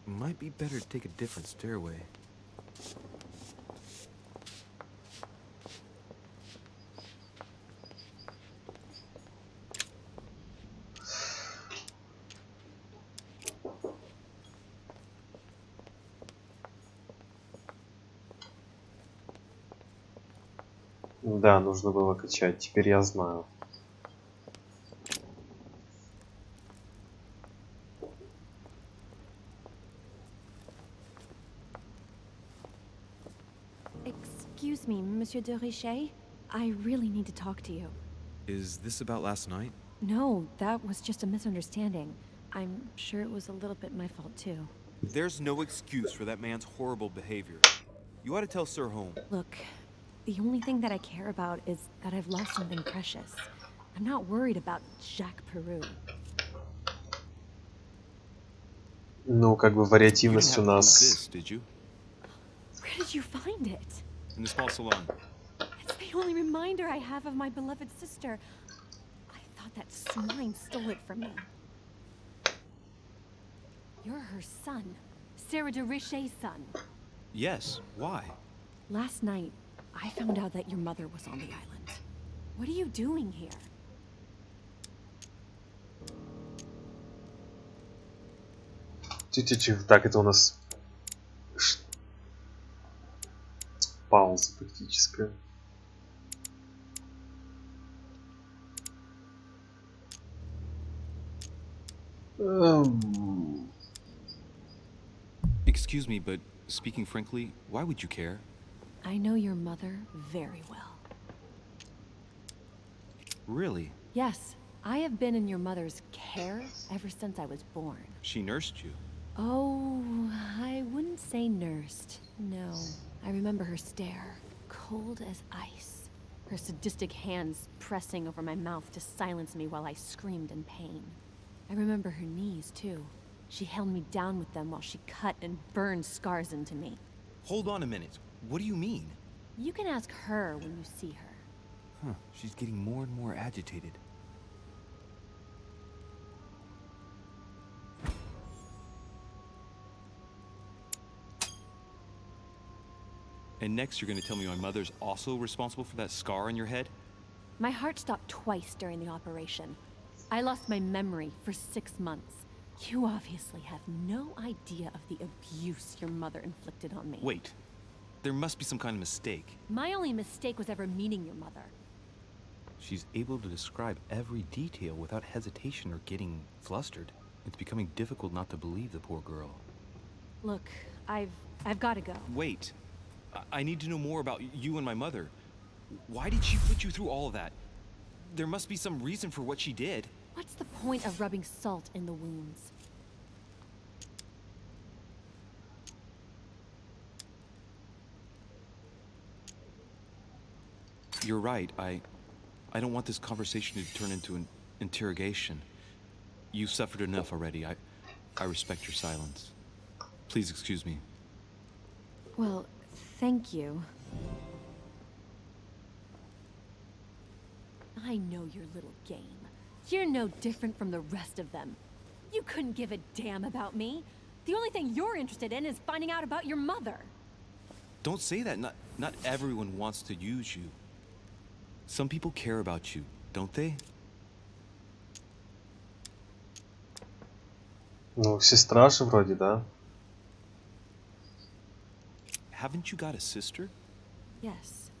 Speaker 9: Might be better to take a different stairway.
Speaker 1: Да, нужно было качать. Теперь я знаю.
Speaker 13: Excuse me, Monsieur de Richet. I really need to talk to you.
Speaker 9: Is this about last night?
Speaker 13: No, that was just a misunderstanding. I'm sure it was a little bit my fault too.
Speaker 4: There's no excuse for that man's horrible behavior. You ought to tell Sir Home.
Speaker 13: Look, the only thing that I care about is that I've lost something precious. I'm not worried about Jacques Peru.
Speaker 1: Ну, как бы вариативность у нас.
Speaker 4: This, did you?
Speaker 13: Where did you find it?
Speaker 4: In the small salon.
Speaker 13: It's the only reminder I have of my beloved sister. I thought that swine stole it from me. You're her son. Sarah de Richet's son.
Speaker 4: Yes, why?
Speaker 13: Last night, I found out that your mother was on the island. What are you doing here?
Speaker 1: Так, это у нас пауза тактическая.
Speaker 4: Excuse me, but speaking frankly, why would you care?
Speaker 13: I know your mother very well.
Speaker 4: Really?
Speaker 13: Yes, I have been in your mother's care ever since I was born.
Speaker 4: She nursed you.
Speaker 13: Oh, I wouldn't say nursed. No. I remember her stare, cold as ice. Her sadistic hands pressing over my mouth to silence me while I screamed in pain. I remember her knees, too. She held me down with them while she cut and burned scars into me.
Speaker 4: Hold on a minute. What do you mean?
Speaker 13: You can ask her when you see her.
Speaker 9: Huh, she's getting more and more agitated.
Speaker 4: And next you're gonna tell me my mother's also responsible for that scar on your head?
Speaker 13: My heart stopped twice during the operation. I lost my memory for 6 months. You obviously have no idea of the abuse your mother inflicted on me.
Speaker 4: Wait. There must be some kind of mistake.
Speaker 13: My only mistake was ever meeting your mother.
Speaker 9: She's able to describe every detail without hesitation or getting flustered. It's becoming difficult not to believe the poor girl.
Speaker 13: Look, I've got to go.
Speaker 4: Wait. I need to know more about you and my mother. Why did she put you through all of that? There must be some reason for what she did.
Speaker 13: What's the point of rubbing salt in the wounds?
Speaker 4: You're right. I don't want this conversation to turn into an interrogation. You've suffered enough already. I respect your silence. Please excuse me.
Speaker 13: Well, thank you. I know your little game. You're no different from the rest of them. You couldn't give a damn about me. The only thing you're interested in is finding out about your mother.
Speaker 4: Don't say that. Not everyone wants to use you. Some people care about you, don't they?
Speaker 1: Ну, сестра же вроде, да?
Speaker 4: Haven't you got a sister?
Speaker 13: Yes.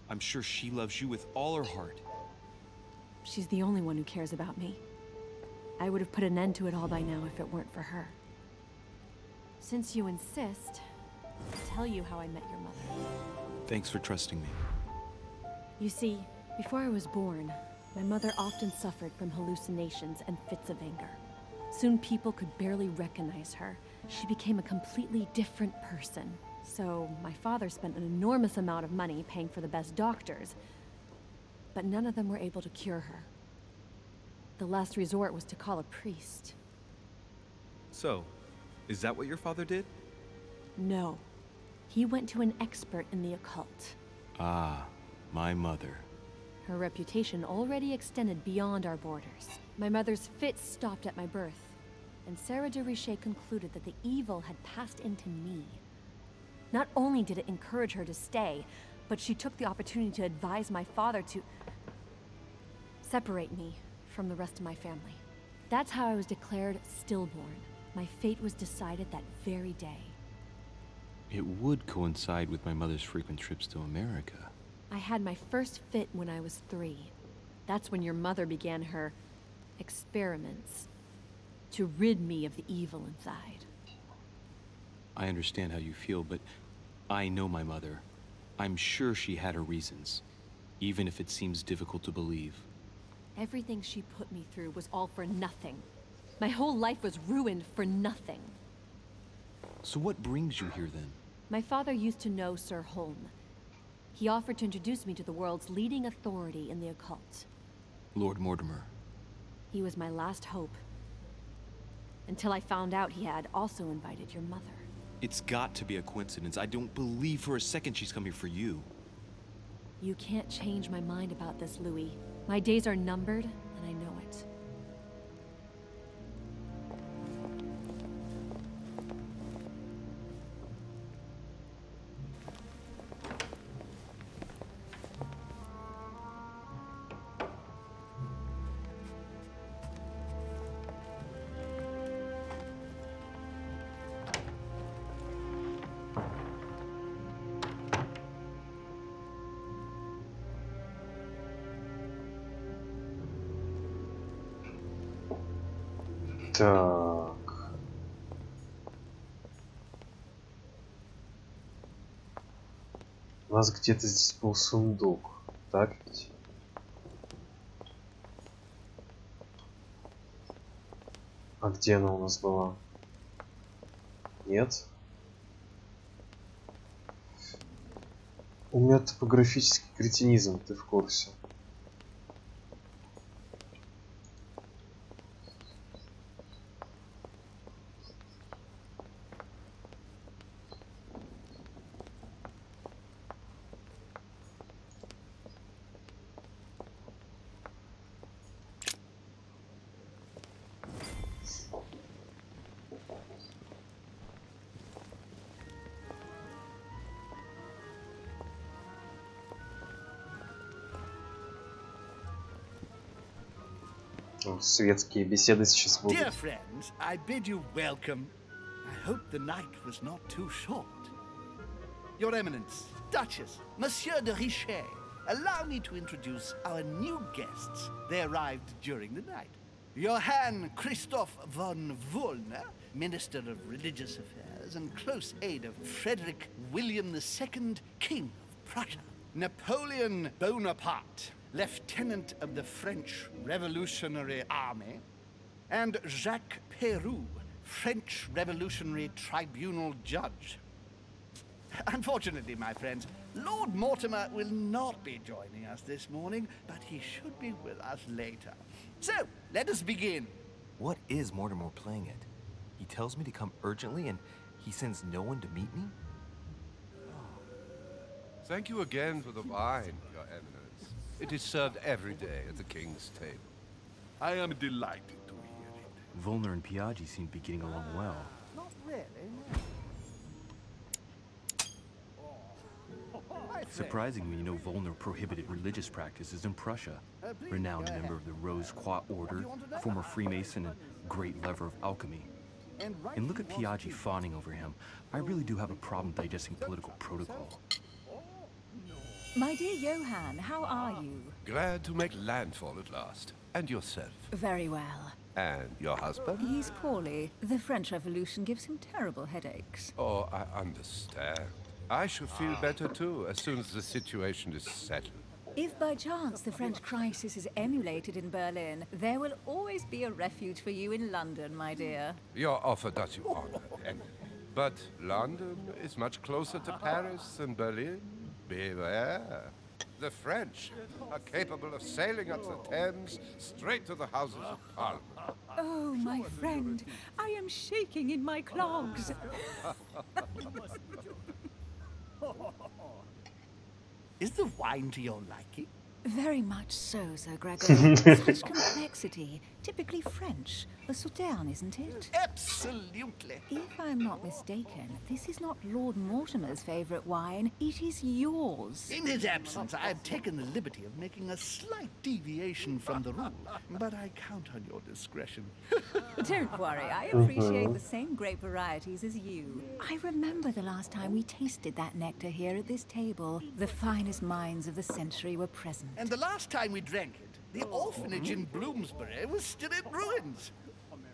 Speaker 9: I'm sure she loves you with all her heart.
Speaker 13: She's the only one who cares about me. I would have put an end to it all by now if it weren't for her. Since you insist, I'll tell you how I met your mother.
Speaker 9: Thanks for trusting me.
Speaker 13: You see, before I was born, my mother often suffered from hallucinations and fits of anger. Soon people could barely recognize her. She became a completely different person. So my father spent an enormous amount of money paying for the best doctors, but none of them were able to cure her. The last resort was to call a priest.
Speaker 9: So, is that what your father did?
Speaker 13: No. He went to an expert in the occult.
Speaker 9: Ah, my mother.
Speaker 13: Her reputation already extended beyond our borders. My mother's fits stopped at my birth, and Sarah de Richet concluded that the evil had passed into me. Not only did it encourage her to stay, but she took the opportunity to advise my father to separate me from the rest of my family. That's how I was declared stillborn. My fate was decided that very day.
Speaker 9: It would coincide with my mother's frequent trips to America.
Speaker 13: I had my first fit when I was 3. That's when your mother began her experiments to rid me of the evil inside.
Speaker 9: I understand how you feel, but I know my mother. I'm sure she had her reasons, even if it seems difficult to believe.
Speaker 13: Everything she put me through was all for nothing. My whole life was ruined for nothing.
Speaker 9: So what brings you here then?
Speaker 13: My father used to know Sir Holm. He offered to introduce me to the world's leading authority in the occult.
Speaker 9: Lord Mortimer.
Speaker 13: He was my last hope. Until I found out he had also invited your mother.
Speaker 9: It's got to be a coincidence. I don't believe for a second she's coming for you.
Speaker 13: You can't change my mind about this, Louis. My days are numbered, and I know it.
Speaker 1: Так. У нас где-то здесь был сундук. Так ведь? А где она у нас была? Нет? У меня топографический кретинизм, ты в курсе? Светские беседы сейчас будут.
Speaker 11: Dear friends, I bid you welcome. I hope the night was not too short. Your Eminence, Duchess, Monsieur de Richet, allow me to introduce our new guests. They arrived during the night. Johann Christoph von Wollner, Minister of Religious Affairs and close aide of Frederick William II, King of Prussia. Napoleon Bonaparte, Lieutenant of the French Revolutionary Army, and Jacques Peroux, French Revolutionary Tribunal Judge. Unfortunately, my friends, Lord Mortimer will not be joining us this morning, but he should be with us later. So, let us begin.
Speaker 9: What is Mortimer playing at? He tells me to come urgently and he sends no one to meet me?
Speaker 14: Thank you again for the wine, Your Eminence. It is served every day at the king's table.
Speaker 6: I am delighted to hear it.
Speaker 9: Volner and Piaggi seem to be getting along well.
Speaker 11: Not really,
Speaker 9: Surprising when you know Volner prohibited religious practices in Prussia. Renowned member of the Rose Croix Order, former Freemason, and great lover of alchemy. And look at Piaggi fawning over him. I really do have a problem digesting political protocol.
Speaker 5: My dear Johann, how are you?
Speaker 14: Glad to make landfall at last. And yourself?
Speaker 5: Very well.
Speaker 14: And your husband?
Speaker 5: He's poorly. The French Revolution gives him terrible headaches.
Speaker 14: Oh, I understand. I should feel better too, as soon as the situation is settled.
Speaker 5: If by chance the French crisis is emulated in Berlin, there will always be a refuge for you in London, my dear.
Speaker 14: Your offer does you honor, Emily. But London is much closer to Paris than Berlin. Beware. The French are capable of sailing up the Thames straight to the Houses of Parliament.
Speaker 5: Oh, my friend, I am shaking in my clogs.
Speaker 11: Is the wine to your liking?
Speaker 5: Very much so, Sir Gregor. Such complexity. Typically French. A Sauterne, isn't it?
Speaker 11: Absolutely.
Speaker 5: If I'm not mistaken, this is not Lord Mortimer's favorite wine. It is yours.
Speaker 11: In his absence, I have taken the liberty of making a slight deviation from the rule, but I count on your discretion.
Speaker 5: Don't worry, I appreciate the same grape varieties as you. I remember the last time we tasted that nectar here at this table. The finest minds of the century were present.
Speaker 11: And the last time we drank it, the orphanage in Bloomsbury was still in ruins.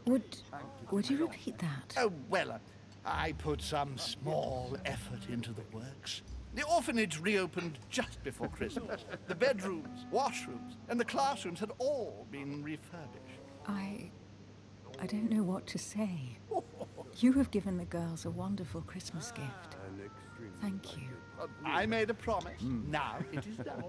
Speaker 5: Would you repeat that?
Speaker 11: Oh, well, I put some small effort into the works. The orphanage reopened just before Christmas. The bedrooms, washrooms, and the classrooms had all been refurbished.
Speaker 5: I don't know what to say. You have given the girls a wonderful Christmas gift. Thank you.
Speaker 11: I made a promise. Now it is done.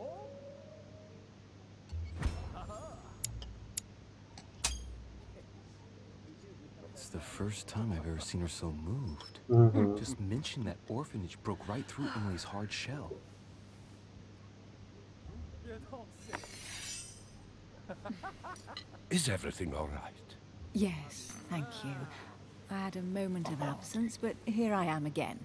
Speaker 9: It's the first time I've ever seen her so moved. Just mention that orphanage broke right through Emily's hard shell.
Speaker 14: Is everything all right?
Speaker 5: Yes, thank you. I had a moment of absence, but here I am again.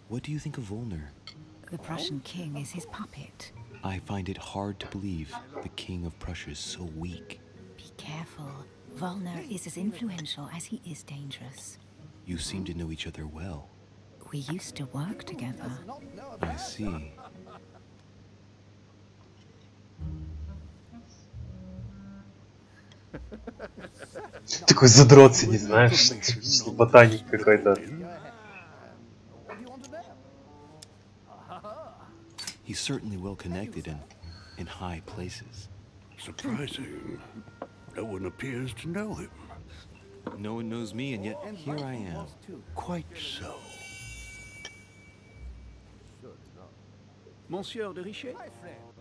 Speaker 9: What do you think of Volner?
Speaker 5: The Prussian king is his puppet.
Speaker 9: I find it hard to believe the king of Prussia is so weak.
Speaker 5: Be careful. Volner is as influential as he is dangerous.
Speaker 9: You seem to know each other well.
Speaker 5: We used to work together.
Speaker 9: I see.
Speaker 1: Такой задрот сидит, знаешь, ботаник какой-то.
Speaker 9: He's certainly well connected and in high places.
Speaker 10: Surprising. No one appears to know him.
Speaker 9: No one knows me, and yet here I am.
Speaker 10: Quite so.
Speaker 12: Monsieur de Richet?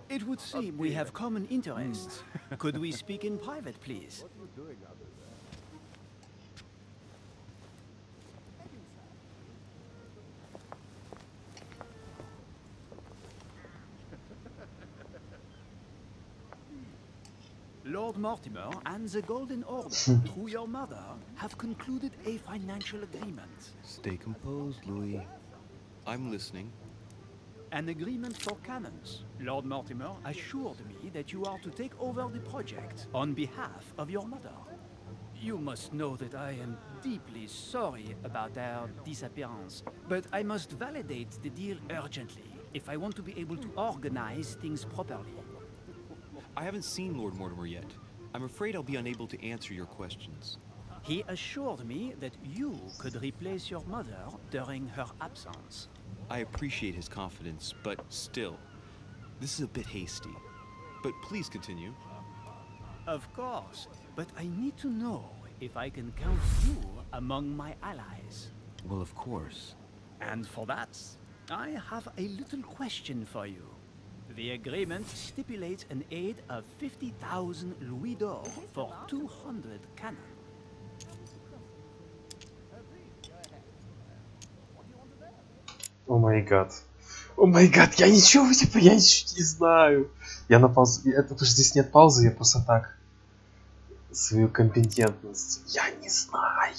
Speaker 12: It would seem we have common interests. Could we speak in private, please? Lord Mortimer and the Golden Order, through your mother, have concluded a financial agreement.
Speaker 9: Stay composed, Louis. I'm listening.
Speaker 12: An agreement for cannons. Lord Mortimer assured me that you are to take over the project on behalf of your mother. You must know that I am deeply sorry about their disappearance, but I must validate the deal urgently if I want to be able to organize things properly.
Speaker 9: I haven't seen Lord Mortimer yet. I'm afraid I'll be unable to answer your questions.
Speaker 12: He assured me that you could replace your mother during her absence.
Speaker 9: I appreciate his confidence, but still, this is a bit hasty. But please continue.
Speaker 12: Of course, but I need to know if I can count you among my allies.
Speaker 9: Well, of course.
Speaker 12: And for that, I have a little question for you. The agreement stipulates an aid of 50,000 louis d'or for 200 cannon.
Speaker 1: О май гад. О май гад, я ничего, типа, я ничего не знаю. Я на паузу. Это потому что здесь нет паузы, я просто так. Свою компетентность. Я не знаю.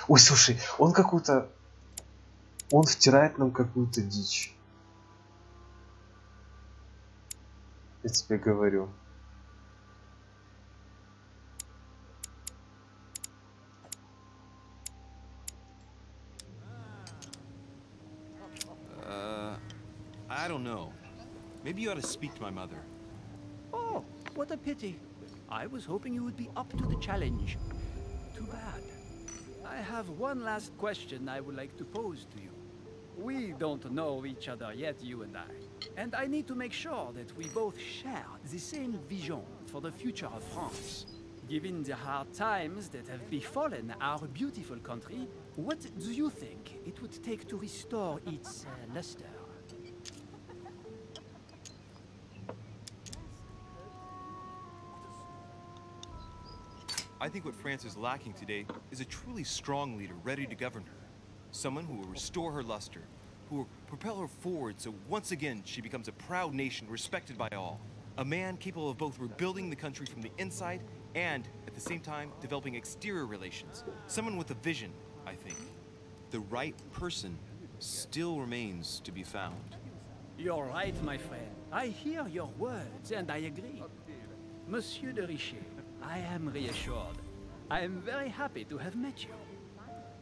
Speaker 1: Ой, слушай, он какую-то. Он втирает нам какую-то дичь. Я тебе говорю.
Speaker 9: don't know. Maybe you ought to speak to my mother.
Speaker 12: Oh, what a pity. I was hoping you would be up to the challenge. Too bad. I have one last question I would like to pose to you. We don't know each other yet, you and I. And I need to make sure that we both share the same vision for the future of France. Given the hard times that have befallen our beautiful country, what do you think it would take to restore its luster?
Speaker 9: I think what France is lacking today is a truly strong leader ready to govern her. Someone who will restore her luster, who will propel her forward so once again she becomes a proud nation respected by all. A man capable of both rebuilding the country from the inside and, at the same time, developing exterior relations. Someone with a vision, I think. The right person still remains to be found.
Speaker 12: You're right, my friend. I hear your words, and I agree. Monsieur de Richet, I am reassured. I am very happy to have met you.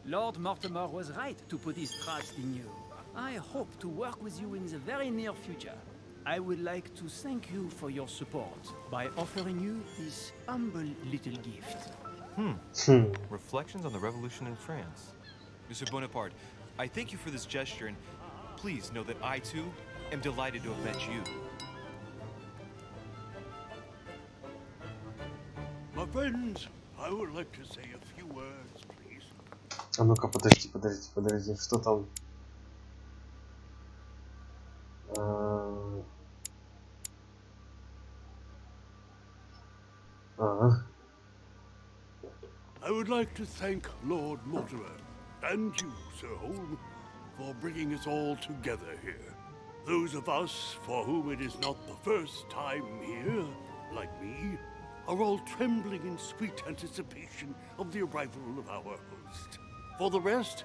Speaker 12: Lord Mortimer was right to put his trust in you. I hope to work with you in the very near future. I would like to thank you for your support by offering you this humble little gift.
Speaker 9: Reflections on the Revolution in France. Monsieur Bonaparte, I thank you for this gesture, and please know that I, too, am delighted to have met you.
Speaker 10: My friends, I would like to say a few words, please.
Speaker 1: А ну-ка, подожди, что там?
Speaker 10: I would like to thank Lord Mortimer and you, Sir Holm, for bringing us all together here. Those of us for whom it is not the first time here, like me, are all trembling in sweet anticipation of the arrival of our host. For the rest,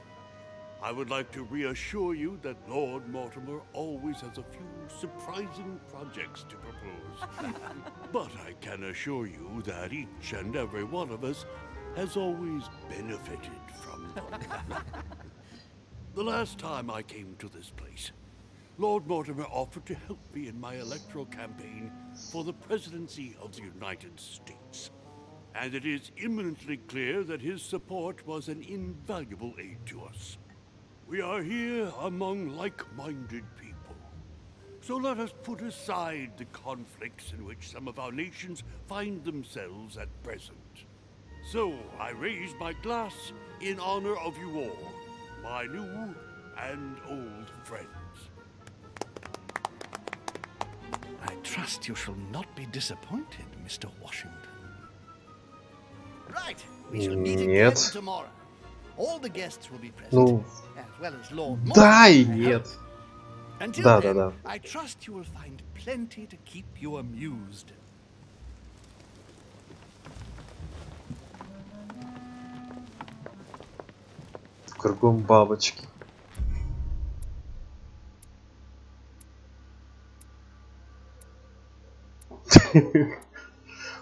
Speaker 10: I would like to reassure you that Lord Mortimer always has a few surprising projects to propose. But I can assure you that each and every one of us has always benefited from them. The last time I came to this place, Lord Mortimer offered to help me in my electoral campaign for the presidency of the United States. And it is imminently clear that his support was an invaluable aid to us. We are here among like-minded people. So let us put aside the conflicts in which some of our nations find themselves at present. So I raise my glass in honor of you all, my new and old friends.
Speaker 11: I trust you shall not be disappointed, Mr. Washington. Right, we shall meet again tomorrow. All the guests will be present, as well as Lord Mortimer.
Speaker 1: Да и нет.
Speaker 11: Until then, I trust you will find plenty to keep you amused.
Speaker 1: Кругом бабочки.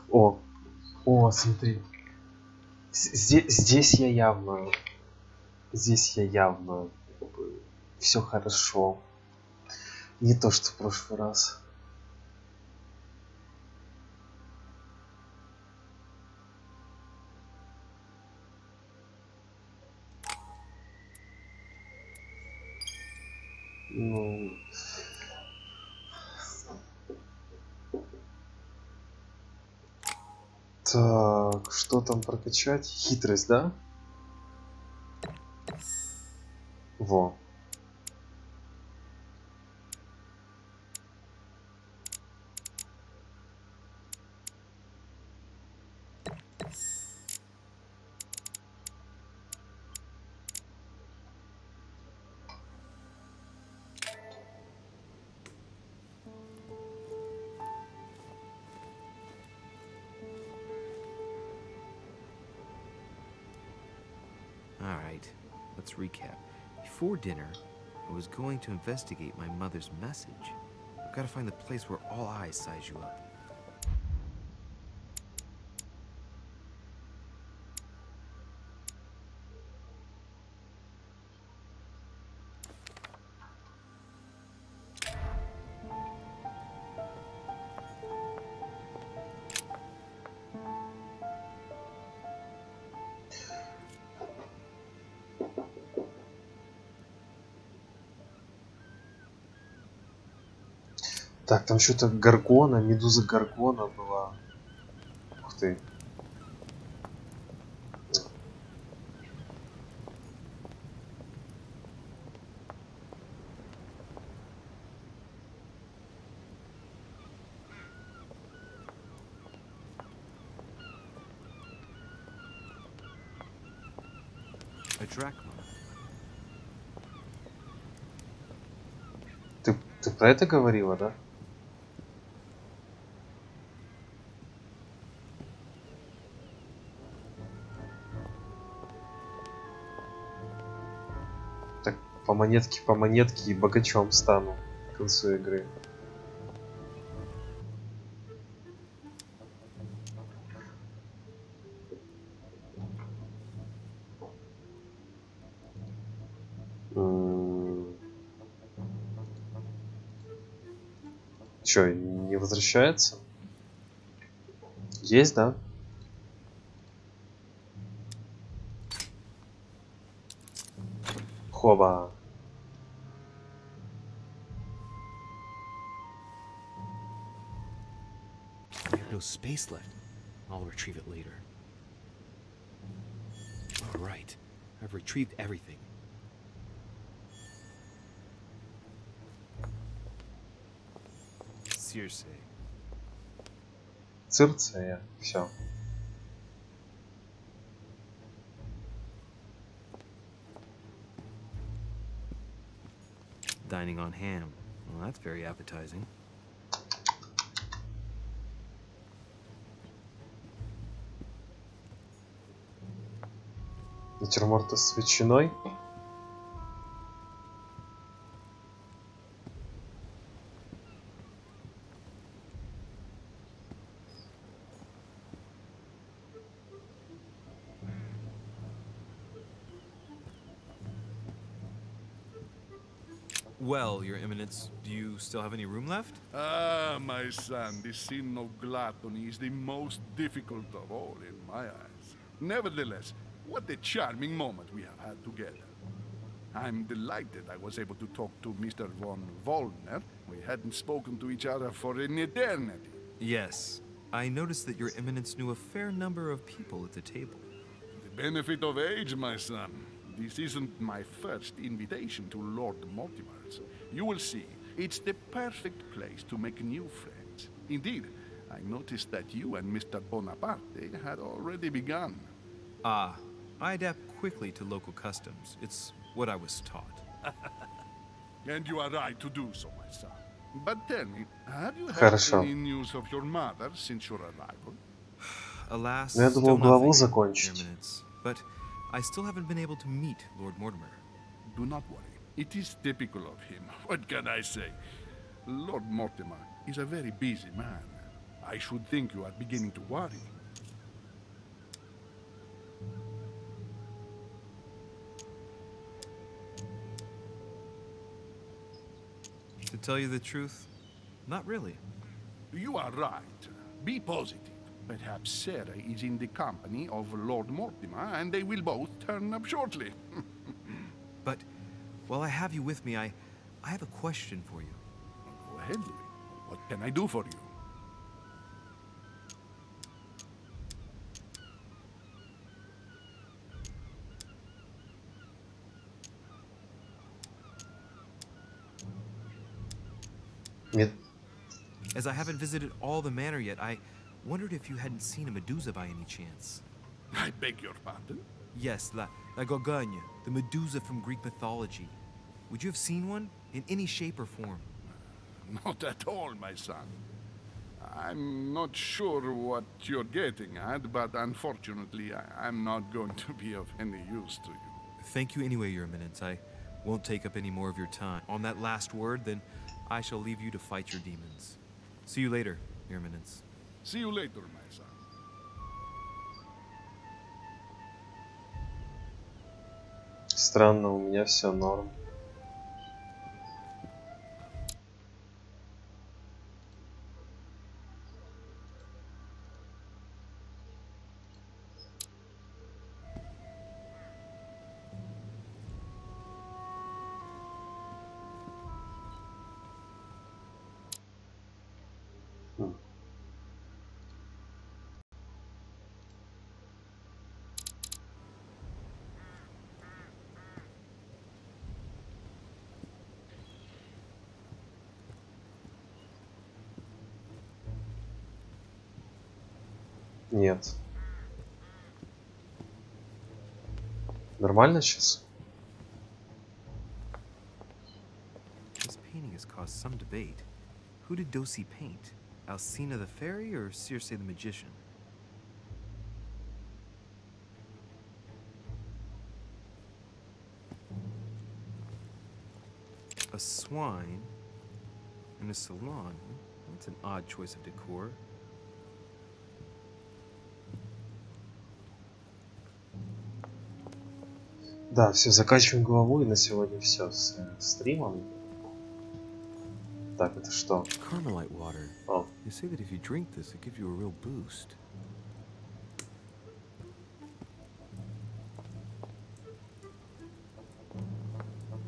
Speaker 1: О, смотри. Здесь я явно все хорошо. Не то, что в прошлый раз. Ну... Так, что там прокачать? Хитрость, да? Во.
Speaker 7: Alright, let's recap. Before dinner, I was going to investigate my mother's message. I've got to find the place where all eyes size you up.
Speaker 1: Так, там что-то Гаргона, медуза Гаргона была. Ух ты.
Speaker 9: A drachma.
Speaker 1: Ты про это говорила, да? Так, по монетке и богачом стану к концу игры. Чё, не возвращается? Есть, да? Хоба.
Speaker 7: I have no space left. I'll retrieve it later. All right. I've retrieved everything.
Speaker 4: Circe.
Speaker 1: Цирция. Все.
Speaker 9: Dining on ham. Well, that's very appetizing.
Speaker 1: Натюрморт с ветчиной.
Speaker 4: Well, Your Eminence, do you still have any room left?
Speaker 6: Ah, my son, the sin of gluttony is the most difficult of all in my eyes. Nevertheless, what a charming moment we have had together. I'm delighted I was able to talk to Mr. von Wollner. We hadn't spoken to each other for an eternity.
Speaker 4: Yes. I noticed that Your Eminence knew a fair number of people at the table.
Speaker 6: The benefit of age, my son. This isn't my first invitation to Lord Mortimer's. You will see, it's the perfect place to make new friends. Indeed, I noticed that you and Mr. Bonaparte had already begun.
Speaker 4: Ah, I adapt quickly to local customs. It's what I was taught.
Speaker 6: And you are right to do so, my son. But tell me, have you had
Speaker 1: Хорошо.
Speaker 6: any news of your mother since your arrival?
Speaker 4: Alas,
Speaker 1: Ну, я
Speaker 4: still
Speaker 1: думал главу
Speaker 4: nothing, Your
Speaker 1: закончить.
Speaker 4: Eminence. But I still haven't been able to meet Lord Mortimer.
Speaker 6: Do not worry. It is typical of him. What can I say? Lord Mortimer is a very busy man. I should think you are beginning to worry.
Speaker 4: To tell you the truth, not really.
Speaker 6: You are right. Be positive. Perhaps Sarah is in the company of Lord Mortimer, and they will both turn up shortly.
Speaker 4: But while I have you with me, I have a question for you.
Speaker 6: Go ahead, Louis. What can I do for you?
Speaker 4: As I haven't visited all the manor yet, I wondered if you hadn't seen a Medusa by any chance.
Speaker 6: I beg your pardon?
Speaker 4: Yes, la Gorgogne, the Medusa from Greek mythology. Would you have seen one? In any shape or form?
Speaker 6: Not at all, my son. I'm not sure what you're getting at, but unfortunately, I'm not going to be of any use to you.
Speaker 4: Thank you anyway, Your Eminence. I won't take up any more of your time. On that last word, then I shall leave you to fight your demons. See you later, Your Eminence.
Speaker 6: See you later, my son.
Speaker 1: Странно, у меня все норм. Нет. Нормально сейчас?
Speaker 9: This painting has caused some debate. Who did Dosi paint? Alcina the fairy or Circe the magician? A swine in a salon. That's an odd choice of decor.
Speaker 1: Да, все, заканчиваем головой. На сегодня все с стримом. Так, это что?
Speaker 9: Carmelite water.
Speaker 1: О.
Speaker 9: They say that if you drink this, it gives you a real boost.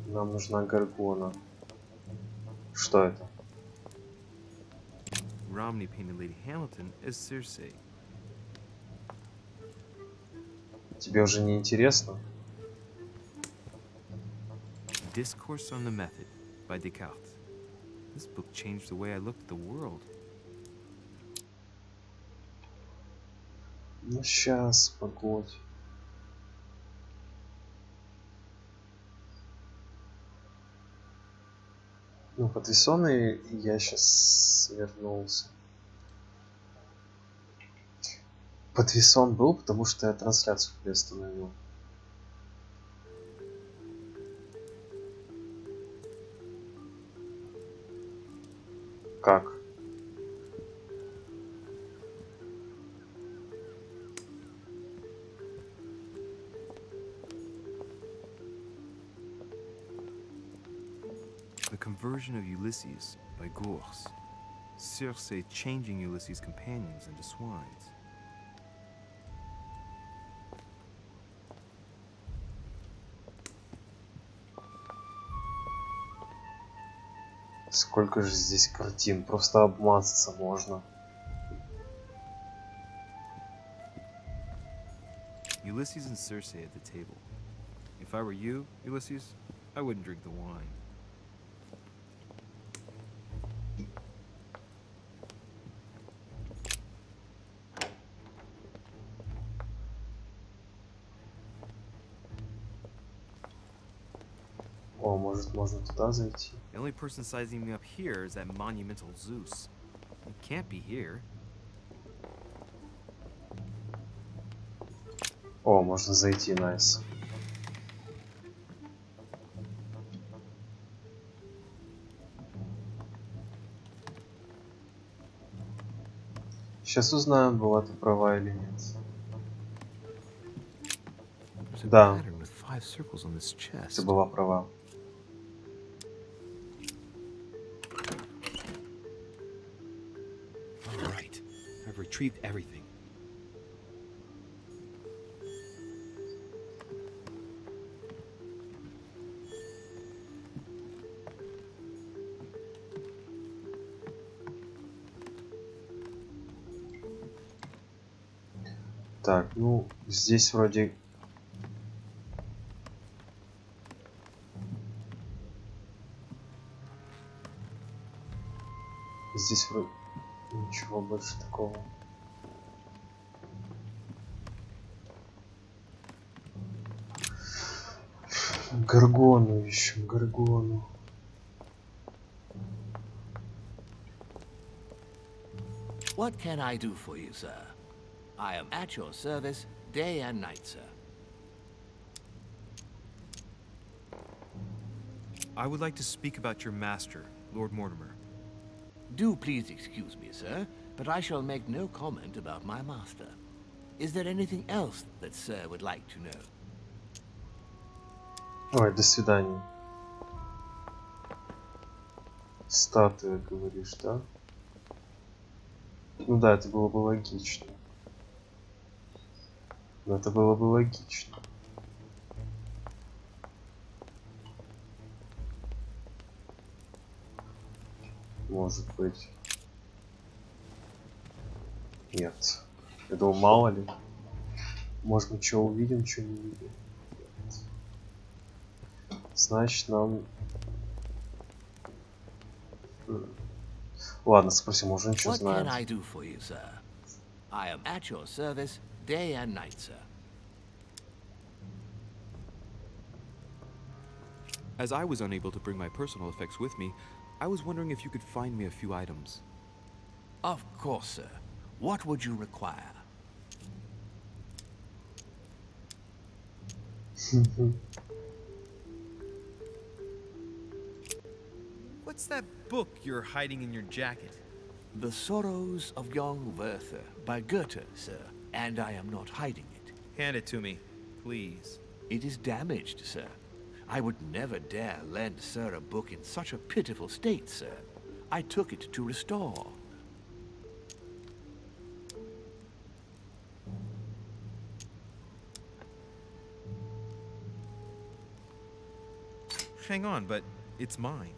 Speaker 1: Нам нужна горгона. Что это?
Speaker 9: Romney painted Lady Hamilton as Circe.
Speaker 1: Тебе уже не интересно?
Speaker 9: Discourse on the Method by Descartes. This book changed the way I looked at the world.
Speaker 1: Ну, сейчас, погодь. Ну, потрясенный я сейчас вернулся. Потрясен был, потому что я трансляцию приостановил. Как?
Speaker 9: The Conversion of Ulysses by Gors. Circe changing Ulysses' companions into swines.
Speaker 1: Сколько же здесь картин, просто обмазаться можно.
Speaker 9: Ulysses and Circe at the table. If I were you, Ulysses, I wouldn't drink the wine.
Speaker 1: О, может, можно туда зайти?
Speaker 9: The only person sizing me up here is that monumental Zeus. He can't be here.
Speaker 1: О, можно зайти, найс. Сейчас узнаем, была ты права или нет. Да, ты была права.
Speaker 7: All right, I've retrieved everything.
Speaker 1: Так, ну, здесь вроде... Здесь вроде... Ничего больше такого. Горгону ищем, горгону.
Speaker 7: What can I do for you, sir? I am at your service day and night, sir.
Speaker 9: I would like to speak about your master, Lord Mortimer.
Speaker 7: Do please excuse me, sir, but I shall make no comment about my master. Is there anything else that sir would like to know?
Speaker 1: Ой, до свидания. Статуя, говоришь, да? Ну да, это было бы логично. Это было бы логично. Может быть. Нет. Я думал, мало ли. Может мы что увидим, что не увидим. Значит, нам... Ладно, спросим, уже ничего
Speaker 7: What can
Speaker 1: знает.
Speaker 7: I do for you, sir? I am at your service day and night, sir.
Speaker 9: As I was unable to bring my personal effects with me, I was wondering if you could find me a few items.
Speaker 7: Of course, sir. What would you require?
Speaker 4: What's that book you're hiding in your jacket?
Speaker 7: The Sorrows of Young Werther by Goethe, sir. And I am not hiding it.
Speaker 4: Hand it to me, please.
Speaker 7: It is damaged, sir. I would never dare lend sir a book in such a pitiful state, sir. I took it to restore.
Speaker 4: Hang on, but it's mine.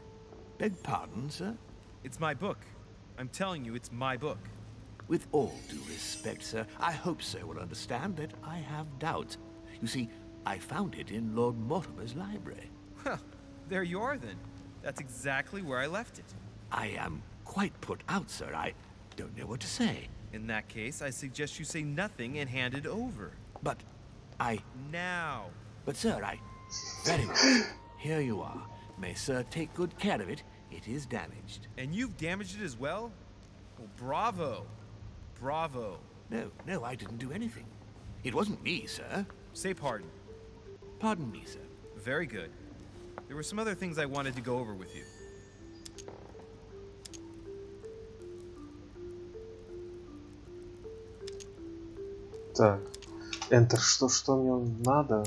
Speaker 7: Beg pardon, sir?
Speaker 4: It's my book. I'm telling you, it's my book.
Speaker 7: With all due respect, sir, I hope sir will understand that I have doubts. You see, I found it in Lord Mortimer's library.
Speaker 4: Well, there you are then. That's exactly where I left it.
Speaker 7: I am quite put out, sir. I don't know what to say.
Speaker 4: In that case, I suggest you say nothing and hand it over.
Speaker 7: But I...
Speaker 4: Now.
Speaker 7: But sir, I... Very well. Here you are. May sir take good care of it. It is damaged.
Speaker 4: And you've damaged it as well? Well, bravo. Bravo.
Speaker 7: No, I didn't do anything. It wasn't me, sir.
Speaker 4: Say pardon.
Speaker 7: Pardon me, sir.
Speaker 4: Very good. There were some other things I wanted to go over with you.
Speaker 1: Так. Enter. Что мне надо?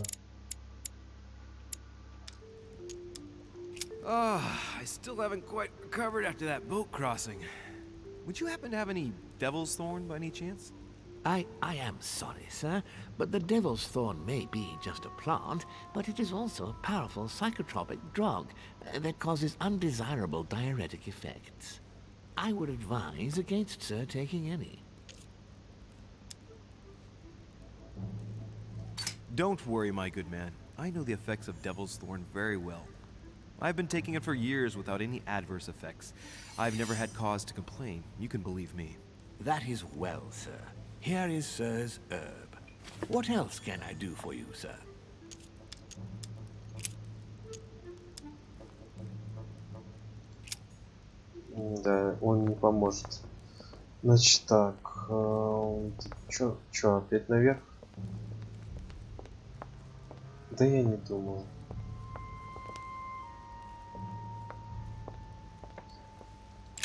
Speaker 9: I still haven't quite recovered after that boat crossing. Would you happen to have any devil's thorn by any chance?
Speaker 7: I am sorry, sir, but the devil's thorn may be just a plant, but it is also a powerful psychotropic drug that causes undesirable diuretic effects. I would advise against, sir, taking any.
Speaker 9: Don't worry, my good man. I know the effects of devil's thorn very well. I've been taking it for years without any adverse effects. I've never had cause to complain. You can believe me.
Speaker 7: That is well, sir. Here is sir's herb. What else can I do for you, sir?
Speaker 1: Да, он не поможет. Значит так, чё, опять наверх? Да я не думал.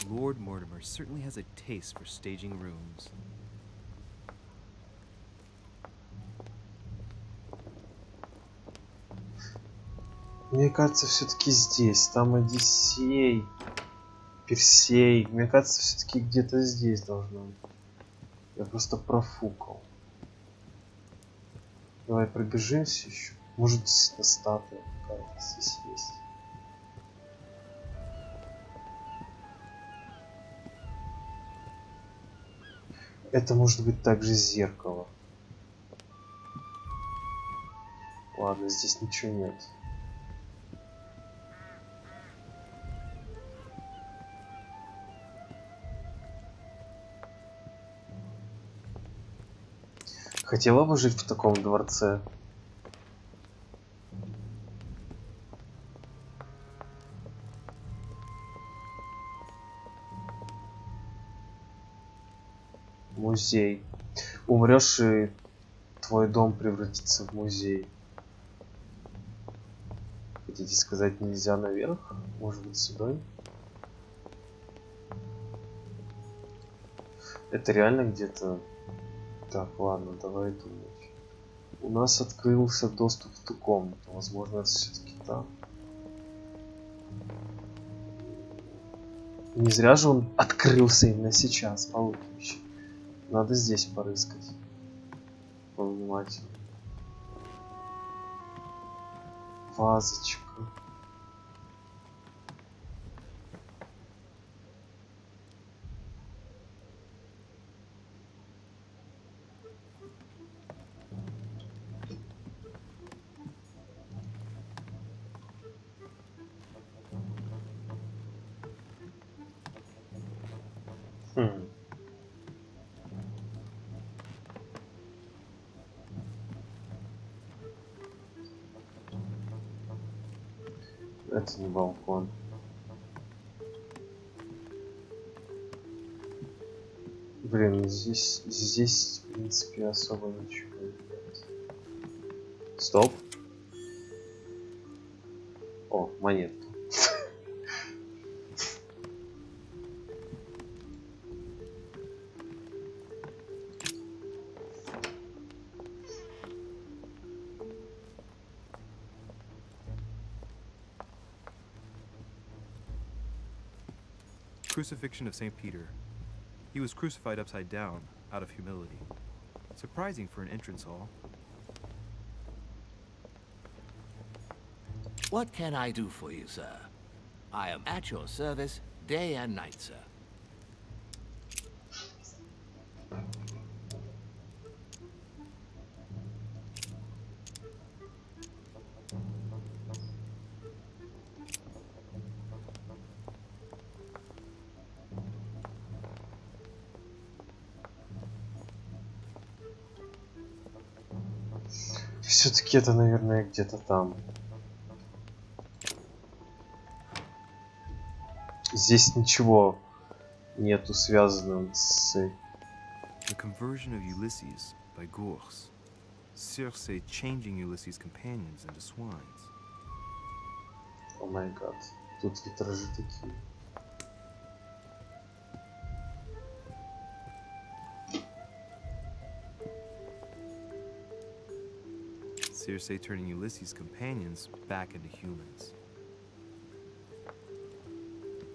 Speaker 9: Lord Mortimer certainly has a taste for staging rooms.
Speaker 1: Мне кажется, все-таки здесь. Там Одиссей, Персей. Мне кажется, все-таки где-то здесь должно быть. Я просто профукал. Давай пробежимся еще. Может, действительно статуя какая-то здесь есть. Это может быть также зеркало. Ладно, здесь ничего нет. Хотела бы жить в таком дворце? Музей. Умрешь, и твой дом превратится в музей. Хотите сказать, нельзя наверх? Может быть, сюда? Это реально где-то... Так, ладно, давай думать. У нас открылся доступ в ту комнату. Возможно, это все-таки там. Не зря же он открылся именно сейчас, получше. Надо здесь порыскать. Повнимательно. Вазочка. это не балкон. Блин, здесь в принципе особо ничего нет. Стоп. О, монетка.
Speaker 9: Crucifixion of St. Peter. He was crucified upside down, out of humility. Surprising for an entrance hall.
Speaker 7: What can I do for you, sir? I am at your service day and night, sir.
Speaker 1: Все-таки это, наверное, где-то там. Здесь ничего нету связанного с...
Speaker 9: The conversion of Ulysses by Gurs. Circe changing Ulysses' companions into swines.
Speaker 1: О май гад. Тут витражи такие.
Speaker 9: Circe turning Ulysses' companions back into humans.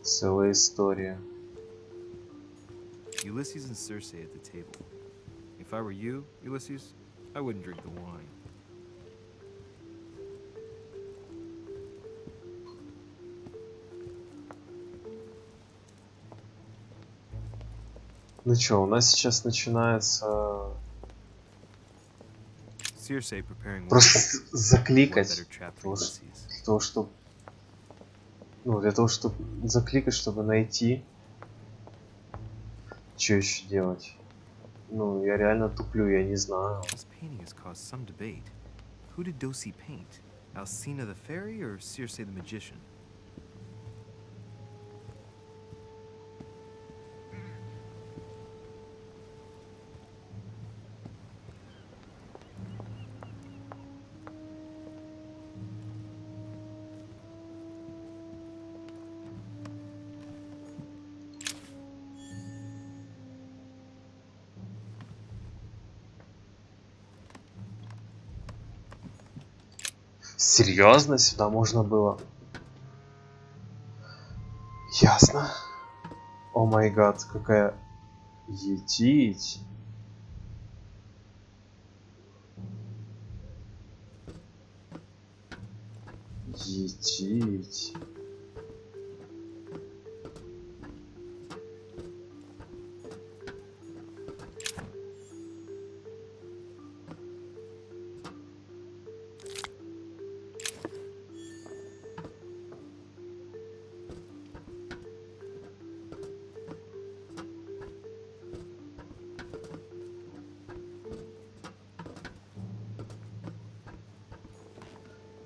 Speaker 1: Целая история.
Speaker 9: Ulysses and Circe at the table. If I were you, Ulysses, I wouldn't drink the wine.
Speaker 1: Ну чё, у нас сейчас начинается...
Speaker 9: Circe preparing
Speaker 1: Просто закликать. Для того, чтобы... Ну, для того, чтобы закликать, чтобы найти. Что еще делать? Ну, я реально туплю, я не знаю.
Speaker 9: This painting has caused some debate. Who did Dosi paint? Alcina the fairy or Circe the magician?
Speaker 1: Серьезно? Сюда можно было? Ясно. О май гад, какая... Етить. Етить.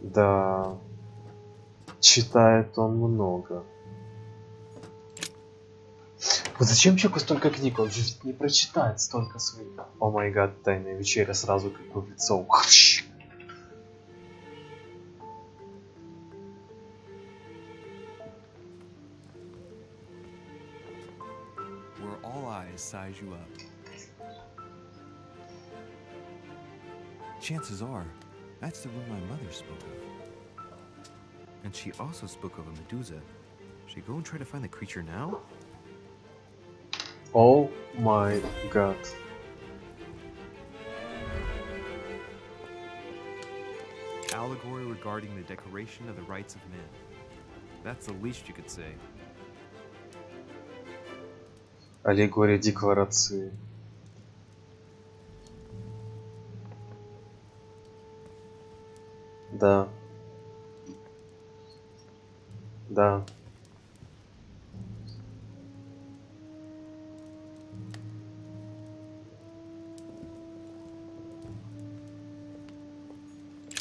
Speaker 1: Да, читает он много. Вот зачем человеку столько книг? Он же ведь не прочитает столько своих. О май гад, тайная вечеря сразу как бы в лицо.
Speaker 9: Where all eyes size you up. Chances are, that's the room my mother spoke of. And she also spoke of a Medusa. Should I go and try to find the creature now?
Speaker 1: Oh my god.
Speaker 9: Allegory regarding the decoration of the rights of men. That's the least you could say.
Speaker 1: Аллегория декларации. Да. Да.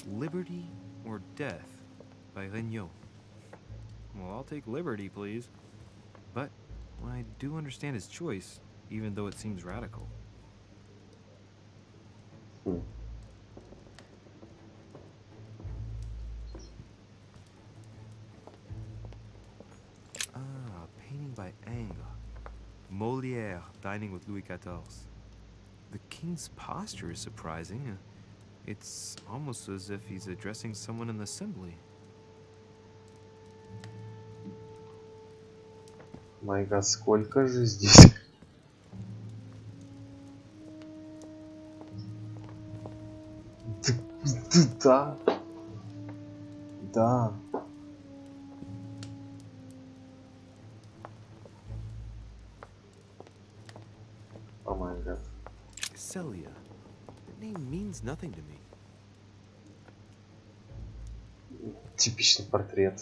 Speaker 9: Liberty or Death by Regnault. I'll take liberty, please. But I do understand his choice, even though it seems radical. Ah, a painting by Ingres. Molière dining with Louis XIV. The king's posture is surprising. It's almost as if he's addressing someone in the assembly.
Speaker 1: Май гад, сколько же здесь? Да. Да. Oh my god.
Speaker 9: Celia. That name means nothing to me.
Speaker 1: Типичный портрет.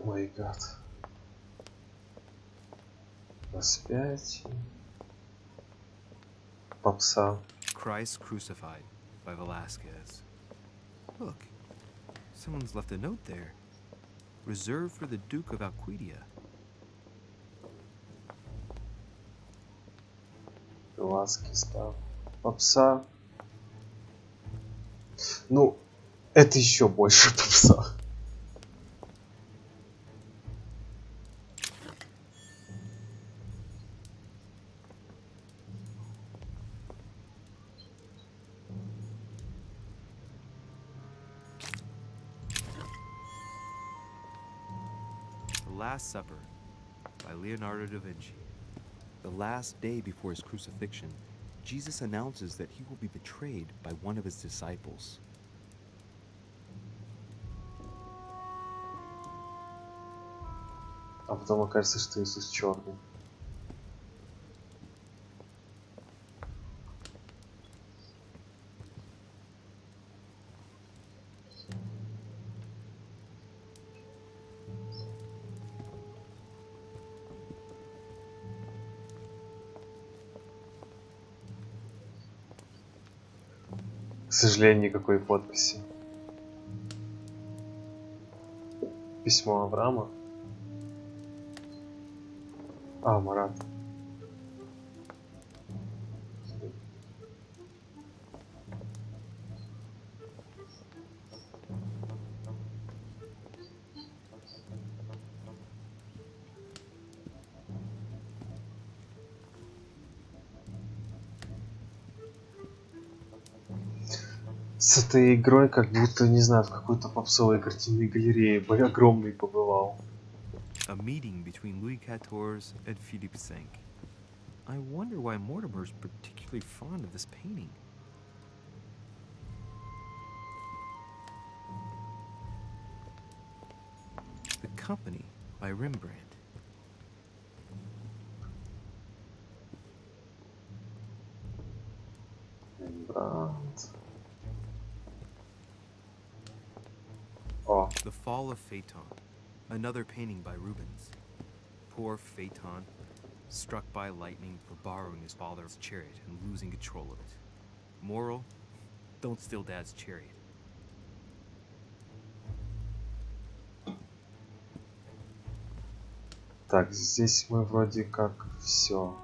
Speaker 1: Май гад. Распятие. Попса.
Speaker 9: Christ Crucified by Velasquez. Look, someone's left a note there. Reserved for the Duke of Alquidia.
Speaker 1: Веласкес, да. Попса. Ну, это еще больше попса.
Speaker 9: The Last Supper by Leonardo da Vinci. The last day before his crucifixion, Jesus announces that he will be betrayed by one of his disciples.
Speaker 1: А потом окажется, что Иисус черный. К сожалению, никакой подписи. Письмо Авраама. А, Марат. С этой игрой как будто, не знаю, в какой-то попсовой картинной галерее огромный побывал.
Speaker 9: A meeting between Louis XIV and Philippe V. I wonder why Mortimer's particularly fond of this painting. The Company by Rembrandt.
Speaker 1: Rembrandt. Oh.
Speaker 9: The Fall of Phaeton. Another painting by Rubens. Poor Phaeton, struck by lightning for borrowing his father's chariot and losing control of it. Moral: don't steal Dad's chariot.
Speaker 1: Так, здесь мы вроде как все.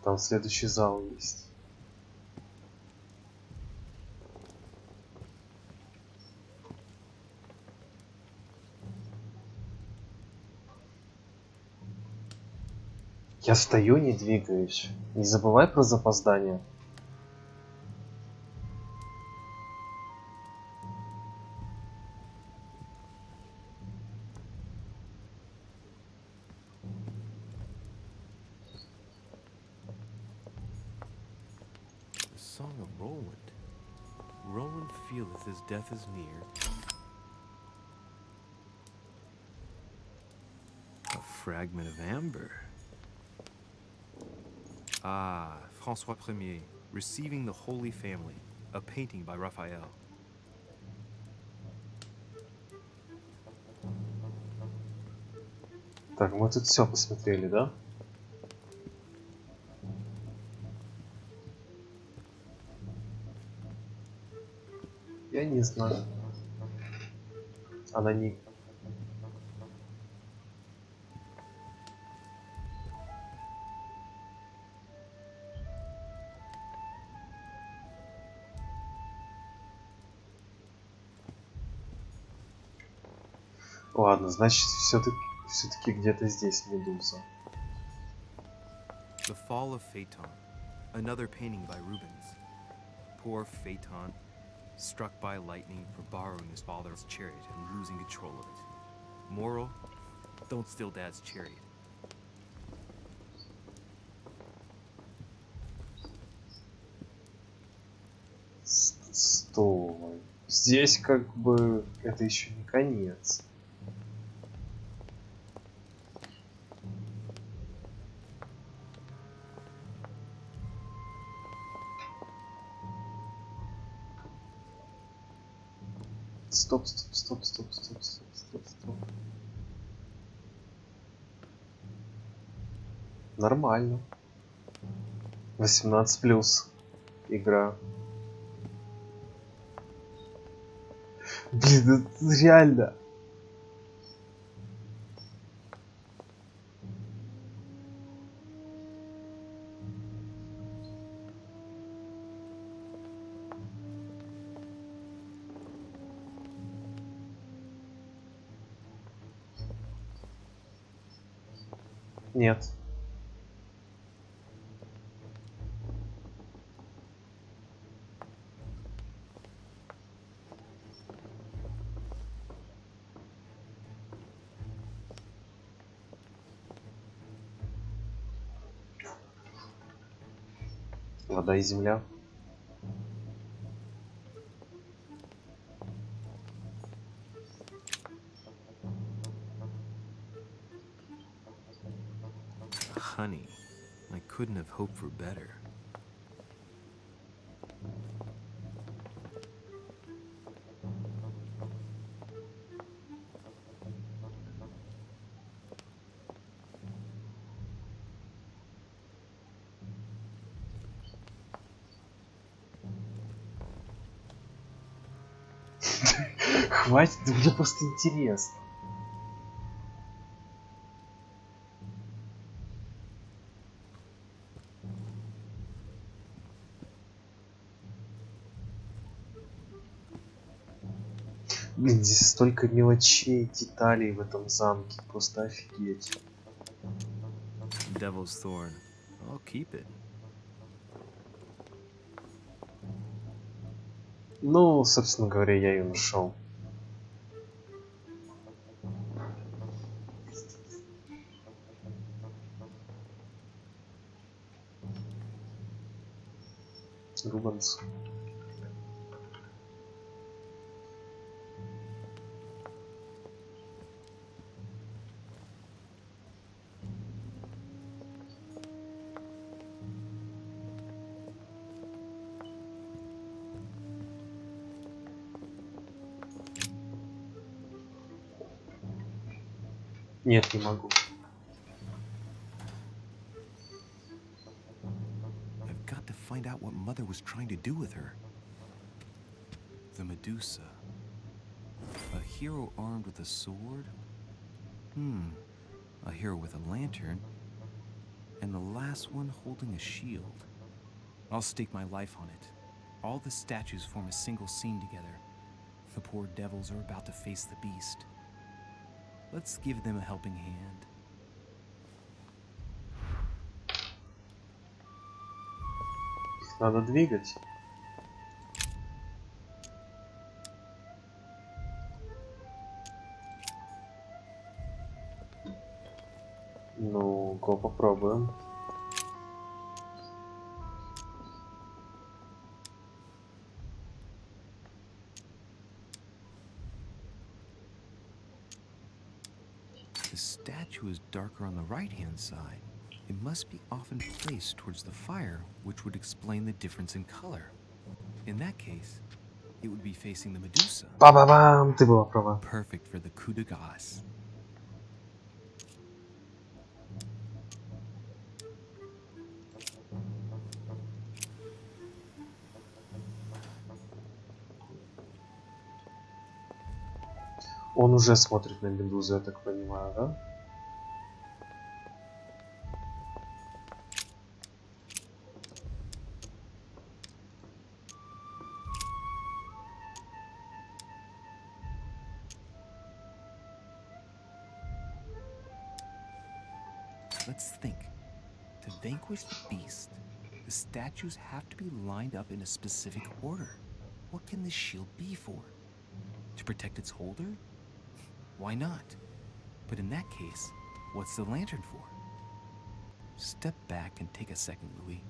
Speaker 1: Там следующий зал есть. Я стою, не двигаюсь. Не забывай про запоздание.
Speaker 9: The Song of Roland. Roland feeleth his death is near. A fragment of amber. Ah, François Ier, receiving the Holy Family.
Speaker 4: a painting by Raphael.
Speaker 1: Так, мы тут все посмотрели, да? Я не знаю. Она не... Ладно, значит, все-таки где-то здесь Медуза.
Speaker 9: The Fall of Phaeton, another painting by Rubens. Poor Phaeton, struck by lightning for borrowing his father's chariot and losing control of it. Moral, don't steal Dad's chariot.
Speaker 1: Стой. Здесь как бы это еще не конец. Стоп. Нормально. 18+ игра. Блин, это реально. Нет. Вода и земля.
Speaker 9: Honey, I couldn't have hoped for better.
Speaker 1: Хватит, да мне просто интересно. Блин, здесь столько мелочей, деталей в этом замке. Просто офигеть.
Speaker 9: Devil's Thorn. I'll keep it.
Speaker 1: Ну, собственно говоря, я ее нашел. Рубенс. Нет, не могу.
Speaker 9: I've got to find out what Mother was trying to do with her. The Medusa. A hero armed with a sword? A hero with a lantern. And the last one holding a shield. I'll stake my life on it. All the statues form a single scene together. The poor devils are about to face the beast. Let's give them a helping hand.
Speaker 1: Их надо двигать. Ну-ка, попробуем.
Speaker 9: The statue is darker on the right-hand side. It must be often placed towards the fire, which would explain the difference in color. In that case, it would be facing the Medusa.
Speaker 1: Ба-ба-бам! Ты была права.
Speaker 9: Perfect for the coup de grace.
Speaker 1: Он уже смотрит на Медузу, я так понимаю, да?
Speaker 9: Let's think. To vanquish the beast, the statues have to be lined up in a specific order. What can this shield be for? To protect its holder? Why not? But in that case, what's the lantern for? Step back and take a second, Louis.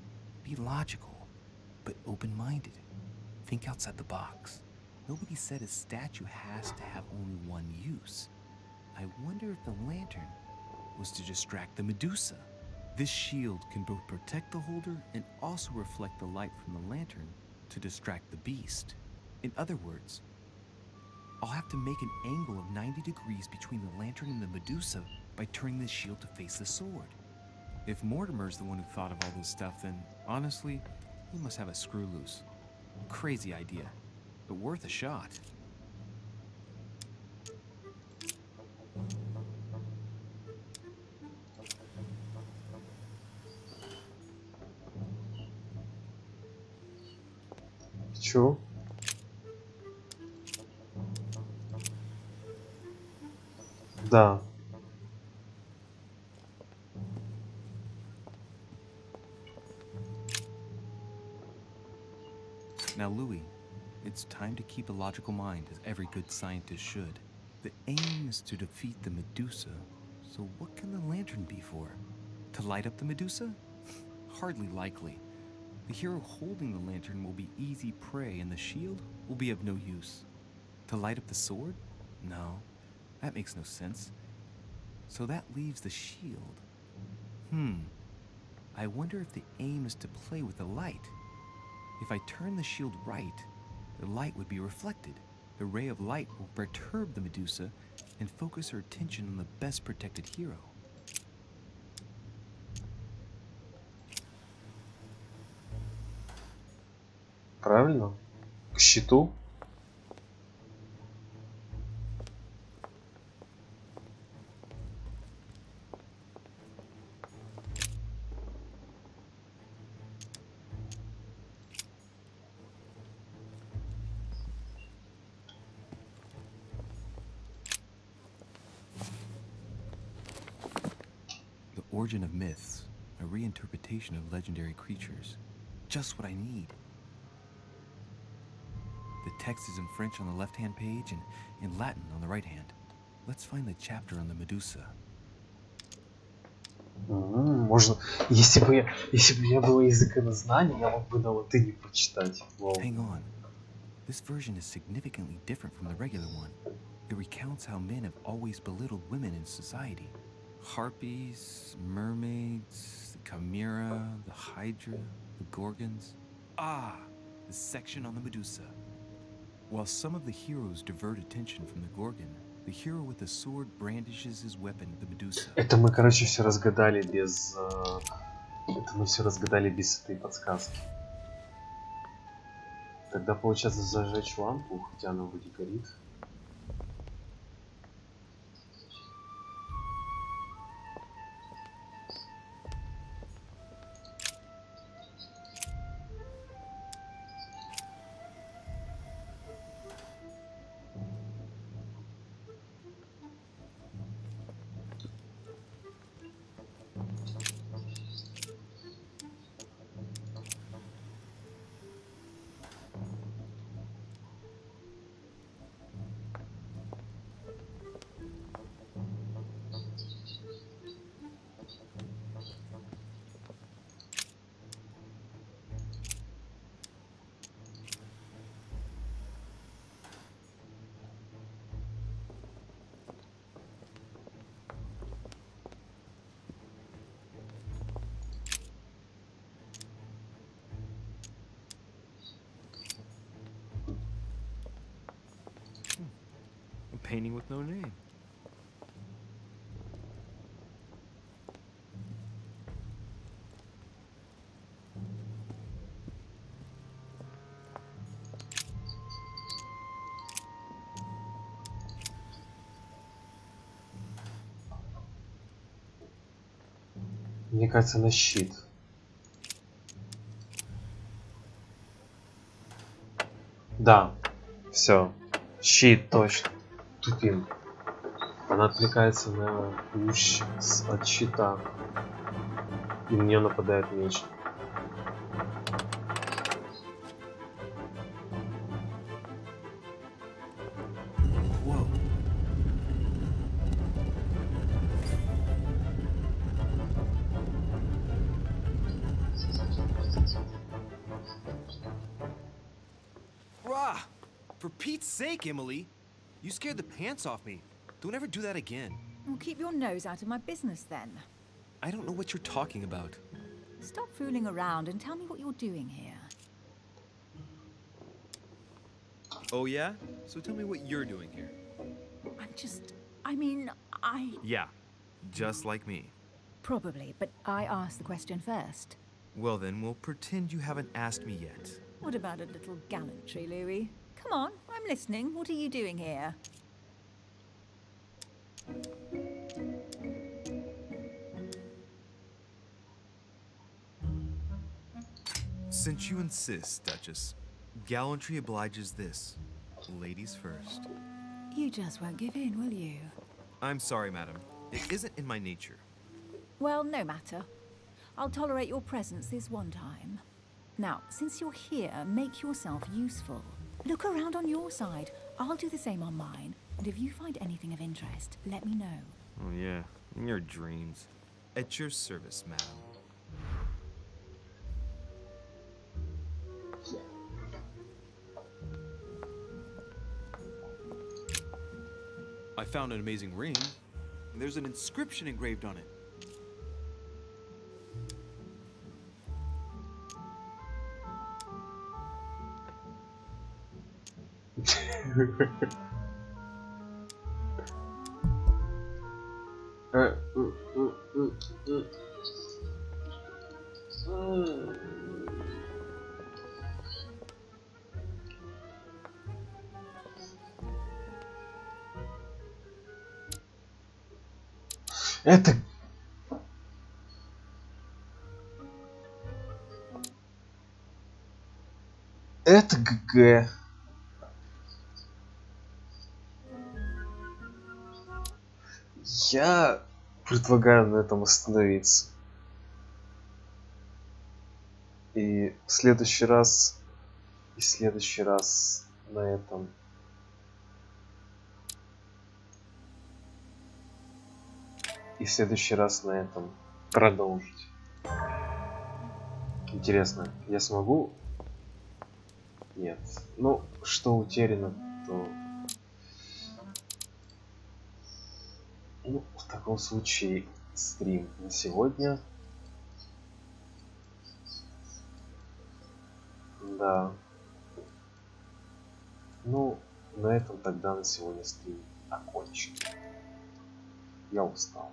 Speaker 9: Be logical, but open-minded. Think outside the box. Nobody said a statue has to have only one use. I wonder if the lantern was to distract the Medusa. This shield can both protect the holder and also reflect the light from the lantern to distract the beast. In other words, I'll have to make an angle of 90 degrees between the lantern and the Medusa by turning the shield to face the sword. If Mortimer's the one who thought of all this stuff, then honestly, he must have a screw loose. Crazy idea, but worth a shot.
Speaker 1: Чё? Да.
Speaker 9: Now, Louis, it's time to keep a logical mind, as every good scientist should. The aim is to defeat the Medusa, so what can the lantern be for? To light up the Medusa? Hardly likely. The hero holding the lantern will be easy prey, and the shield will be of no use. To light up the sword? No, that makes no sense. So that leaves the shield. I wonder if the aim is to play with the light. If I turn the shield right, the light would be reflected. The ray of light will perturb the Medusa and focus her attention on the best protected hero.
Speaker 1: Правильно? К щиту?
Speaker 9: The origin of myths, a reinterpretation of legendary creatures. Just what I need. The text is in French on the left-hand page and in Latin on the right hand. Let's find the chapter on the Medusa.
Speaker 1: Можно, если бы у меня было языкознание, я мог бы на латыни прочитать. Wow.
Speaker 9: Hang on. This version is significantly different from the regular one. It recounts how men have always belittled women in society. Harpies, mermaids, the chimera, the hydra, the gorgons. Ah, the section on the Medusa. While some of the heroes divert attention from the gorgon, the hero with the sword brandishes his weapon at the Medusa.
Speaker 1: Это мы, короче, все разгадали без... Это мы все разгадали без этой подсказки. Тогда получается зажечь лампу, хотя она вроде горит.
Speaker 9: painting with no name.
Speaker 1: Мне кажется, на щит. Да, все. Щит, точно. Тупим. Она отвлекается на луч от щита. И на нее нападает меч.
Speaker 9: Whoa. Rah! For Pete's sake, Emily! You scared the pants off me. Don't ever do that again.
Speaker 5: Well, keep your nose out of my business then.
Speaker 9: I don't know what you're talking about.
Speaker 5: Stop fooling around and tell me what you're doing here.
Speaker 9: Oh yeah? So tell me what you're doing here.
Speaker 5: Yeah,
Speaker 9: just like me.
Speaker 5: probably, but I asked the question first.
Speaker 9: Well then, we'll pretend you haven't asked me yet.
Speaker 5: What about a little gallantry, Louis? Come on, I'm listening. What are you doing here?
Speaker 9: Since you insist, Duchess, gallantry obliges this. Ladies first.
Speaker 5: You just won't give in, will you?
Speaker 9: I'm sorry, madam. It isn't in my nature.
Speaker 5: Well, no matter. I'll tolerate your presence this one time. Now, since you're here, make yourself useful. Look around on your side. I'll do the same on mine. And if you find anything of interest, let me know.
Speaker 9: Oh yeah, in your dreams. At your service, madam. I found an amazing ring. There's an inscription engraved on it.
Speaker 1: Это... Это ГГ. Я предлагаю на этом остановиться. И в следующий раз на этом. И в следующий раз на этом продолжить. Интересно, я смогу? Нет. Ну, что утеряно, то... Ну, в таком случае стрим на сегодня. Да. Ну, на этом тогда на сегодня стрим окончен. Я устал.